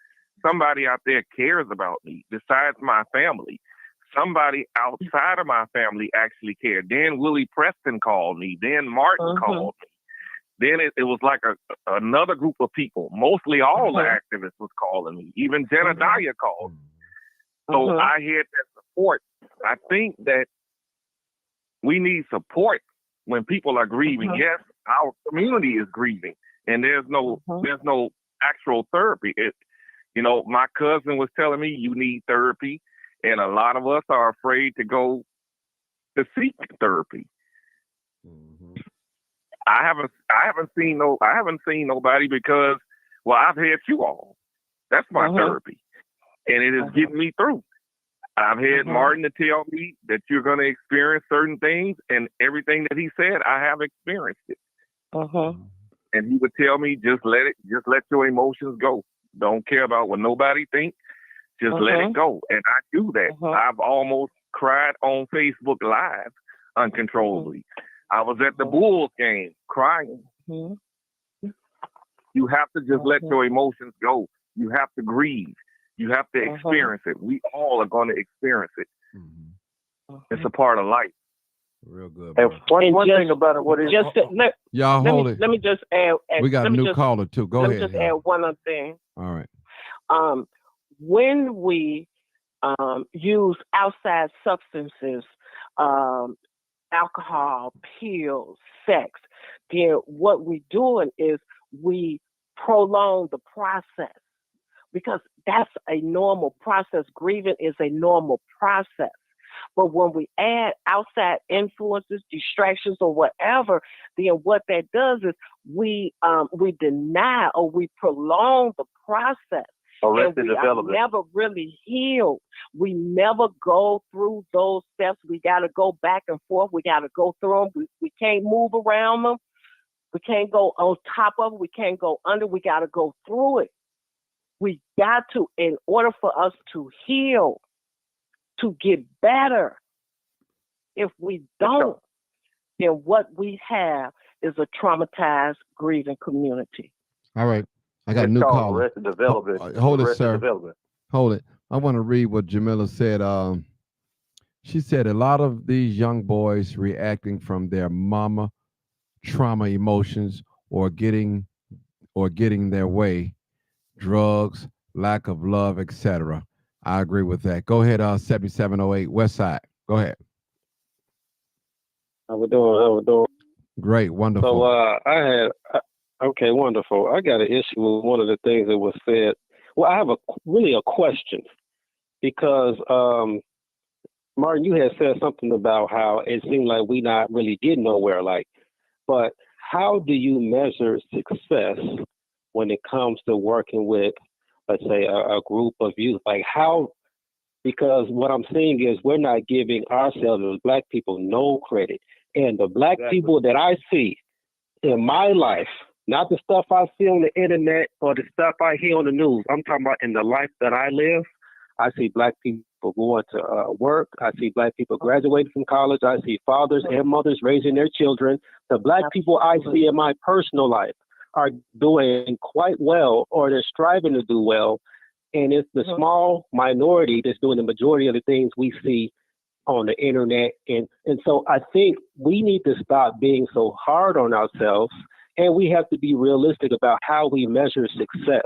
somebody out there cares about me besides my family. Somebody outside of my family actually cared. Then Willie Preston called me. Then Martin called me. Then it was like another group of people. Mostly all the activists was calling me. Even Jedediah called me. So I had that support. I think that we need support when people are grieving. Yes, our community is grieving, and there's no actual therapy. My cousin was telling me you need therapy, and a lot of us are afraid to go to seek therapy. I haven't seen nobody because, well, I've had you all. That's my therapy, and it is getting me through. I've had Martin to tell me that you're going to experience certain things, and everything that he said, I have experienced it. And he would tell me, just let your emotions go. Don't care about what nobody thinks. Just let it go. And I do that. I've almost cried on Facebook Live uncontrollably. I was at the Bulls game crying. You have to just let your emotions go. You have to grieve. You have to experience it. We all are going to experience it. It's a part of life.
Real good.
And one thing about it,
y'all hold it.
Let me just add.
We got a new caller too. Go ahead.
Let me just add one other thing.
All right.
When we use outside substances, alcohol, pills, sex, then what we're doing is we prolong the process, because that's a normal process. Grieving is a normal process. But when we add outside influences, distractions, or whatever, then what that does is we deny or we prolong the process.
Arrested
and we
development.
Are never really healed. We never go through those steps. We got to go back and forth. We got to go through them. We can't move around them. We can't go on top of it. We can't go under. We got to go through it. We got to, in order for us to heal, to get better. If we don't, then what we have is a traumatized, grieving community.
All right. I got a new caller.
Arrested development.
Hold it, sir.
Development.
Hold it. I want to read what Jamila said. She said a lot of these young boys reacting from their mama trauma emotions or getting their way, drugs, lack of love, etc. I agree with that. Go ahead, 7708 West Side. Go ahead.
How we doing?
Great, wonderful.
So okay, wonderful. I got an issue with one of the things that was said. Well, I have really a question, because Martin, you had said something about how it seemed like we not really getting nowhere. But how do you measure success when it comes to working with, let's say, a group of youth? Because what I'm seeing is we're not giving ourselves as Black people no credit. And the Black people that I see in my life, not the stuff I see on the internet or the stuff I hear on the news, I'm talking about in the life that I live, I see Black people going to work. I see Black people graduating from college. I see fathers and mothers raising their children. The Black people I see in my personal life are doing quite well, or they're striving to do well. And it's the small minority that's doing the majority of the things we see on the internet. And so I think we need to stop being so hard on ourselves, and we have to be realistic about how we measure success.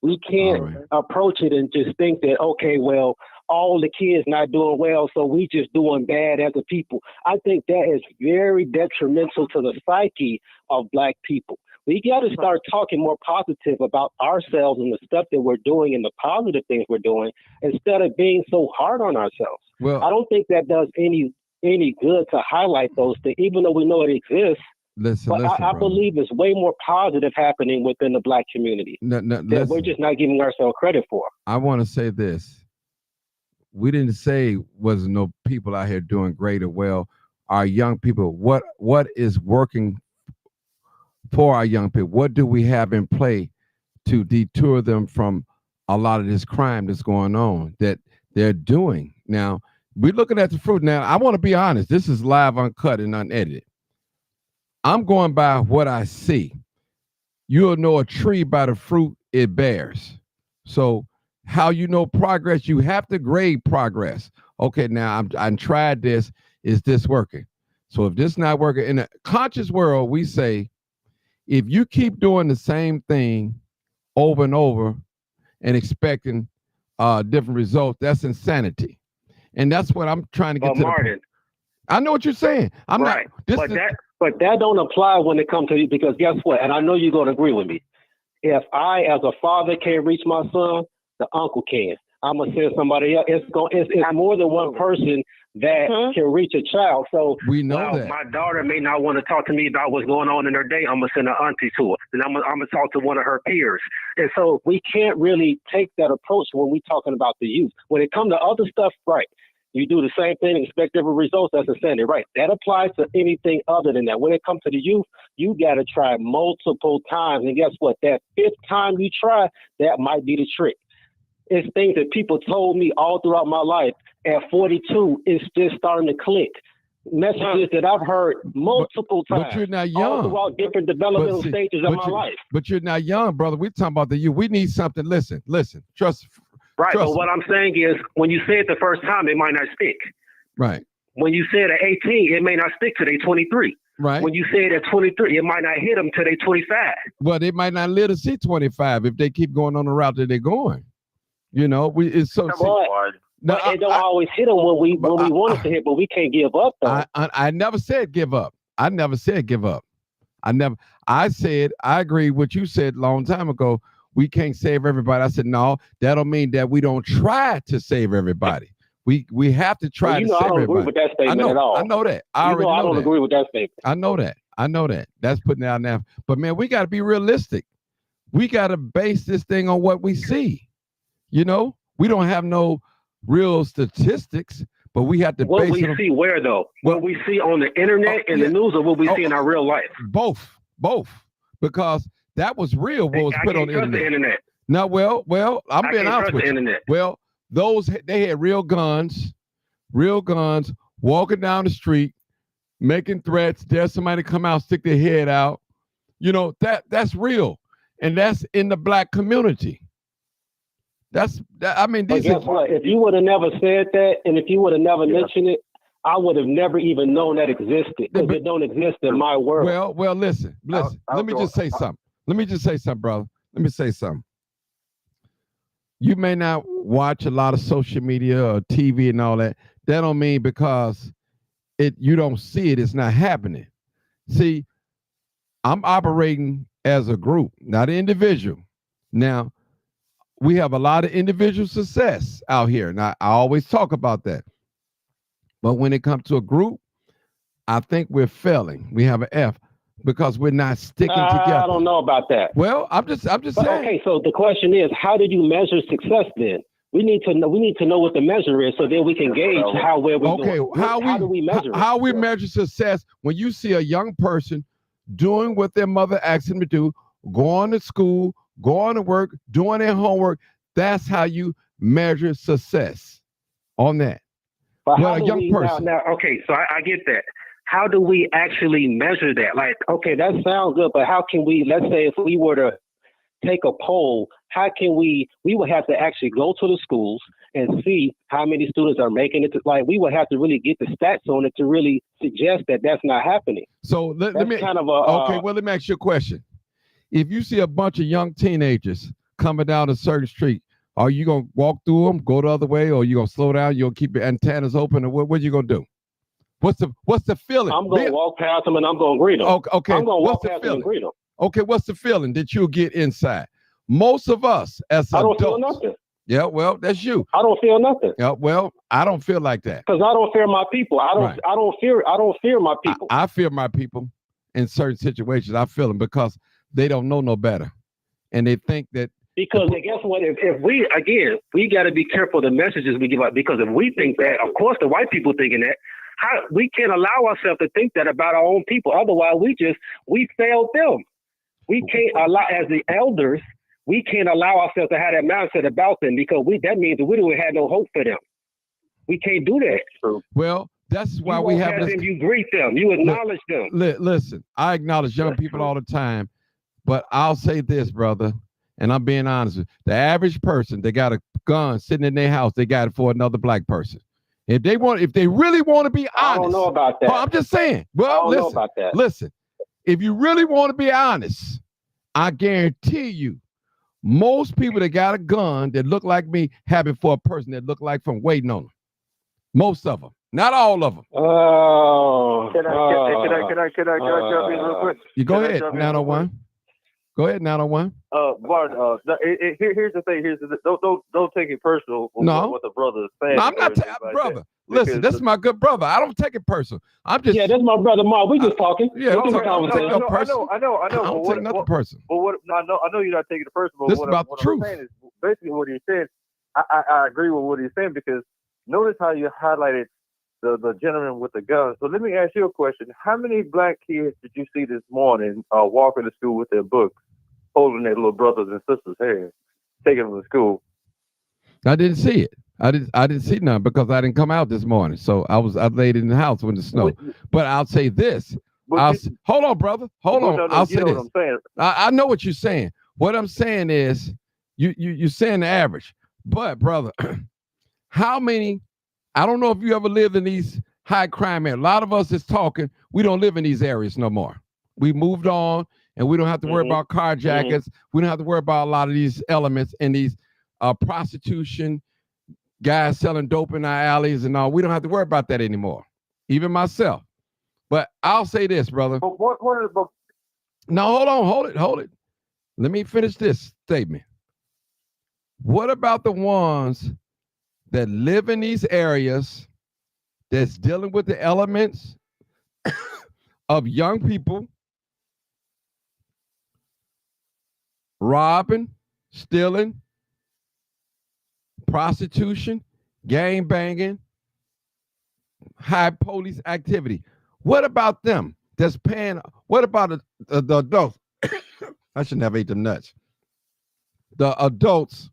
We can't approach it and just think that, okay, well, all the kids not doing well, so we just doing bad as a people. I think that is very detrimental to the psyche of Black people. We got to start talking more positive about ourselves and the stuff that we're doing and the positive things we're doing, instead of being so hard on ourselves.
Well,
I don't think that does any good to highlight those things, even though we know it exists.
Listen,
I believe there's way more positive happening within the Black community that we're just not giving ourselves credit for.
I want to say this. We didn't say wasn't no people out here doing great or well. Our young people, what is working for our young people? What do we have in play to deter them from a lot of this crime that's going on that they're doing? Now, We're looking at the fruit now. I want to be honest. This is live, uncut, and unedited. I'm going by what I see. You'll know a tree by the fruit it bears. So how you know progress? You have to grade progress. Okay, now I tried this. Is this working? So if this not working, in a conscious world, we say, if you keep doing the same thing over and over and expecting different results, that's insanity. And that's what I'm trying to get to.
Martin,
I know what you're saying. I'm
right.
not.
But that don't apply when it comes to you, because guess what? And I know you're going to agree with me. If I, as a father, can't reach my son, the uncle can. I'm gonna send somebody else. It's more than one person that can reach a child. So
we know that
my daughter may not want to talk to me about what's going on in her day. I'm gonna send her auntie to her, and I'm gonna talk to one of her peers. And so we can't really take that approach when we're talking about the youth. When it comes to other stuff, right? You do the same thing and expect different results. That's insanity, right? That applies to anything other than that. When it comes to the youth, you got to try multiple times, and guess what? That fifth time you try, that might be the trick. It's things that people told me all throughout my life. At 42, it's just starting to click. Messages that I've heard multiple times.
But you're not young.
All throughout different developmental stages of my life.
But you're not young, brother. We're talking about the youth. We need something. Listen. Trust.
Right, but what I'm saying is, when you say it the first time, it might not stick.
Right.
When you say it at 18, it may not stick till they 23.
Right.
When you say it at 23, it might not hit them till they 25.
Well, they might not live to see 25 if they keep going on the route that they're going. You know, it's so.
But it don't always hit them when we want it to hit, but we can't give up, though.
I never said give up. I never said give up. I said, I agree with what you said a long time ago. We can't save everybody. I said, no, that don't mean that we don't try to save everybody. We have to try to save everybody.
I don't agree with that statement at all.
I know that. I
don't agree with that statement.
I know that. That's putting out now. But man, we got to be realistic. We got to base this thing on what we see. You know, we don't have no real statistics, but we have to
what
base
we
it on,
see where though? What we see on the internet and the news, or what we see in our real life?
Both, because that was real. What was put on the internet. No, well, I'm being honest with you. Well, they had real guns, walking down the street, making threats. There's somebody come out, stick their head out. You know, that's real, and that's in the black community. I mean,
but guess what? If you would have never said that, and if you would have never mentioned it, I would have never even known that existed, because it don't exist in my world.
Well, listen. Let me just say something, brother. Let me say something. You may not watch a lot of social media or TV and all that. That don't mean because you don't see it, it's not happening. See, I'm operating as a group, not an individual. Now, we have a lot of individual success out here. Now, I always talk about that. But when it comes to a group, I think we're failing. We have an F because we're not sticking together.
I don't know about that.
Well, I'm just saying.
Okay, so the question is, how did you measure success then? We need to know what the measure is, so then we can gauge how we're doing.
Okay, how do we measure it? How we measure success when you see a young person doing what their mother asked them to do, going to school, going to work, doing their homework. That's how you measure success on that.
But well, a young person. Now, okay, so I get that. How do we actually measure that? Like, okay, that sounds good, but how can we, let's say if we were to take a poll, how can we would have to actually go to the schools and see how many students are making it. We would have to really get the stats on it to really suggest that that's not happening.
So let me ask you a question. If you see a bunch of young teenagers coming down a certain street, are you going to walk through them, go the other way, or you going to slow down? You'll keep your antennas open, or what are you going to do? What's the feeling?
I'm going to walk past them and I'm going to greet them.
Okay.
I'm going to walk past them and greet them.
Okay, what's the feeling that you'll get inside? Most of us as adults. I
don't feel nothing.
Yeah, well, that's you.
I don't feel nothing.
Yeah, well, I don't feel like that.
Because I don't fear my people. I don't fear my people.
I fear my people in certain situations. I feel them because they don't know no better. And they think that.
Because guess what? If we got to be careful the messages we give out, because if we think that, of course, the white people thinking that, we can't allow ourselves to think that about our own people. Otherwise, we failed them. We can't allow, as the elders, we can't allow ourselves to have that mindset about them, because that means that we don't have no hope for them. We can't do that.
True.
Well, that's why
you
we
walk
have
past
this.
them, you greet them, you acknowledge them.
Listen, I acknowledge young
That's
people
true.
all the time, but I'll say this, brother, and I'm being honest with you. The average person, they got a gun sitting in their house, they got it for another black person. If they really want to be honest,
I don't know about that.
I'm just saying. Well,
I don't know
listen,
about that.
listen. If you really want to be honest, I guarantee you, most people that got a gun that look like me have it for a person that look like from waiting on them. Most of them, not all of them.
Oh.
Can I jump in real quick?
You go
Can I
ahead,
jump in real
901. Go ahead, 901.
Bart, here's the thing. Don't take it personal.
No.
What the brother is saying.
No, I'm not brother. Listen, this is my good brother. I don't take it personal. I'm just
Yeah, that's my brother Mark. We just talking.
Yeah,
We're
don't
just
take
conversation.
no personal.
I know.
I don't take nothing personal.
But what? No, I know you're not taking it personal.
This
What
is about
what
the truth.
I'm saying is basically what he said. I agree with what he's saying because notice how you highlighted the gentleman with the gun. So let me ask you a question. How many black kids did you see this morning walking to school with their books, holding their little brothers and sisters' hands, taking them to school?
I didn't see it. I didn't see none because I didn't come out this morning. So I laid in the house when the snow. But I'll say this. Hold on, brother. Hold on. I'll say this.
What I'm saying.
I know what you're saying. What I'm saying is you're saying the average. But brother, how many? I don't know if you ever lived in these high crime areas. A lot of us is talking. We don't live in these areas no more. We moved on, and we don't have to worry about carjackers. We don't have to worry about a lot of these elements in these prostitution, guys selling dope in our alleys and all. We don't have to worry about that anymore. Even myself. But I'll say this, brother.
But what
No, hold it. Let me finish this statement. What about the ones that live in these areas that's dealing with the elements of young people robbing, stealing, prostitution, gang banging, high police activity? What about them that's paying? What about the adults? I should never eat them nuts. The adults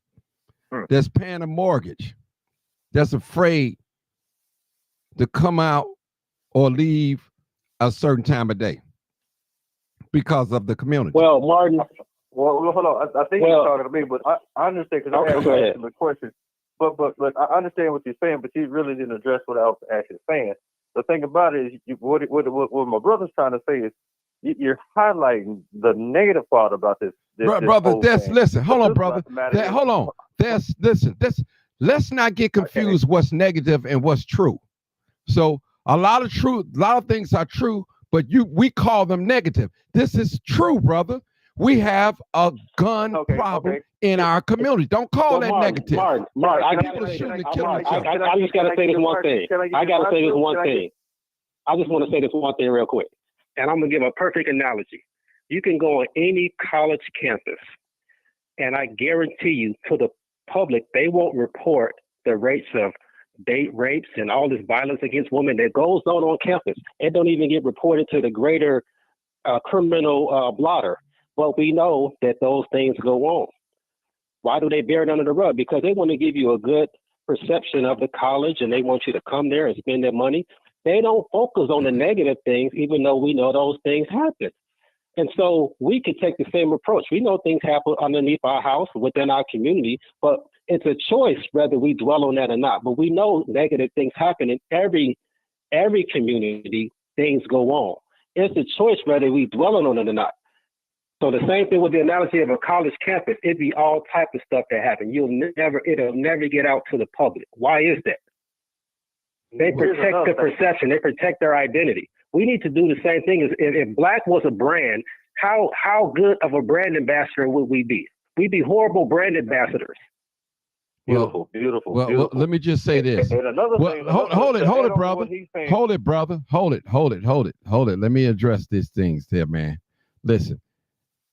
that's paying a mortgage, that's afraid to come out or leave a certain time of day because of the community.
Well, Martin.
Well, hold on. I think you're talking to me, but I understand because I asked the question. But I understand what you're saying, but you really didn't address what I was actually saying. The thing about it is, what my brother's trying to say is, you're highlighting the negative part about this.
Brother, listen. Hold on, brother. Hold on. Listen. Let's not get confused what's negative and what's true. So a lot of things are true, but we call them negative. This is true, brother. We have a gun problem in our community. Don't call that negative.
Mark, I just got to say this one thing. I just want to say this one thing real quick. And I'm going to give a perfect analogy. You can go on any college campus, and I guarantee you, to the public, they won't report the rates of date rapes and all this violence against women that goes on campus. It don't even get reported to the greater criminal blotter. But we know that those things go on. Why do they bear it under the rug? Because they want to give you a good perception of the college, and they want you to come there and spend their money. They don't focus on the negative things, even though we know those things happen. And so we could take the same approach. We know things happen underneath our house, within our community, but it's a choice whether we dwell on that or not. But we know negative things happen in every community. Things go on. It's a choice whether we dwell on it or not. So the same thing with the analogy of a college campus. It'd be all type of stuff that happen. It'll never get out to the public. Why is that? They protect the perception. They protect their identity. We need to do the same thing. If black was a brand, how good of a brand ambassador would we be? We'd be horrible brand ambassadors.
Beautiful.
Well, let me just say this.
And another thing,
hold it, brother. Hold it, brother. Hold it. Let me address these things here, man. Listen,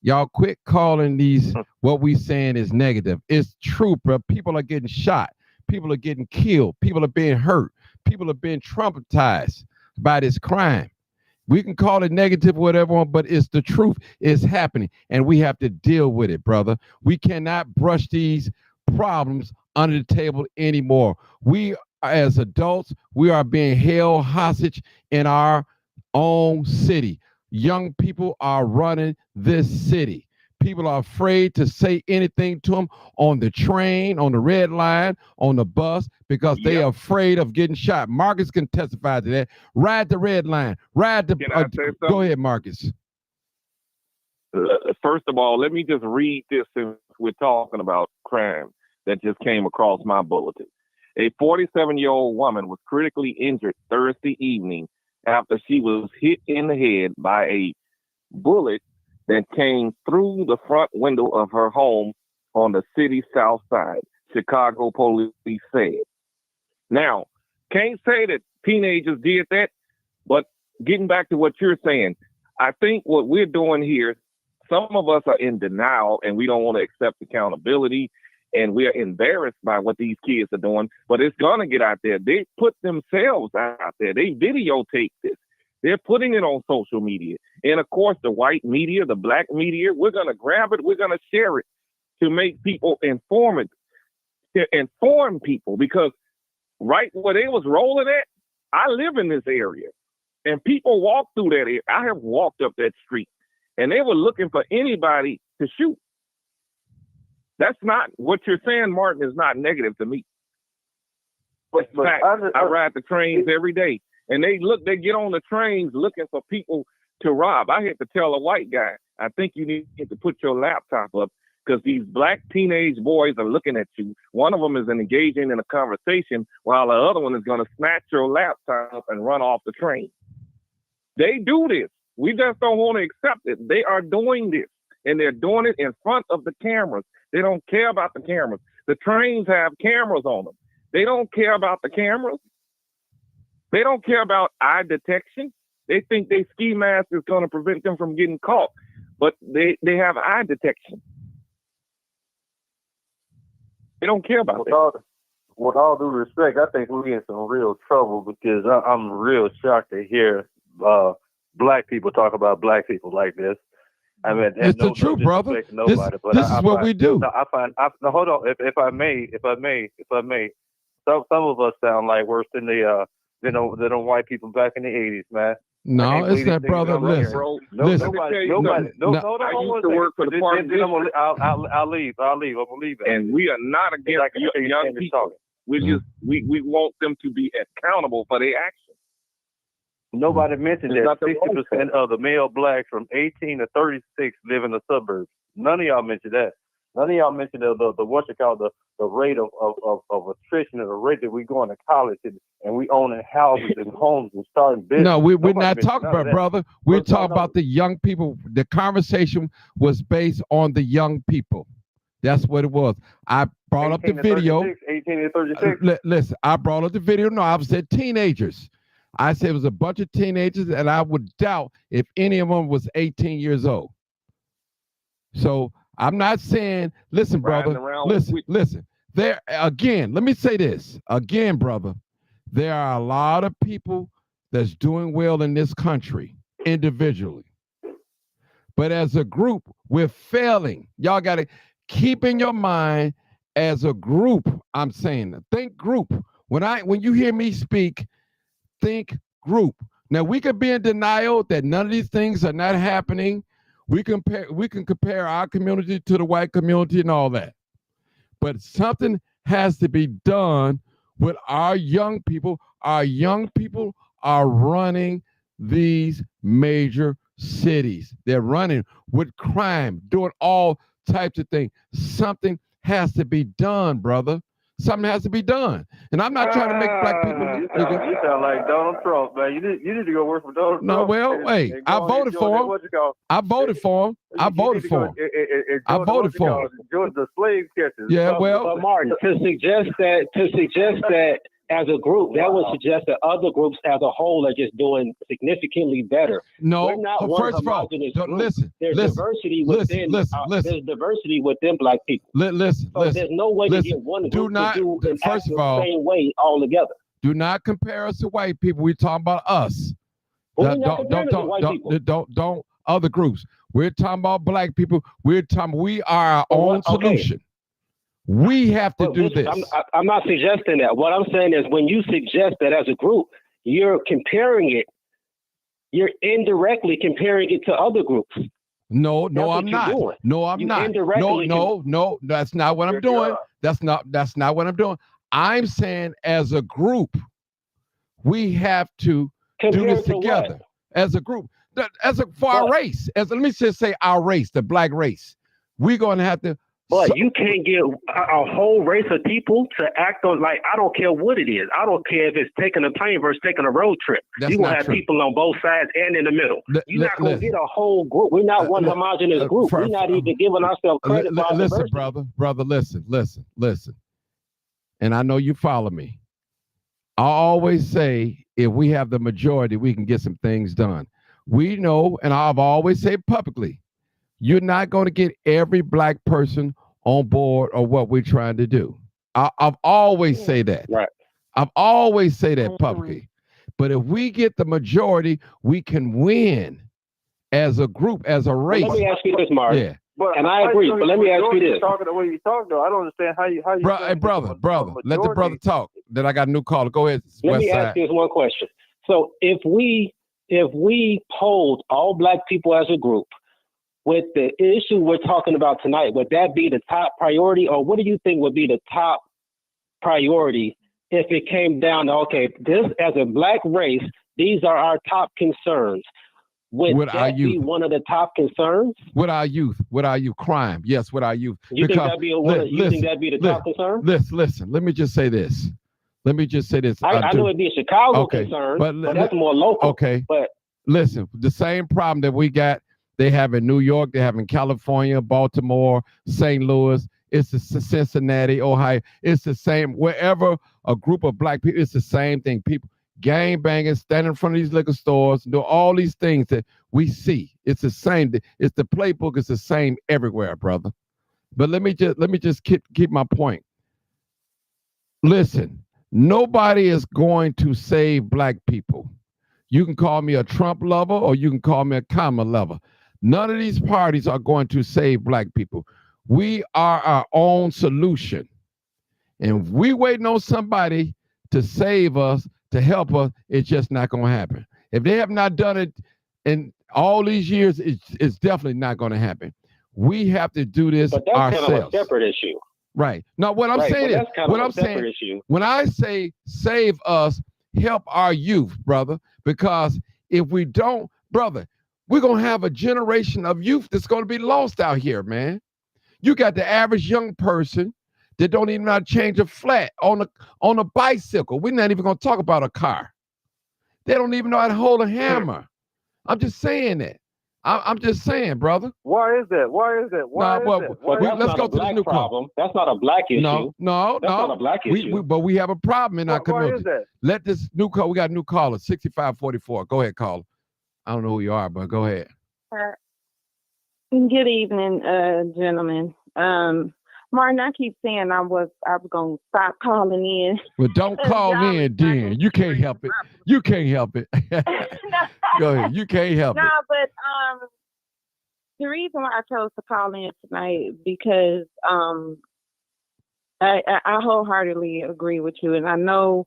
y'all quit calling these what we saying is negative. It's true, bro. People are getting shot. People are getting killed. People are being hurt. People are being traumatized by this crime. We can call it negative, whatever, but it's the truth. It's happening, and we have to deal with it, brother. We cannot brush these problems under the table anymore. We as adults, we are being held hostage in our own city. Young people are running this city. People are afraid to say anything to them on the train, on the red line, on the bus, because they are afraid of getting shot. Marcus can testify to that. Ride the red line. Ride the.
Can I say something?
Go ahead, Marcus.
First of all, let me just read this since we're talking about crime that just came across my bulletin. A 47-year-old woman was critically injured Thursday evening after she was hit in the head by a bullet that came through the front window of her home on the city's south side, Chicago police said. Now, can't say that teenagers did that, but getting back to what you're saying, I think what we're doing here, some of us are in denial and we don't want to accept accountability, and we're embarrassed by what these kids are doing, but it's going to get out there. They put themselves out there. They videotape this. They're putting it on social media. And of course, the white media, the black media, we're going to grab it. We're going to share it to make people inform people, because right where they was rolling at, I live in this area and people walk through that area. I have walked up that street and they were looking for anybody to shoot. That's not what you're saying, Martin, is not negative to me. But in fact, I ride the trains every day. And they get on the trains looking for people to rob. I had to tell a white guy, I think you need to put your laptop up, because these black teenage boys are looking at you. One of them is engaging in a conversation while the other one is going to snatch your laptop and run off the train. They do this. We just don't want to accept it. They are doing this, and they're doing it in front of the cameras. They don't care about the cameras. The trains have cameras on them. They don't care about the cameras. They don't care about eye detection. They think their ski mask is going to prevent them from getting caught, but they have eye detection. They don't care about it.
With all due respect, I think we're in some real trouble, because I'm real shocked to hear black people talk about black people like this. I mean,
it's the truth, brother. Nobody, this is what we do.
Hold on. If I may, some of us sound like worse than than white people back in the 80s, man.
No, it's that, brother. Listen.
Nobody.
I used to work for the park.
I'll leave. I'm gonna leave it.
And we are not against young people. We want them to be accountable for their actions.
Nobody mentioned that 60% of the male blacks from 18 to 36 live in the suburbs. None of y'all mentioned that. None of y'all mentioned the rate of attrition, and the rate that we going to college and we owning houses and homes and starting business.
No, we're not talking about, brother. We're talking about the young people. The conversation was based on the young people. That's what it was. I brought up the video.
18 to 36.
Listen, I brought up the video. No, I said teenagers. I said it was a bunch of teenagers, and I would doubt if any of them was 18 years old. So I'm not saying, listen, brother, listen. There again, let me say this again, brother. There are a lot of people that's doing well in this country individually. But as a group, we're failing. Y'all got to keep in your mind, as a group, I'm saying, think group. When you hear me speak, think group. Now, we could be in denial that none of these things are not happening. We can compare our community to the white community and all that. But something has to be done with our young people. Our young people are running these major cities. They're running with crime, doing all types of things. Something has to be done, brother. Something has to be done. And I'm not trying to make black people.
You sound like Donald Trump, man. You need to go work for Donald Trump.
No, well, hey, I voted for him. I voted for him. I voted for him.
The slave catchers.
Yeah, well,
but Martin, to suggest that as a group, that would suggest that other groups as a whole are just doing significantly better.
No,
we're not
first of all,
there's diversity within. There's diversity within black people.
Listen.
There's no way to get one group to do and act the same way all together.
Do not compare us to white people. We're talking about us. Don't other groups. We're talking about black people. We are our own solution. We have to
Well,
do
listen,
this.
I'm not suggesting that. What I'm saying is when you suggest that as a group, you're comparing it. You're indirectly comparing it to other groups.
No,
That's what
I'm
you're
not.
doing.
No, I'm
You
not.
indirectly
No, that's not what I'm doing. That's not what I'm doing. I'm saying as a group, we have to do
Compared
this
to
together
what?
as a group. For our race, let me just say our race, the black race. We're gonna have to.
But you can't get a whole race of people to act on, like, I don't care what it is. I don't care if it's taking a plane versus taking a road trip. You're going to have people on both sides and in the middle. You're not going to get a whole group. We're not one homogenous group. We're not even giving ourselves credit for our
listen,
diversity.
brother, listen. And I know you follow me. I always say, if we have the majority, we can get some things done. We know, and I've always said publicly, you're not going to get every black person on board or what we're trying to do. I've always say that.
Right.
I've always say that publicly. But if we get the majority, we can win as a group, as a race.
Let me ask you this, Mark.
Yeah.
But
and I agree. But let me ask you this.
Talking the way you talk, though, I don't understand how you.
Hey, brother, let the brother talk. Then I got a new caller. Go ahead.
Let me ask you this one question. So if we polled all black people as a group, with the issue we're talking about tonight, would that be the top priority, or what do you think would be the top priority if it came down to, okay, this as a black race, these are our top concerns? Would that be one of the top concerns?
With our youth, crime, yes, with our youth.
You think that'd be the top concern?
Listen, let me just say this. I
know it'd be a Chicago concern, but that's more local.
Okay,
but
listen, the same problem that we got, they have in New York, they have in California, Baltimore, St. Louis, it's the Cincinnati, Ohio. It's the same. Wherever a group of black people, it's the same thing. People gang banging, standing in front of these liquor stores, do all these things that we see. It's the same. It's the playbook. It's the same everywhere, brother. But let me just keep my point. Listen, nobody is going to save black people. You can call me a Trump lover or you can call me a Kamala lover. None of these parties are going to save black people. We are our own solution. And if we waiting on somebody to save us, to help us, it's just not going to happen. If they have not done it in all these years, it's definitely not going to happen. We have to do this ourselves.
But that's kind of a separate issue.
Right. Now, what I'm saying is, when I say save us, help our youth, brother, because if we don't, brother, we're going to have a generation of youth that's going to be lost out here, man. You got the average young person that don't even know how to change a flat on a bicycle. We're not even going to talk about a car. They don't even know how to hold a hammer. I'm just saying that. I'm just saying, brother.
Why is that?
Let's go to the new problem.
That's not a black issue.
No.
That's not a black issue.
But we have a problem in our community.
Why is that?
Let this new call. We got a new caller, 6544. Go ahead, caller. I don't know who you are, but go ahead.
Good evening, gentlemen. Martin, I keep saying I was gonna stop calling in.
Well, don't call in, then. You can't help it. You can't help it. Go ahead. You can't help it.
No, but the reason why I chose to call in tonight because I wholeheartedly agree with you, and I know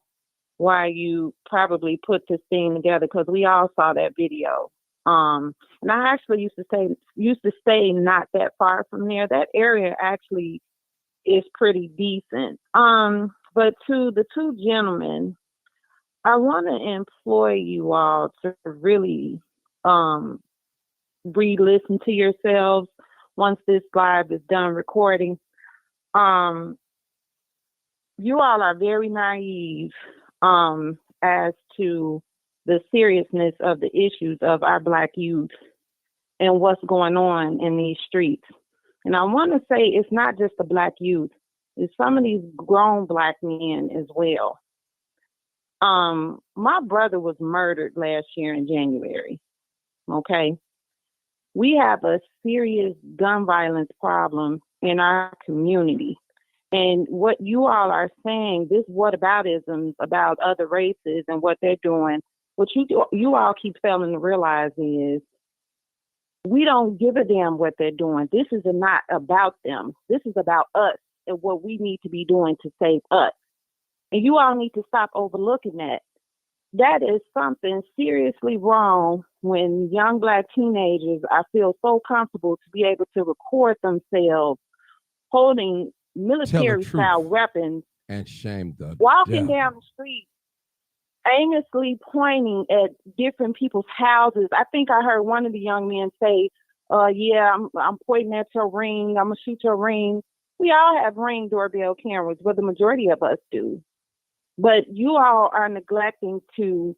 why you probably put this thing together because we all saw that video. And I actually used to stay not that far from there. That area actually is pretty decent. But to the two gentlemen, I want to employ you all to really re-listen to yourselves once this live is done recording. You all are very naive as to the seriousness of the issues of our Black youth and what's going on in these streets. And I want to say it's not just the Black youth, it's some of these grown Black men as well. My brother was murdered last year in January, okay? We have a serious gun violence problem in our community. And what you all are saying, this whataboutism about other races and what they're doing, what you all keep failing to realize is we don't give a damn what they're doing. This is not about them. This is about us. and what we need to be doing to save us. And you all need to stop overlooking that. That is something seriously wrong when young Black teenagers, I feel so comfortable to be able to record themselves holding military-style weapons
and shame the
walking
devil.
down the street, aimlessly pointing at different people's houses. I think I heard one of the young men say, yeah, I'm pointing at your ring. I'm going to shoot your ring. We all have Ring doorbell cameras, but the majority of us do. But you all are neglecting to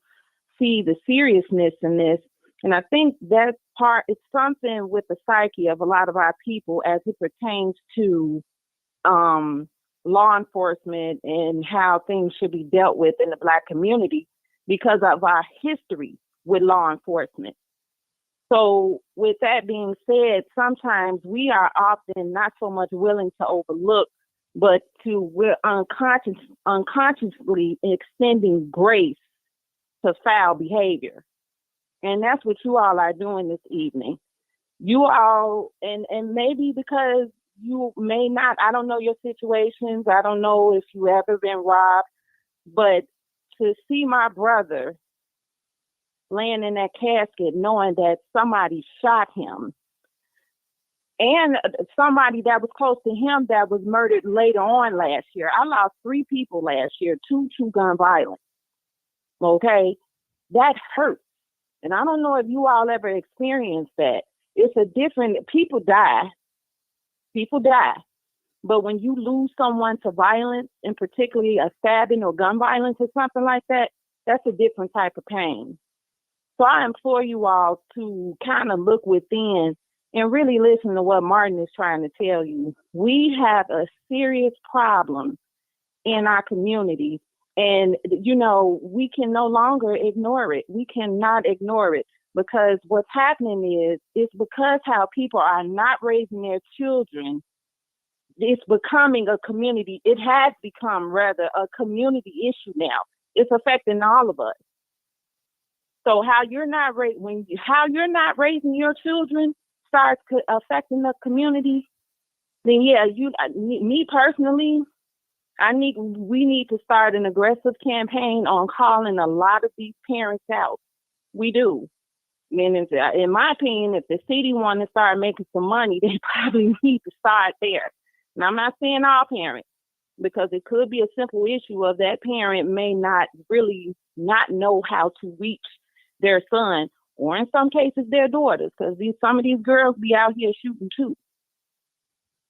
see the seriousness in this. And I think that part is something with the psyche of a lot of our people as it pertains to law enforcement and how things should be dealt with in the Black community because of our history with law enforcement. So with that being said, sometimes we are often not so much willing to overlook, but we're unconsciously extending grace to foul behavior. And that's what you all are doing this evening. You all, and maybe because you may not, I don't know your situations, I don't know if you ever been robbed, but to see my brother laying in that casket knowing that somebody shot him and somebody that was close to him that was murdered later on last year. I lost 3 people last year, 2 gun violence. Okay? That hurts. And I don't know if you all ever experienced that. It's a different, people die. People die. But when you lose someone to violence, and particularly a stabbing or gun violence or something like that, that's a different type of pain. So I implore you all to kind of look within and really listen to what Martin is trying to tell you. We have a serious problem in our community. And, you know, we can no longer ignore it. We cannot ignore it because what's happening is it's because how people are not raising their children. It's becoming a community. It has become rather a community issue now. It's affecting all of us. So how you're not raising your children starts affecting the community, then yeah, me personally, we need to start an aggressive campaign on calling a lot of these parents out. We do. And in my opinion, if the city want to start making some money, they probably need to start there. And I'm not saying all parents, because it could be a simple issue of that parent may not really not know how to reach their son, or in some cases their daughters, because some of these girls be out here shooting too,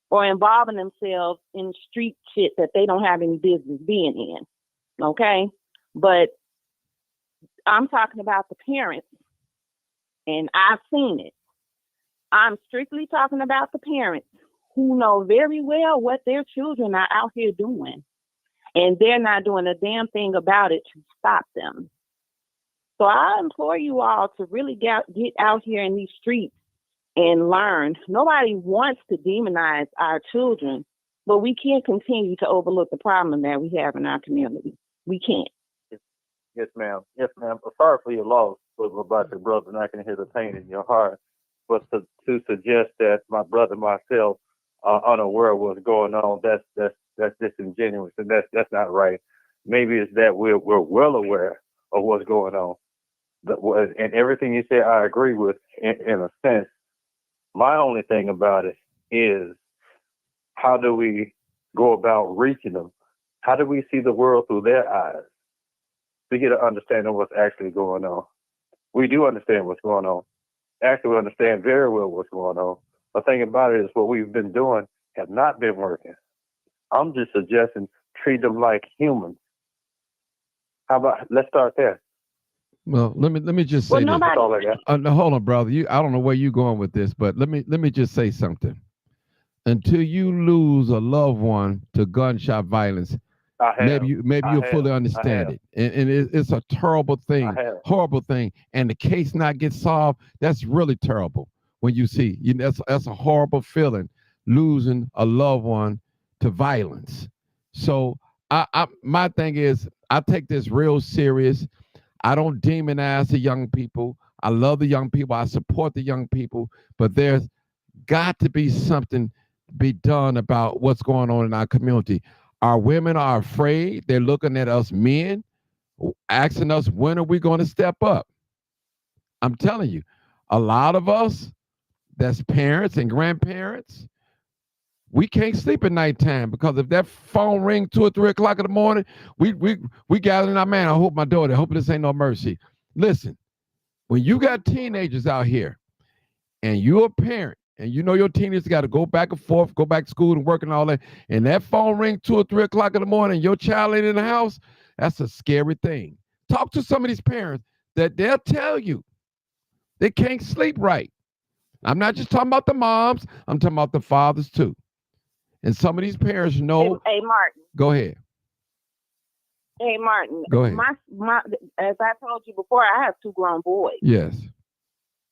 or involving themselves in street shit that they don't have any business being in. Okay? But I'm talking about the parents, and I've seen it. I'm strictly talking about the parents who know very well what their children are out here doing, and they're not doing a damn thing about it to stop them. So I implore you all to really get out here in these streets and learn. Nobody wants to demonize our children, but we can't continue to overlook the problem that we have in our community. We can't.
Yes, ma'am. Yes, ma'am. Sorry for your loss about your brother, and I can hear the pain in your heart. But to suggest that my brother and myself are unaware of what's going on, that's disingenuous, and that's not right. Maybe it's that we're well aware of what's going on. And everything you said, I agree with in a sense. My only thing about it is, how do we go about reaching them? How do we see the world through their eyes to get an understanding of what's actually going on? We do understand what's going on. Actually, we understand very well what's going on. The thing about it is what we've been doing has not been working. I'm just suggesting treat them like humans. How about, let's start there.
Well, let me just say this.
That's all I got.
No, hold on, brother. I don't know where you're going with this, but let me just say something. Until you lose a loved one to gunshot violence, maybe you'll fully understand it. And it's a terrible thing, horrible thing. And the case not get solved, that's really terrible. When you see, that's a horrible feeling, losing a loved one to violence. So my thing is, I take this real serious. I don't demonize the young people. I love the young people. I support the young people. But there's got to be something be done about what's going on in our community. Our women are afraid. They're looking at us men, asking us, when are we going to step up? I'm telling you, a lot of us that's parents and grandparents, we can't sleep at nighttime because if that phone ring 2 or 3 o'clock in the morning, we gathering our man. I hope my daughter, I hope this ain't no mercy. Listen, when you got teenagers out here and you're a parent and you know your teenagers got to go back and forth, go back to school and work and all that, and that phone ring 2 or 3 o'clock in the morning, your child ain't in the house, that's a scary thing. Talk to some of these parents that they'll tell you they can't sleep right. I'm not just talking about the moms, I'm talking about the fathers too. And some of these parents know.
Hey, Martin.
Go ahead.
Hey, Martin.
Go ahead.
My, as I told you before, I have 2 grown boys.
Yes.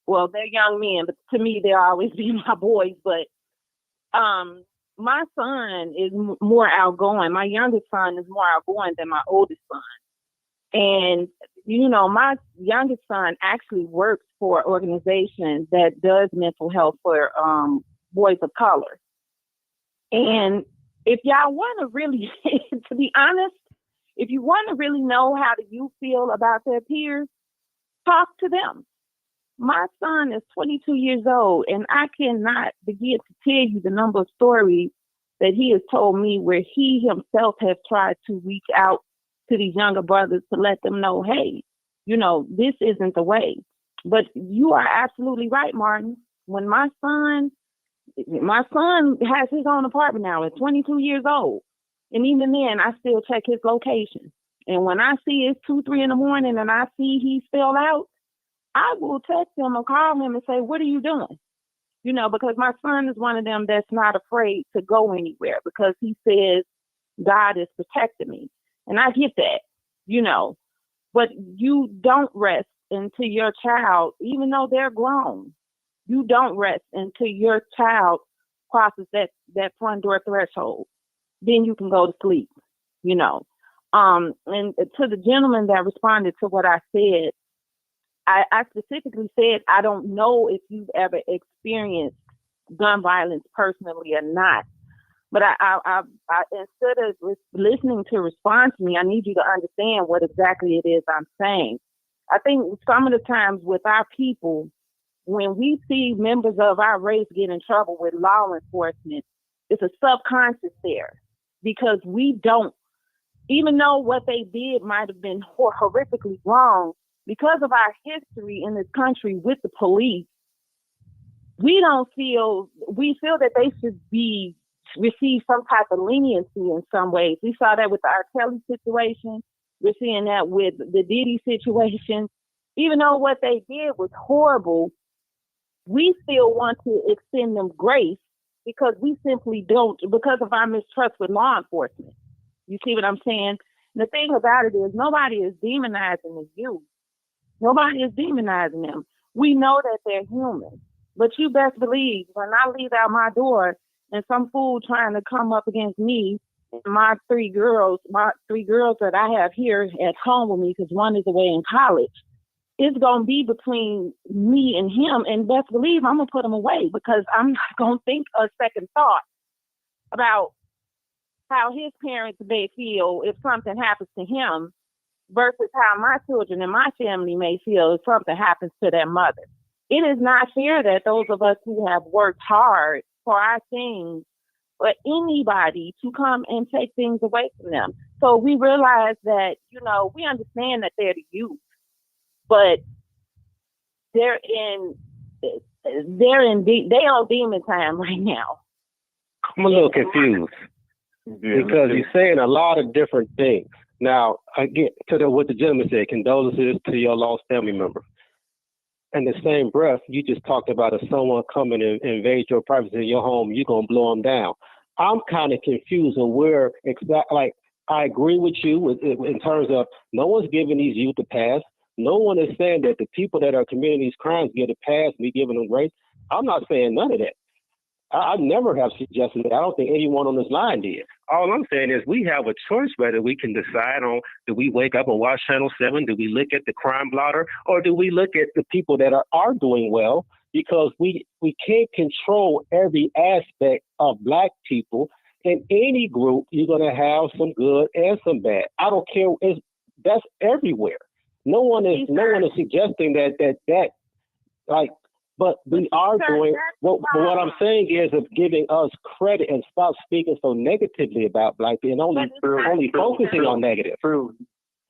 Well, they're young men, but to me, they'll always be my boys. But my son is more outgoing. My youngest son is more outgoing than my oldest son. And, you know, my youngest son actually works for an organization that does mental health for boys of color. And if y'all want to really, to be honest, if you want to really know how do you feel about their peers, talk to them. My son is 22 years old, and I cannot begin to tell you the number of stories that he has told me where he himself has tried to reach out to these younger brothers to let them know, hey, you know, this isn't the way. But you are absolutely right, Martin. When my son has his own apartment now at 22 years old. And even then, I still check his location. And when I see it's 2, 3 in the morning and I see he's still out, I will text him or call him and say, what are you doing? You know, because my son is one of them that's not afraid to go anywhere because he says God is protecting me. And I get that, you know, but you don't rest until your child, even though they're grown, you don't rest until your child crosses that front door threshold. Then you can go to sleep, you know. And to the gentleman that responded to what I said, I specifically said, I don't know if you've ever experienced gun violence personally or not. But I instead of listening to respond to me, I need you to understand what exactly it is I'm saying. I think some of the times with our people, when we see members of our race get in trouble with law enforcement, it's a subconscious there because we don't, even though what they did might have been horrifically wrong, because of our history in this country with the police, we feel that they should receive some type of leniency in some ways. We saw that with the R. Kelly situation. We're seeing that with the Diddy situation. Even though what they did was horrible, we still want to extend them grace because we simply don't, because of our mistrust with law enforcement. You see what I'm saying? And the thing about it is nobody is demonizing the youth. Nobody is demonizing them. We know that they're human. But you best believe when I leave out my door and some fool trying to come up against me and my three girls that I have here at home with me, because one is away in college, it's going to be between me and him. And best believe I'm going to put him away because I'm not going to think a second thought about how his parents may feel if something happens to him versus how my children and my family may feel if something happens to their mother. It is not fair that those of us who have worked hard for our things, for anybody to come and take things away from them. So we realize that, you know, we understand that they're the youth, but they on demon time right now.
I'm a little confused because you're saying a lot of different things. Now, again, what the gentleman said, condolences to your lost family member. In the same breath, you just talked about if someone coming and invade your privacy in your home, you're going to blow them down. I'm kind of confused on where exactly, I agree with you in terms of no one's giving these youth a pass. No one is saying that the people that are committing these crimes get a pass, me giving them grace. I'm not saying none of that. I never have suggested that. I don't think anyone on this line did. All I'm saying is we have a choice whether we can decide on, do we wake up and watch Channel 7? Do we look at the crime blotter? Or do we look at the people that are doing well, because we can't control every aspect of Black people. In any group, you're gonna have some good and some bad. I don't care. That's everywhere. No one is suggesting that like. But we are doing what I'm saying is of giving us credit and stop speaking so negatively about Black people and only focusing on negative.
True.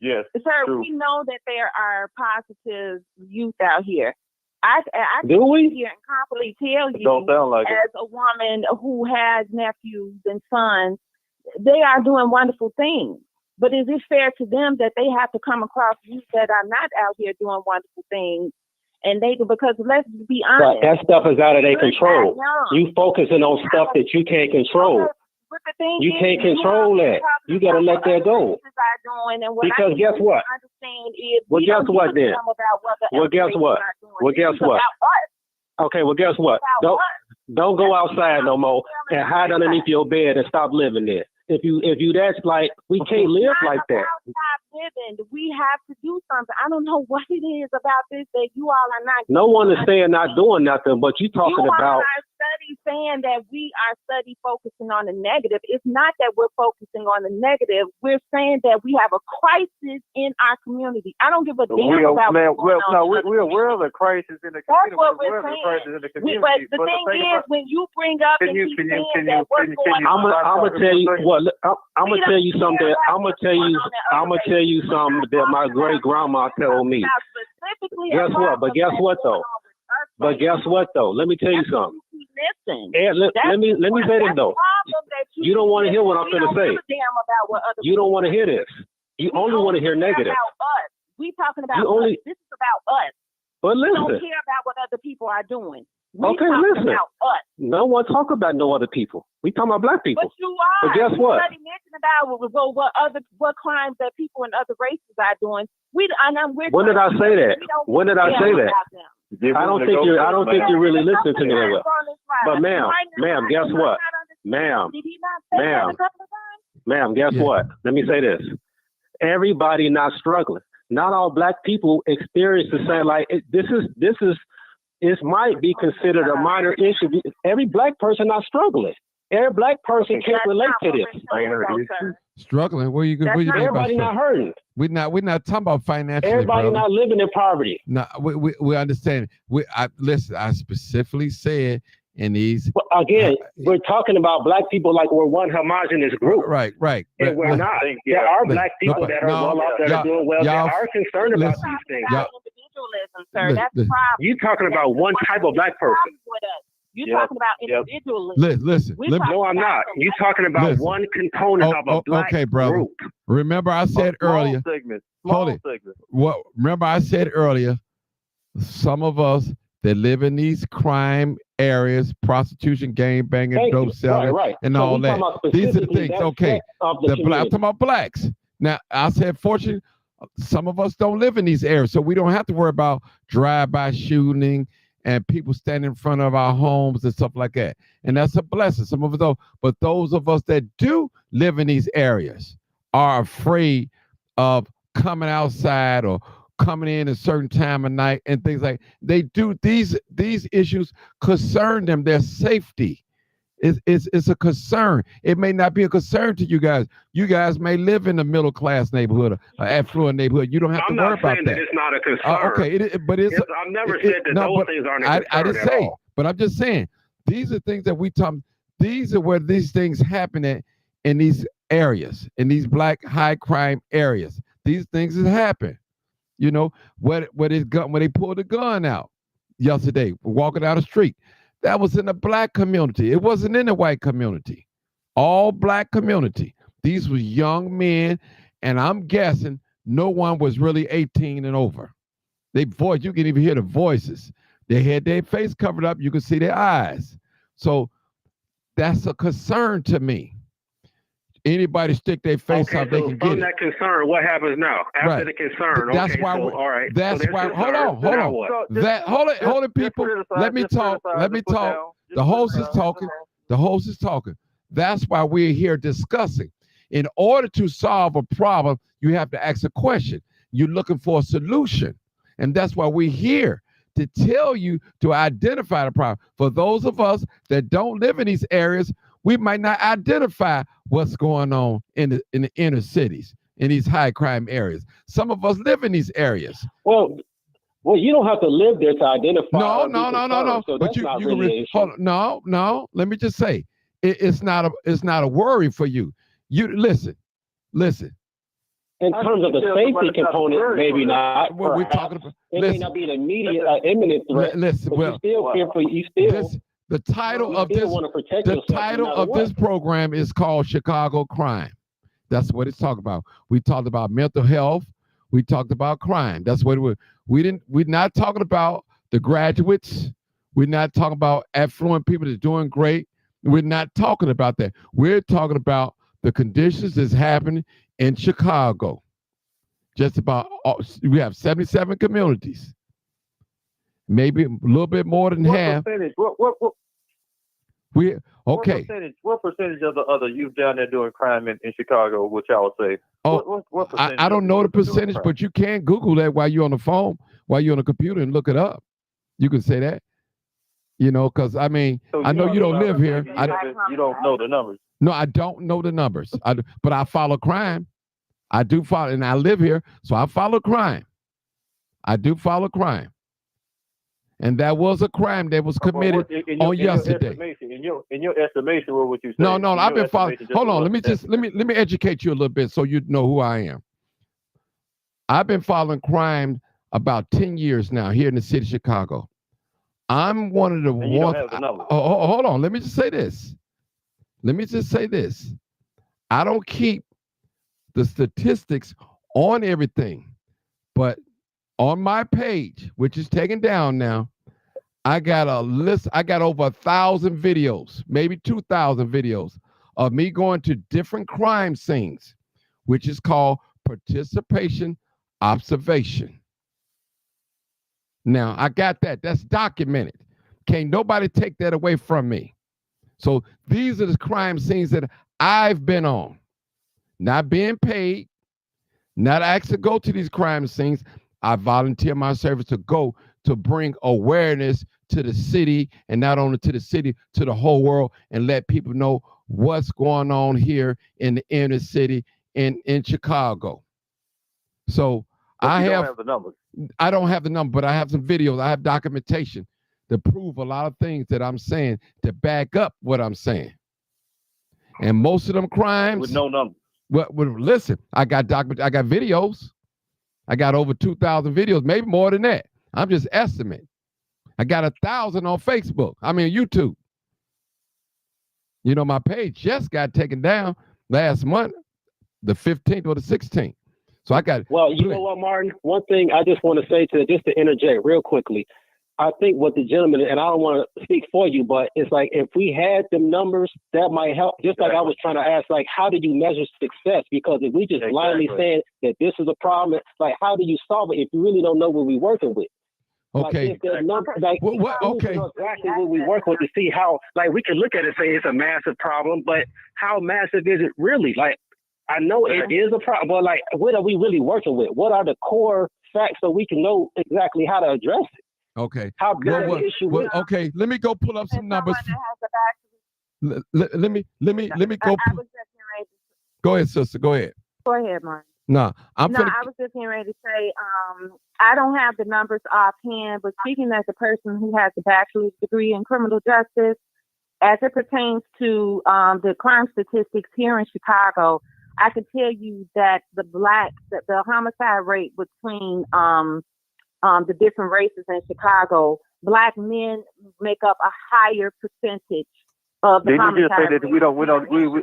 Yes.
Sir,
true.
we know that there are positive youth out here. I
Do
can
we?
sit here and confidently tell you,
Don't sound like it.
as a woman who has nephews and sons, they are doing wonderful things. But is it fair to them that they have to come across youth that are not out here doing wonderful things? And because let's be honest,
But that stuff is out of their
we're
control.
not young.
You focusing on stuff that you can't control.
But the thing
You
is,
can't control that. You gotta let that go. Because guess what?
Understand is
Well,
we
guess
don't
what
give a
then?
damn about what the
Well,
other
guess
races
what?
are doing.
Well, guess
It's
what?
about us.
Okay, well, guess what?
About
Don't go outside no more and hide underneath your bed and stop living there. If you that's like we can't live like that.
Stop living. We have to do something. I don't know what it is about this that you all are not.
No one is saying not doing nothing, but you talking
You all
about.
are saying that we are focusing on the negative. It's not that we're focusing on the negative. We're saying that we have a crisis in our community. I don't give a damn about what's going on.
We're aware of the crisis in the
That's
community.
what
We're
we're
aware of the
saying.
crisis in the community.
But the thing is, when you bring up and keep saying that what's going on,
I'm gonna tell you what. I'm gonna tell you something. I'm gonna tell you something that my great grandma told me. Guess what? But guess what though? But guess what though? Let me tell you something. And let me say this though. You don't want to hear what I'm going to say. You don't want to hear this. You only want to hear negative.
We talking about
us.
This is about us.
But
We don't
listen.
care about what other people are doing. We
Okay,
talking
listen.
about us.
No one talk about no other people. We talking about Black people.
But you are.
But guess what?
You mentioned about what crimes that people in other races are doing.
When did I say that? When did I say that? I don't think you're really listening to me that well. But ma'am, guess what? Ma'am, guess what? Let me say this. Everybody not struggling. Not all Black people experience the same. Like this might be considered a minor issue. Every Black person not struggling. Every Black person can't relate to this.
Struggling? Where you
Everybody not hurting.
We're not talking about financially.
Everybody
brother.
not living in poverty.
No, we understand. Listen. I specifically said in these.
But again, we're talking about Black people like we're one homogenous group.
Right.
And we're not. There are Black people that are well off, that are doing well, that are concerned about these things.
Individualism, sir. That's the problem.
You talking about one type of Black person.
You're talking about individualism.
Listen.
No, I'm not. You're talking about one component of a Black group.
Remember, I said earlier. Hold it. Remember, I said earlier. Some of us that live in these crime areas, prostitution, gang banging, dope selling, and all that. These are the things. Okay, I'm talking about Blacks. Now, I said, fortunately, some of us don't live in these areas, so we don't have to worry about drive-by shooting and people standing in front of our homes and stuff like that. And that's a blessing. Some of us don't. But those of us that do live in these areas are afraid of coming outside or coming in a certain time of night and things like they do. These issues concern them, their safety. It's a concern. It may not be a concern to you guys. You guys may live in a middle class neighborhood, or affluent neighborhood. You don't have to worry about that.
It's not a concern.
Okay, but
I've never said that those things aren't a concern.
I didn't say, but I'm just saying these are things that we talk. These are where these things happen in these areas, in these Black high crime areas. These things have happened. You know, when they pulled the gun out yesterday, walking down the street. That was in the Black community. It wasn't in the white community. All Black community. These were young men, and I'm guessing no one was really 18 and over. You can even hear the voices. They had their face covered up. You could see their eyes. So that's a concern to me. Anybody stick their face out, they can get it.
From that concern, what happens now? After the concern,
that's why. All right. That's why. Hold on. Hold it, people. Let me talk. The host is talking. That's why we're here discussing. In order to solve a problem, you have to ask a question. You're looking for a solution, and that's why we're here to tell you to identify the problem. For those of us that don't live in these areas, we might not identify what's going on in the inner cities, in these high crime areas. Some of us live in these areas.
Well, you don't have to live there to identify.
No.
So
but
that's
you can hold on, no. Let me just say, it's not a worry for you. You listen.
In terms of the safety component, maybe not.
What we're talking about.
It may not be an immediate, imminent threat.
Listen,
but you still
the title of
this
this program is called Chicago Crime. That's what it's talking about. We talked about mental health. We talked about crime. That's what we're not talking about the graduates. We're not talking about affluent people that are doing great. We're not talking about that. We're talking about the conditions that's happening in Chicago. Just about, we have 77 communities. Maybe a little bit more than half.
Percentage? What percentage of the youth down there doing crime in Chicago, which I would say? What percentage?
I don't know the percentage, but you can Google that while you're on the phone, while you're on the computer, and look it up. You can say that, because I mean, so I know you don't live here.
You don't know the numbers.
No, I don't know the numbers. But I follow crime. I do follow, and I live here, so I follow crime. I do follow crime. And that was a crime that was committed on yesterday.
In your estimation, what would you say?
No, I've been following. Hold on, let me educate you a little bit so you know who I am. I've been following crime about 10 years now here in the city of Chicago. I'm one of the ones. Hold on, let me just say this. I don't keep the statistics on everything, but on my page, which is taken down now, I got a list. I got over 1,000 videos, maybe 2,000 videos of me going to different crime scenes, which is called participation observation. Now, I got that. That's documented. Can't nobody take that away from me. So these are the crime scenes that I've been on. Not being paid, not asked to go to these crime scenes. I volunteer my service to go to bring awareness to the city, and not only to the city, to the whole world, and let people know what's going on here in the inner city in Chicago. So I don't have the numbers. I don't have the number, but I have some videos. I have documentation to prove a lot of things that I'm saying, to back up what I'm saying. And most of them crimes
with no numbers.
Well, listen, I got videos. I got over 2,000 videos, maybe more than that. I'm just estimating. I got 1,000 on Facebook. I mean, YouTube. My page just got taken down last month, the 15th or the 16th. So I got.
Well, you know what, Martin? One thing I just want to say just to interject real quickly. I think what the gentleman, and I don't want to speak for you, but it's like if we had them numbers, that might help. Just like I was trying to ask, like, how do you measure success? Because if we just blindly saying that this is a problem, like, how do you solve it if you really don't know what we're working with?
Okay.
Like, okay. Exactly what we work with to see how, like, we can look at it and say it's a massive problem, but how massive is it really? Like, I know it is a problem, but like, what are we really working with? What are the core facts so we can know exactly how to address it?
Okay.
How big the issue is?
Okay, let me go pull up some numbers. Let me go. Go ahead, sister. Go ahead.
Go ahead, Martin.
No, I
was just getting ready to say, I don't have the numbers offhand, but speaking as a person who has a bachelor's degree in criminal justice, as it pertains to the crime statistics here in Chicago, I can tell you that the homicide rate between the different races in Chicago, Black men make up a higher percentage of the homicide.
Did you just say that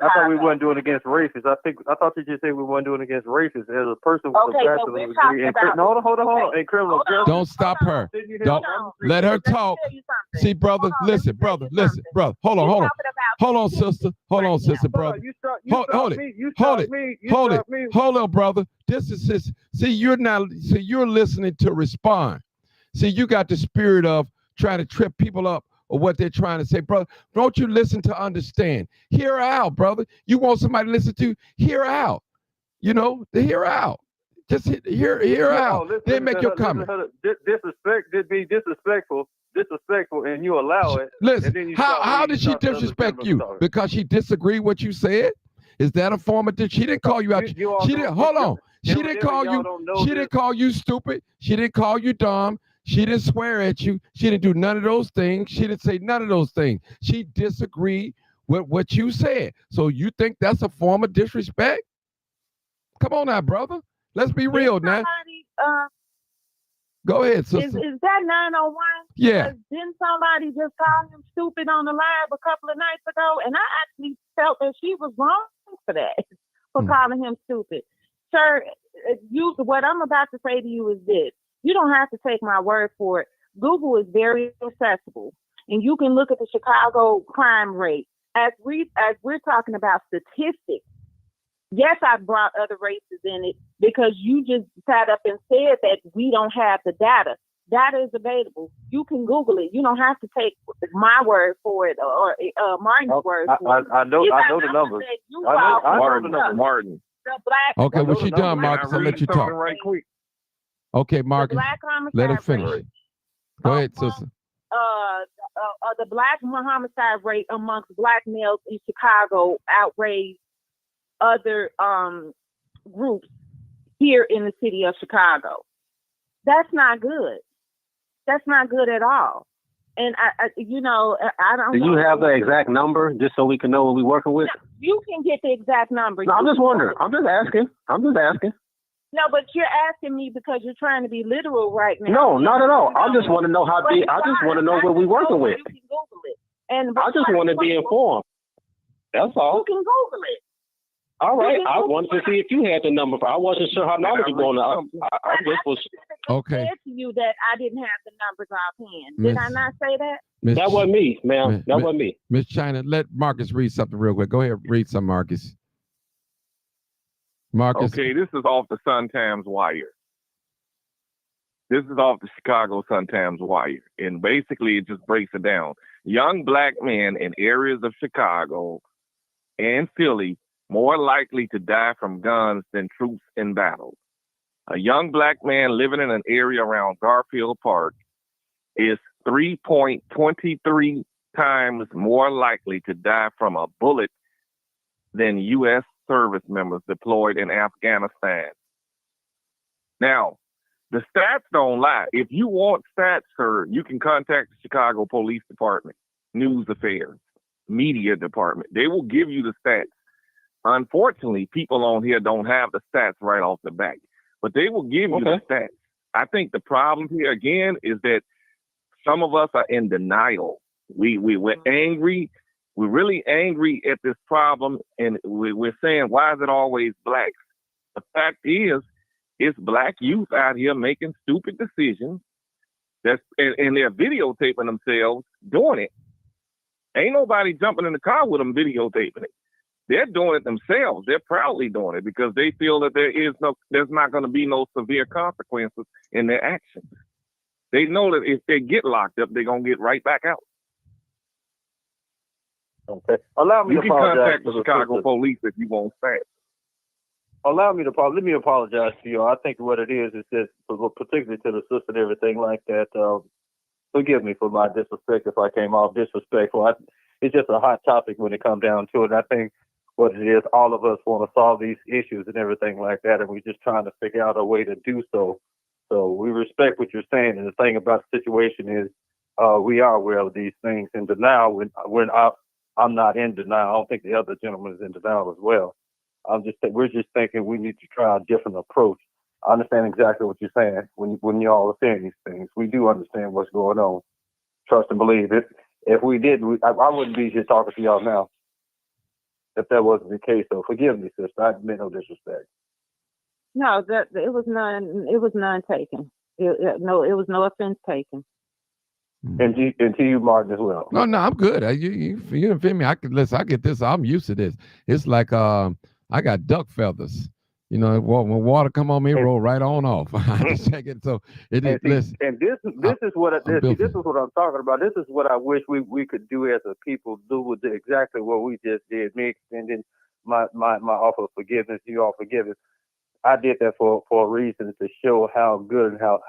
I thought we weren't doing against races. I thought you just said we weren't doing against races. As a person with a bachelor's degree hold on. In criminal justice.
Don't stop her. Don't let her talk. See, brother, listen, brother. Hold on, sister. Brother. Hold on, brother. You're listening to respond. See, you got the spirit of trying to trip people up or what they're trying to say, brother. Don't you listen to understand? Hear her out, brother. You want somebody to listen to? Hear her out. Hear her out. Just hear out. Then make your comment.
Disrespect did be disrespectful, and you allow it.
Listen,
and then you
how did she disrespect you? Because she disagreed with what you said? Is that a form of she didn't call you out? She didn't hold on. She didn't call you. She didn't call you stupid. She didn't call you dumb. She didn't swear at you. She didn't do none of those things. She didn't say none of those things. She disagreed with what you said. So you think that's a form of disrespect? Come on now, brother. Let's be real now. Go ahead, sister.
Is that 901?
Yeah.
Didn't somebody just call him stupid on the live a couple of nights ago? And I actually felt that she was wrong for that, for calling him stupid. Sir, what I'm about to say to you is this. You don't have to take my word for it. Google is very accessible, and you can look at the Chicago crime rate. As we're talking about statistics, yes, I brought other races in it because you just sat up and said that we don't have the data. Data is available. You can Google it. You don't have to take my word for it or Martin's word for it.
I know the numbers.
Martin.
The black.
Okay, when she's done, Marcus, I'll let you talk.
Right quick.
Okay, Marcus, let her finish.
Rate,
Go ahead, sister.
The black homicide rate amongst black males in Chicago outweighs other groups here in the city of Chicago. That's not good. That's not good at all. And I don't.
Do you have the exact number just so we can know what we're working with?
You can get the exact number.
No, I'm just wondering. I'm just asking.
No, but you're asking me because you're trying to be literal right now.
No, not at all. I just want to know how big. I just want to know what we're working with.
You can Google it. And
I just want to be informed. That's all.
You can Google it.
All right. I wanted to see if you had the number. I wasn't sure how knowledgeable on it. I just was.
Okay.
I said to you that I didn't have the numbers offhand. Did I not say that?
That wasn't me, ma'am. That wasn't me.
Miss China, let Marcus read something real quick. Go ahead, read some, Marcus. Marcus.
Okay, this is off the Sun-Times Wire. This is off the Chicago Sun-Times Wire. And basically, it just breaks it down. Young black men in areas of Chicago and Philly more likely to die from guns than troops in battle. A young black man living in an area around Garfield Park is 3.23 times more likely to die from a bullet than U.S. service members deployed in Afghanistan. Now, the stats don't lie. If you want stats, sir, you can contact the Chicago Police Department, News Affairs, Media Department. They will give you the stats. Unfortunately, people on here don't have the stats right off the bat, but they will give you the stats. I think the problem here, again, is that some of us are in denial. We're angry. We're really angry at this problem, and we're saying, why is it always blacks? The fact is, it's black youth out here making stupid decisions, and they're videotaping themselves doing it. Ain't nobody jumping in the car with them videotaping it. They're doing it themselves. They're proudly doing it because they feel that there's not going to be no severe consequences in their actions. They know that if they get locked up, they're going to get right back out.
Okay. Allow me
you
to
can
apologize
contact the Chicago police if you want that.
Let me apologize to you. I think what it is just, particularly to the sister and everything like that, forgive me for my disrespect if I came off disrespectful. It's just a hot topic when it comes down to it. And I think what it is, all of us want to solve these issues and everything like that, and we're just trying to figure out a way to do so. So we respect what you're saying, and the thing about the situation is we are aware of these things. In denial, I'm not in denial. I don't think the other gentleman is in denial as well. We're just thinking we need to try a different approach. I understand exactly what you're saying when y'all are saying these things. We do understand what's going on. Trust and believe it. If we didn't, I wouldn't be here talking to y'all now if that wasn't the case. So forgive me, sister. I meant no disrespect.
No, it was none. It was none taken. It was no offense taken.
And to you, Martin, as well.
No, I'm good. You feel me? I get this. I'm used to this. It's like I got duck feathers. You know, when water come on me, roll right on off. I just check it. So this is what I'm talking about. This is what I wish we could do as a people. Do exactly what we just did. Me extending my offer of forgiveness, you all forgiveness.
I did that for a reason, to show how good and how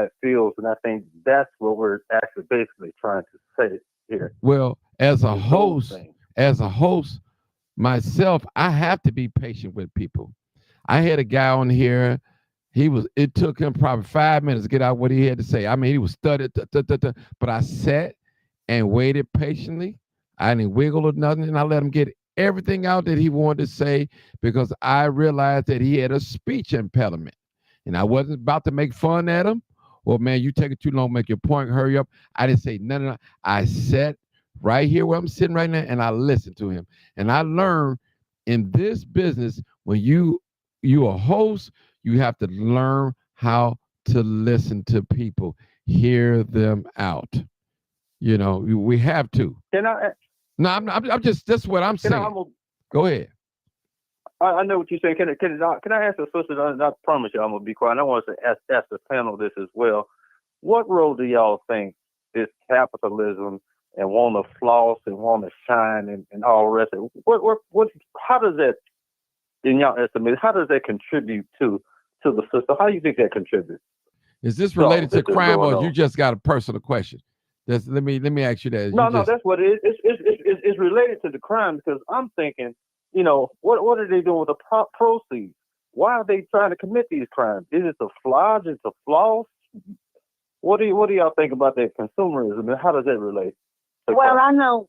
it feels, and I think that's what we're actually basically trying to say here.
Well, as a
It's those
host,
things.
myself, I have to be patient with people. I had a guy on here. It took him probably 5 minutes to get out what he had to say. I mean, he was stuttered, but I sat and waited patiently. I didn't wiggle or nothing, and I let him get everything out that he wanted to say, because I realized that he had a speech impediment. And I wasn't about to make fun at him. Well, man, you take it too long, make your point, hurry up. I didn't say no. I sat right here where I'm sitting right now, and I listened to him. And I learned in this business, when you a host, you have to learn how to listen to people, hear them out. You know, we have to.
Can I?
No, I'm just. That's what I'm saying. Go ahead.
I know what you're saying. Can I ask the sister? I promise you, I'm gonna be quiet. I want to ask the panel this as well. What role do y'all think this capitalism and want to floss and want to shine and all the rest of it? What? How does that, in y'all estimate, how does that contribute to the system? How do you think that contributes?
Is this related to crime, or you just got a personal question? Let me ask you that.
No, that's what it is. It's related to the crime, because I'm thinking, you know, what are they doing with the proceeds? Why are they trying to commit these crimes? Is it to floss? Is it to floss? What do y'all think about that consumerism, and how does that relate?
Well, I know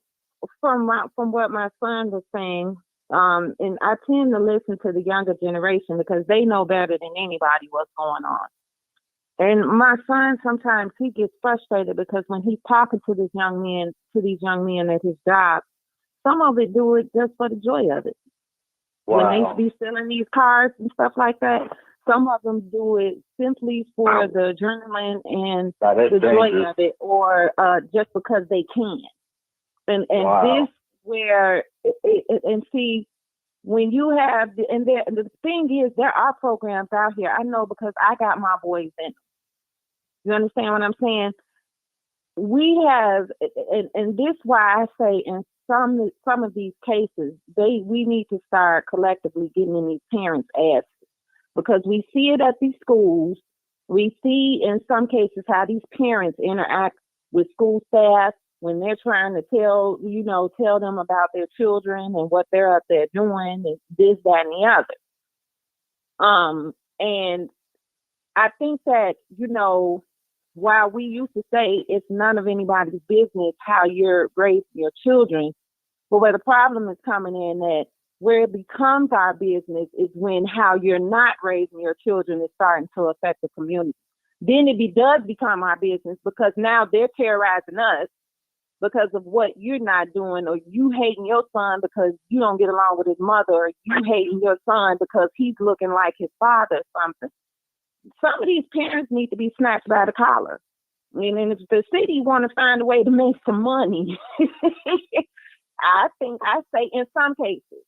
from what my son was saying, and I tend to listen to the younger generation because they know better than anybody what's going on. And my son, sometimes he gets frustrated because when he's talking to these young men at his job, some of it do it just for the joy of it.
Wow.
When they be selling these cars and stuff like that, some of them do it simply for the adrenaline and the joy of it, or just because they can. And this where and see, when you have and the thing is, there are programs out here. I know because I got my boys in. You understand what I'm saying? We have, and this why I say in some of these cases, we need to start collectively getting in these parents' asses, because we see it at these schools. We see in some cases how these parents interact with school staff when they're trying to tell them about their children and what they're up there doing and this, that, and the other. And I think that, while we used to say it's none of anybody's business how you're raising your children, but where the problem is coming in, that where it becomes our business is when how you're not raising your children is starting to affect the community. Then it does become our business, because now they're terrorizing us because of what you're not doing, or you hating your son because you don't get along with his mother, or you hating your son because he's looking like his father or something. Some of these parents need to be snatched by the collar. And if the city want to find a way to make some money, I say in some cases,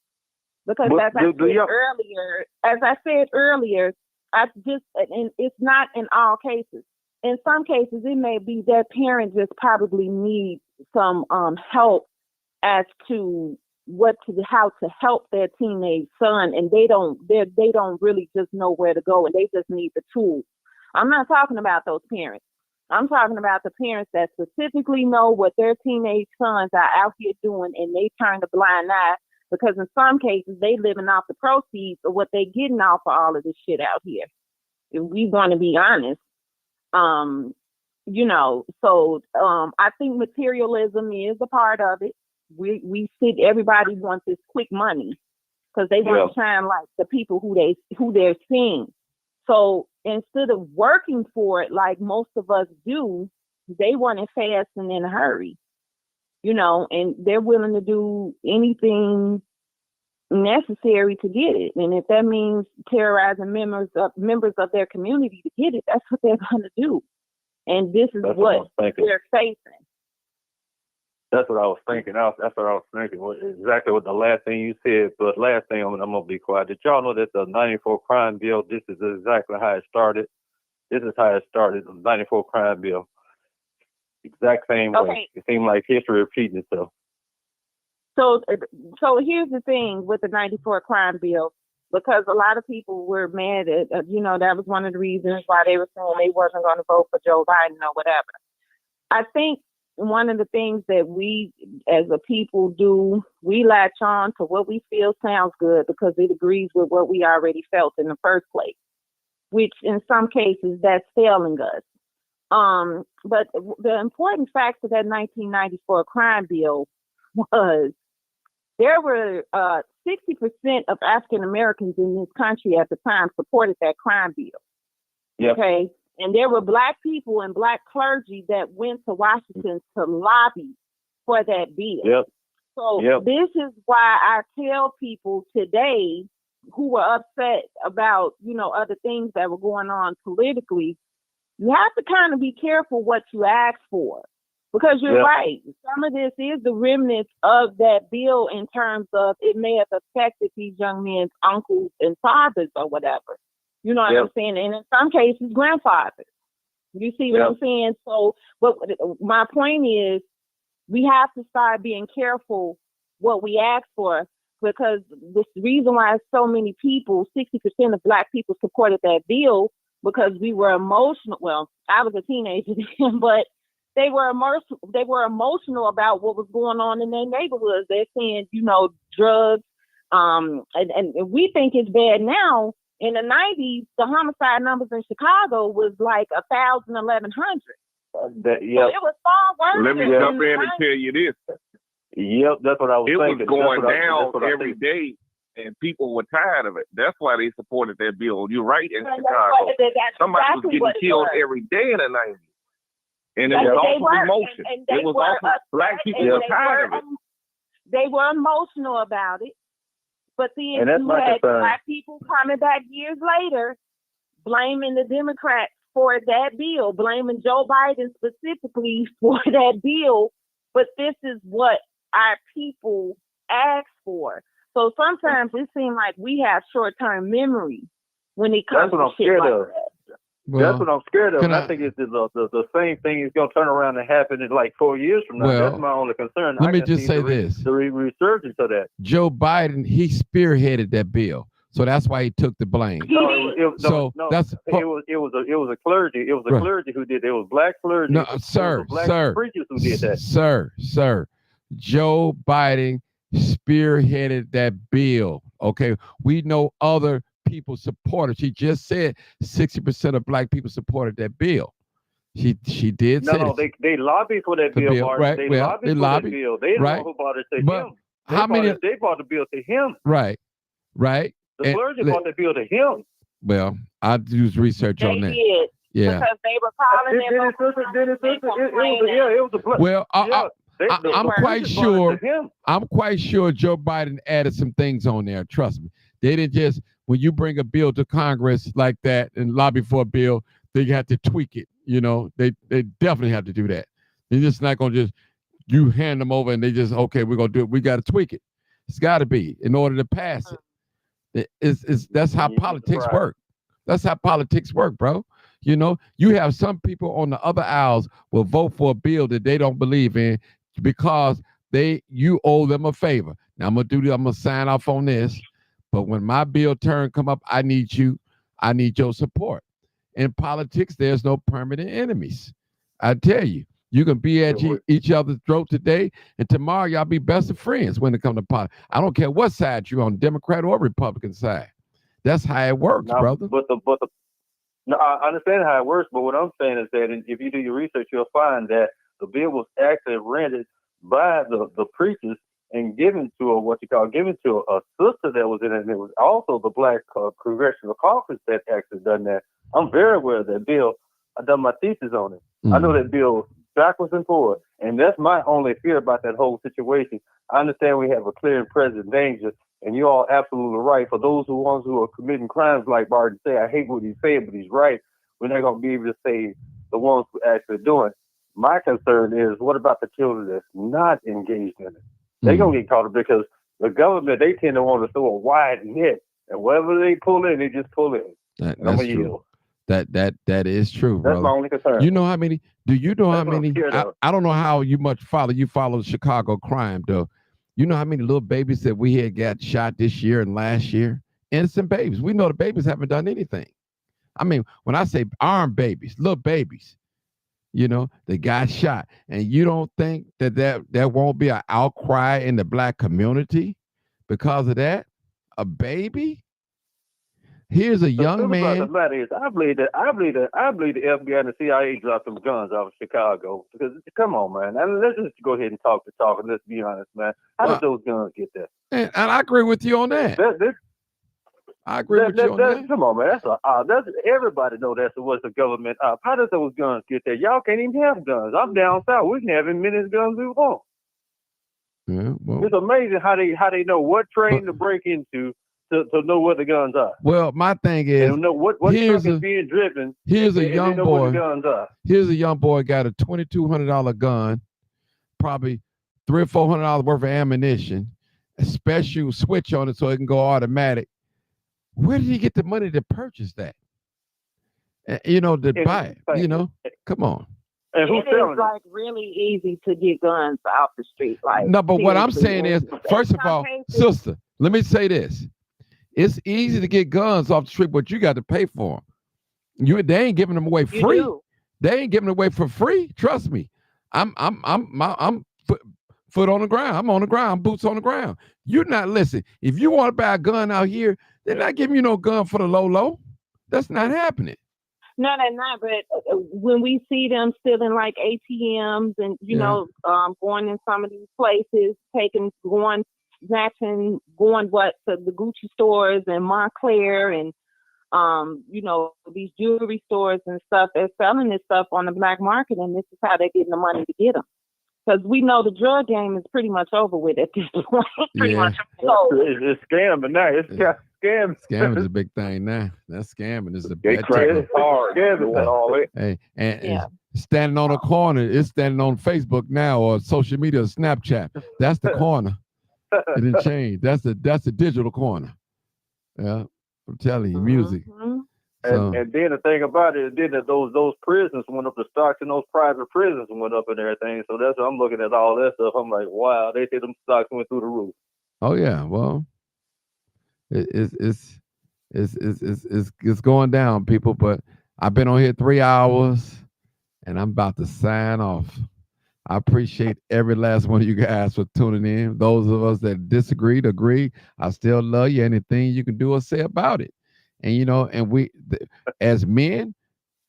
because as I said earlier, and it's not in all cases. In some cases, it may be that parents just probably need some help as to how to help their teenage son, and they don't really just know where to go, and they just need the tools. I'm not talking about those parents. I'm talking about the parents that specifically know what their teenage sons are out here doing, and they turn a blind eye, because in some cases they living off the proceeds of what they getting off of all of this shit out here. If we want to be honest, I think materialism is a part of it. We see everybody wants this quick money because they want to shine like the people who they're seeing. So instead of working for it like most of us do, they want it fast and in a hurry, and they're willing to do anything necessary to get it. And if that means terrorizing members of their community to get it, that's what they're going to do. And this is what they're facing.
That's what I was thinking. That's what I was thinking. Exactly what the last thing you said. But last thing, I'm gonna be quiet. Did y'all know that the '94 crime bill? This is exactly how it started. This is how it started. The '94 crime bill. Exact same way. It seemed like history repeating itself.
So here's the thing with the '94 crime bill. because a lot of people were mad at, that was one of the reasons why they were saying they wasn't going to vote for Joe Biden or whatever. I think one of the things that we as a people do, we latch on to what we feel sounds good because it agrees with what we already felt in the first place, which in some cases that's failing us. But the important fact of that 1994 crime bill was there were 60% of African Americans in this country at the time supported that crime bill.
Yep.
Okay. And there were Black people and Black clergy that went to Washington to lobby for that bill.
Yep.
So
Yep.
this is why I tell people today who were upset about, other things that were going on politically, you have to kind of be careful what you ask for. Because you're
Yep.
right. Some of this is the remnants of that bill in terms of it may have affected these young men's uncles and fathers or whatever. You know what
Yep.
I'm saying? And in some cases, grandfathers. You see what
Yep.
I'm saying? So, but my point is, we have to start being careful what we ask for, because the reason why so many people, 60% of Black people supported that bill, because we were emotional. Well, I was a teenager then, but they were emotional about what was going on in their neighborhoods. They're saying, drugs, and we think it's bad now. In the 90s, the homicide numbers in Chicago was like 1,000, 1,100. So it was far worse.
Let me jump in and tell you this.
Yep, that's what I was
It
thinking.
was going
That's
down
what I
every
think.
day, and people were tired of it. That's why they supported that bill. You're right in
That's
Chicago.
that's
Somebody was
exactly
getting
what it
killed
was.
every day in the 90s. And it
They
was off
were,
of emotion.
and they
It was
were
off of Black
upset,
people
and
were
they
tired
were,
of it.
They were emotional about it. But then
And that's
you
my
had
concern.
Black people coming back years later, blaming the Democrats for that bill, blaming Joe Biden specifically for that bill. But this is what our people ask for. So sometimes it seems like we have short-term memory when it comes
That's what
to
I'm
shit
scared
like
of.
that.
That's what I'm scared of.
can
And I
I-
think it's the same thing is going to turn around and happen in like 4 years from now.
Well,
That's my only concern.
let
I
me
can
just
see
say
the
this.
the resurgence of that.
Joe Biden, he spearheaded that bill. So that's why he took the blame.
No,
So that's
it was a clergy. It was a
Right.
clergy who did it. It was Black clergy.
No,
It was
sir,
Black
sir.
preachers who did that.
Sir. Joe Biden spearheaded that bill. Okay. We know other people supported. She just said 60% of Black people supported that bill. She did say
No,
this.
they lobbied for that
The
bill,
bill,
Martin.
right,
They
well,
lobbied
they
for
lobbied,
that bill. They the
right.
one who brought it to
But
him.
how many?
They brought the bill to him.
Right.
The clergy brought the bill to him.
Well, I use research
They
on that.
did.
Yeah.
Because they were calling their
It was a Black.
Well,
Yeah,
I'm
the
quite
clergy brought
sure.
it to him.
I'm quite sure Joe Biden added some things on there. Trust me. They didn't just, when you bring a bill to Congress like that and lobby for a bill, they have to tweak it. They definitely have to do that. They're just not going to just, you hand them over and they just, okay, we're going to do it. We got to tweak it. It's got to be in order to pass it. That's how politics work. That's how politics work, bro. You have some people on the other aisles will vote for a bill that they don't believe in because you owe them a favor. Now I'm gonna sign off on this, but when my bill turn come up, I need your support. In politics, there's no permanent enemies. I tell you, you can be at each other's throat today, and tomorrow y'all be best of friends when it comes to politics. I don't care what side you're on, Democrat or Republican side. That's how it works, brother.
No, I understand how it works, but what I'm saying is that if you do your research, you'll find that the bill was actually rendered by the preachers and given to a sister that was in it, and it was also the Black Congressional Caucus that actually done that. I'm very aware of that bill. I done my thesis on it. I know that bill backwards and forward, and that's my only fear about that whole situation. I understand we have a clear and present danger, and you're all absolutely right. For those who are committing crimes, like Barton said, I hate what he's saying, but he's right. We're not going to be able to say the ones who actually doing. My concern is, what about the children that's not engaged in it? They're going to get caught up because the government, they tend to want to throw a wide net, and wherever they pull in, they just pull in.
That's
I'm
true.
yield.
That is true,
That's
brother.
my only concern.
You know how many? Do you know how
That's what I'm
many?
scared of.
I don't know how you follow Chicago crime, though. You know how many little babies that we had got shot this year and last year innocent babies. We know the babies haven't done anything. I mean, when I say armed babies, little babies, you know, they got shot. And you don't think that there won't be an outcry in the black community because of that? A baby? Here's a young man.
The matter is, I believe the FBI and the CIA dropped them guns out of Chicago. Because come on, man, and let's just go ahead and talk and let's be honest, man. How did those guns get there?
And I agree with you on that. I agree with you on that.
Come on, man. That's everybody know that was the government up. How did those guns get there? Y'all can't even have guns. I'm down south. We can have as many guns we want.
Yeah, well,
it's amazing how they know what train to break into to know where the guns are.
Well, my thing is,
they know what truck is being driven.
Here's a young boy.
Where the guns are.
Here's a young boy got a $2,200 gun, probably $300 or $400 worth of ammunition, a special switch on it so it can go automatic. Where did he get the money to purchase that? You know, to buy it. You know, come on.
And who's selling
it's like really easy to get guns off the street. Like
no, but what I'm saying is, first of all, sister, let me say this: it's easy to get guns off the street, but you got to pay for them. They ain't giving them away free. They ain't giving them away for free. Trust me. I'm foot on the ground. I'm on the ground. Boots on the ground. You're not listening. If you want to buy a gun out here, they're not giving you no gun for the low. That's not happening.
No, they're not. But when we see them stealing like ATMs and, you know, going in some of these places, going to the Gucci stores and Montclair and, you know, these jewelry stores and stuff, they're selling this stuff on the black market, and this is how they're getting the money to get them. Because we know the drug game is pretty much over with at this point. Pretty much. So,
it's scamming now. It's scamming.
Scamming is a big thing now. That's scamming. Is a
big It's hard.
Hey, and standing on a corner, it's standing on Facebook now or social media, or Snapchat. That's the corner. It didn't change. That's the digital corner. Yeah, I'm telling you, music.
Mm-hmm.
So,
and then the thing about it, then that those prisons went up, the stocks in those private prisons went up and everything. So that's what I'm looking at all that stuff. I'm like, wow, they say them stocks went through the roof.
Oh yeah, well, it's going down, people. But I've been on here 3 hours, and I'm about to sign off. I appreciate every last one of you guys for tuning in. Those of us that disagreed, agree, I still love you. Anything you can do or say about it. And, you know, and we, as men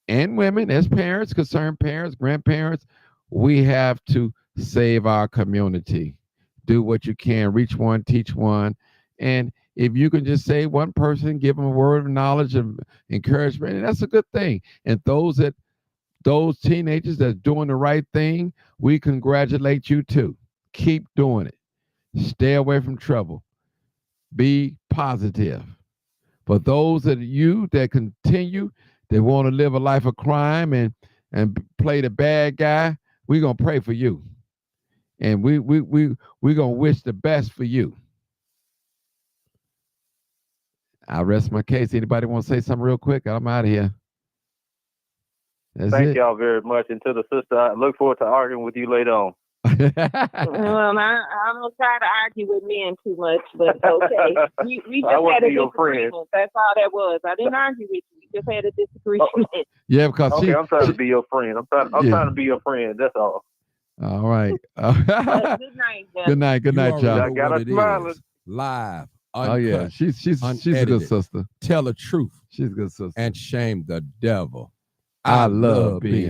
and women, as parents, concerned parents, grandparents, we have to save our community. Do what you can, reach one, teach one. And if you can just say one person, give them a word of knowledge and encouragement, and that's a good thing. And those teenagers that's doing the right thing, we congratulate you too. Keep doing it. Stay away from trouble. Be positive. For those of you that continue, they want to live a life of crime and play the bad guy, we're gonna pray for you. And we're gonna wish the best for you. I rest my case. Anybody want to say something real quick? I'm out of here.
Thank y'all very much. And to the sister, I look forward to arguing with you later on.
Well, I don't try to argue with men too much, but okay. We just had a disagreement. That's all that was. I didn't argue with you. We just had a disagreement.
Yeah, because
I'm trying to be your friend. I'm trying to be your friend. That's all.
All right.
Good night.
Good night. Good night, y'all.
I got us smiling.
Live.
Uncut, oh yeah, she's a good sister.
Tell the truth.
She's a good sister.
And shame the devil.
I love being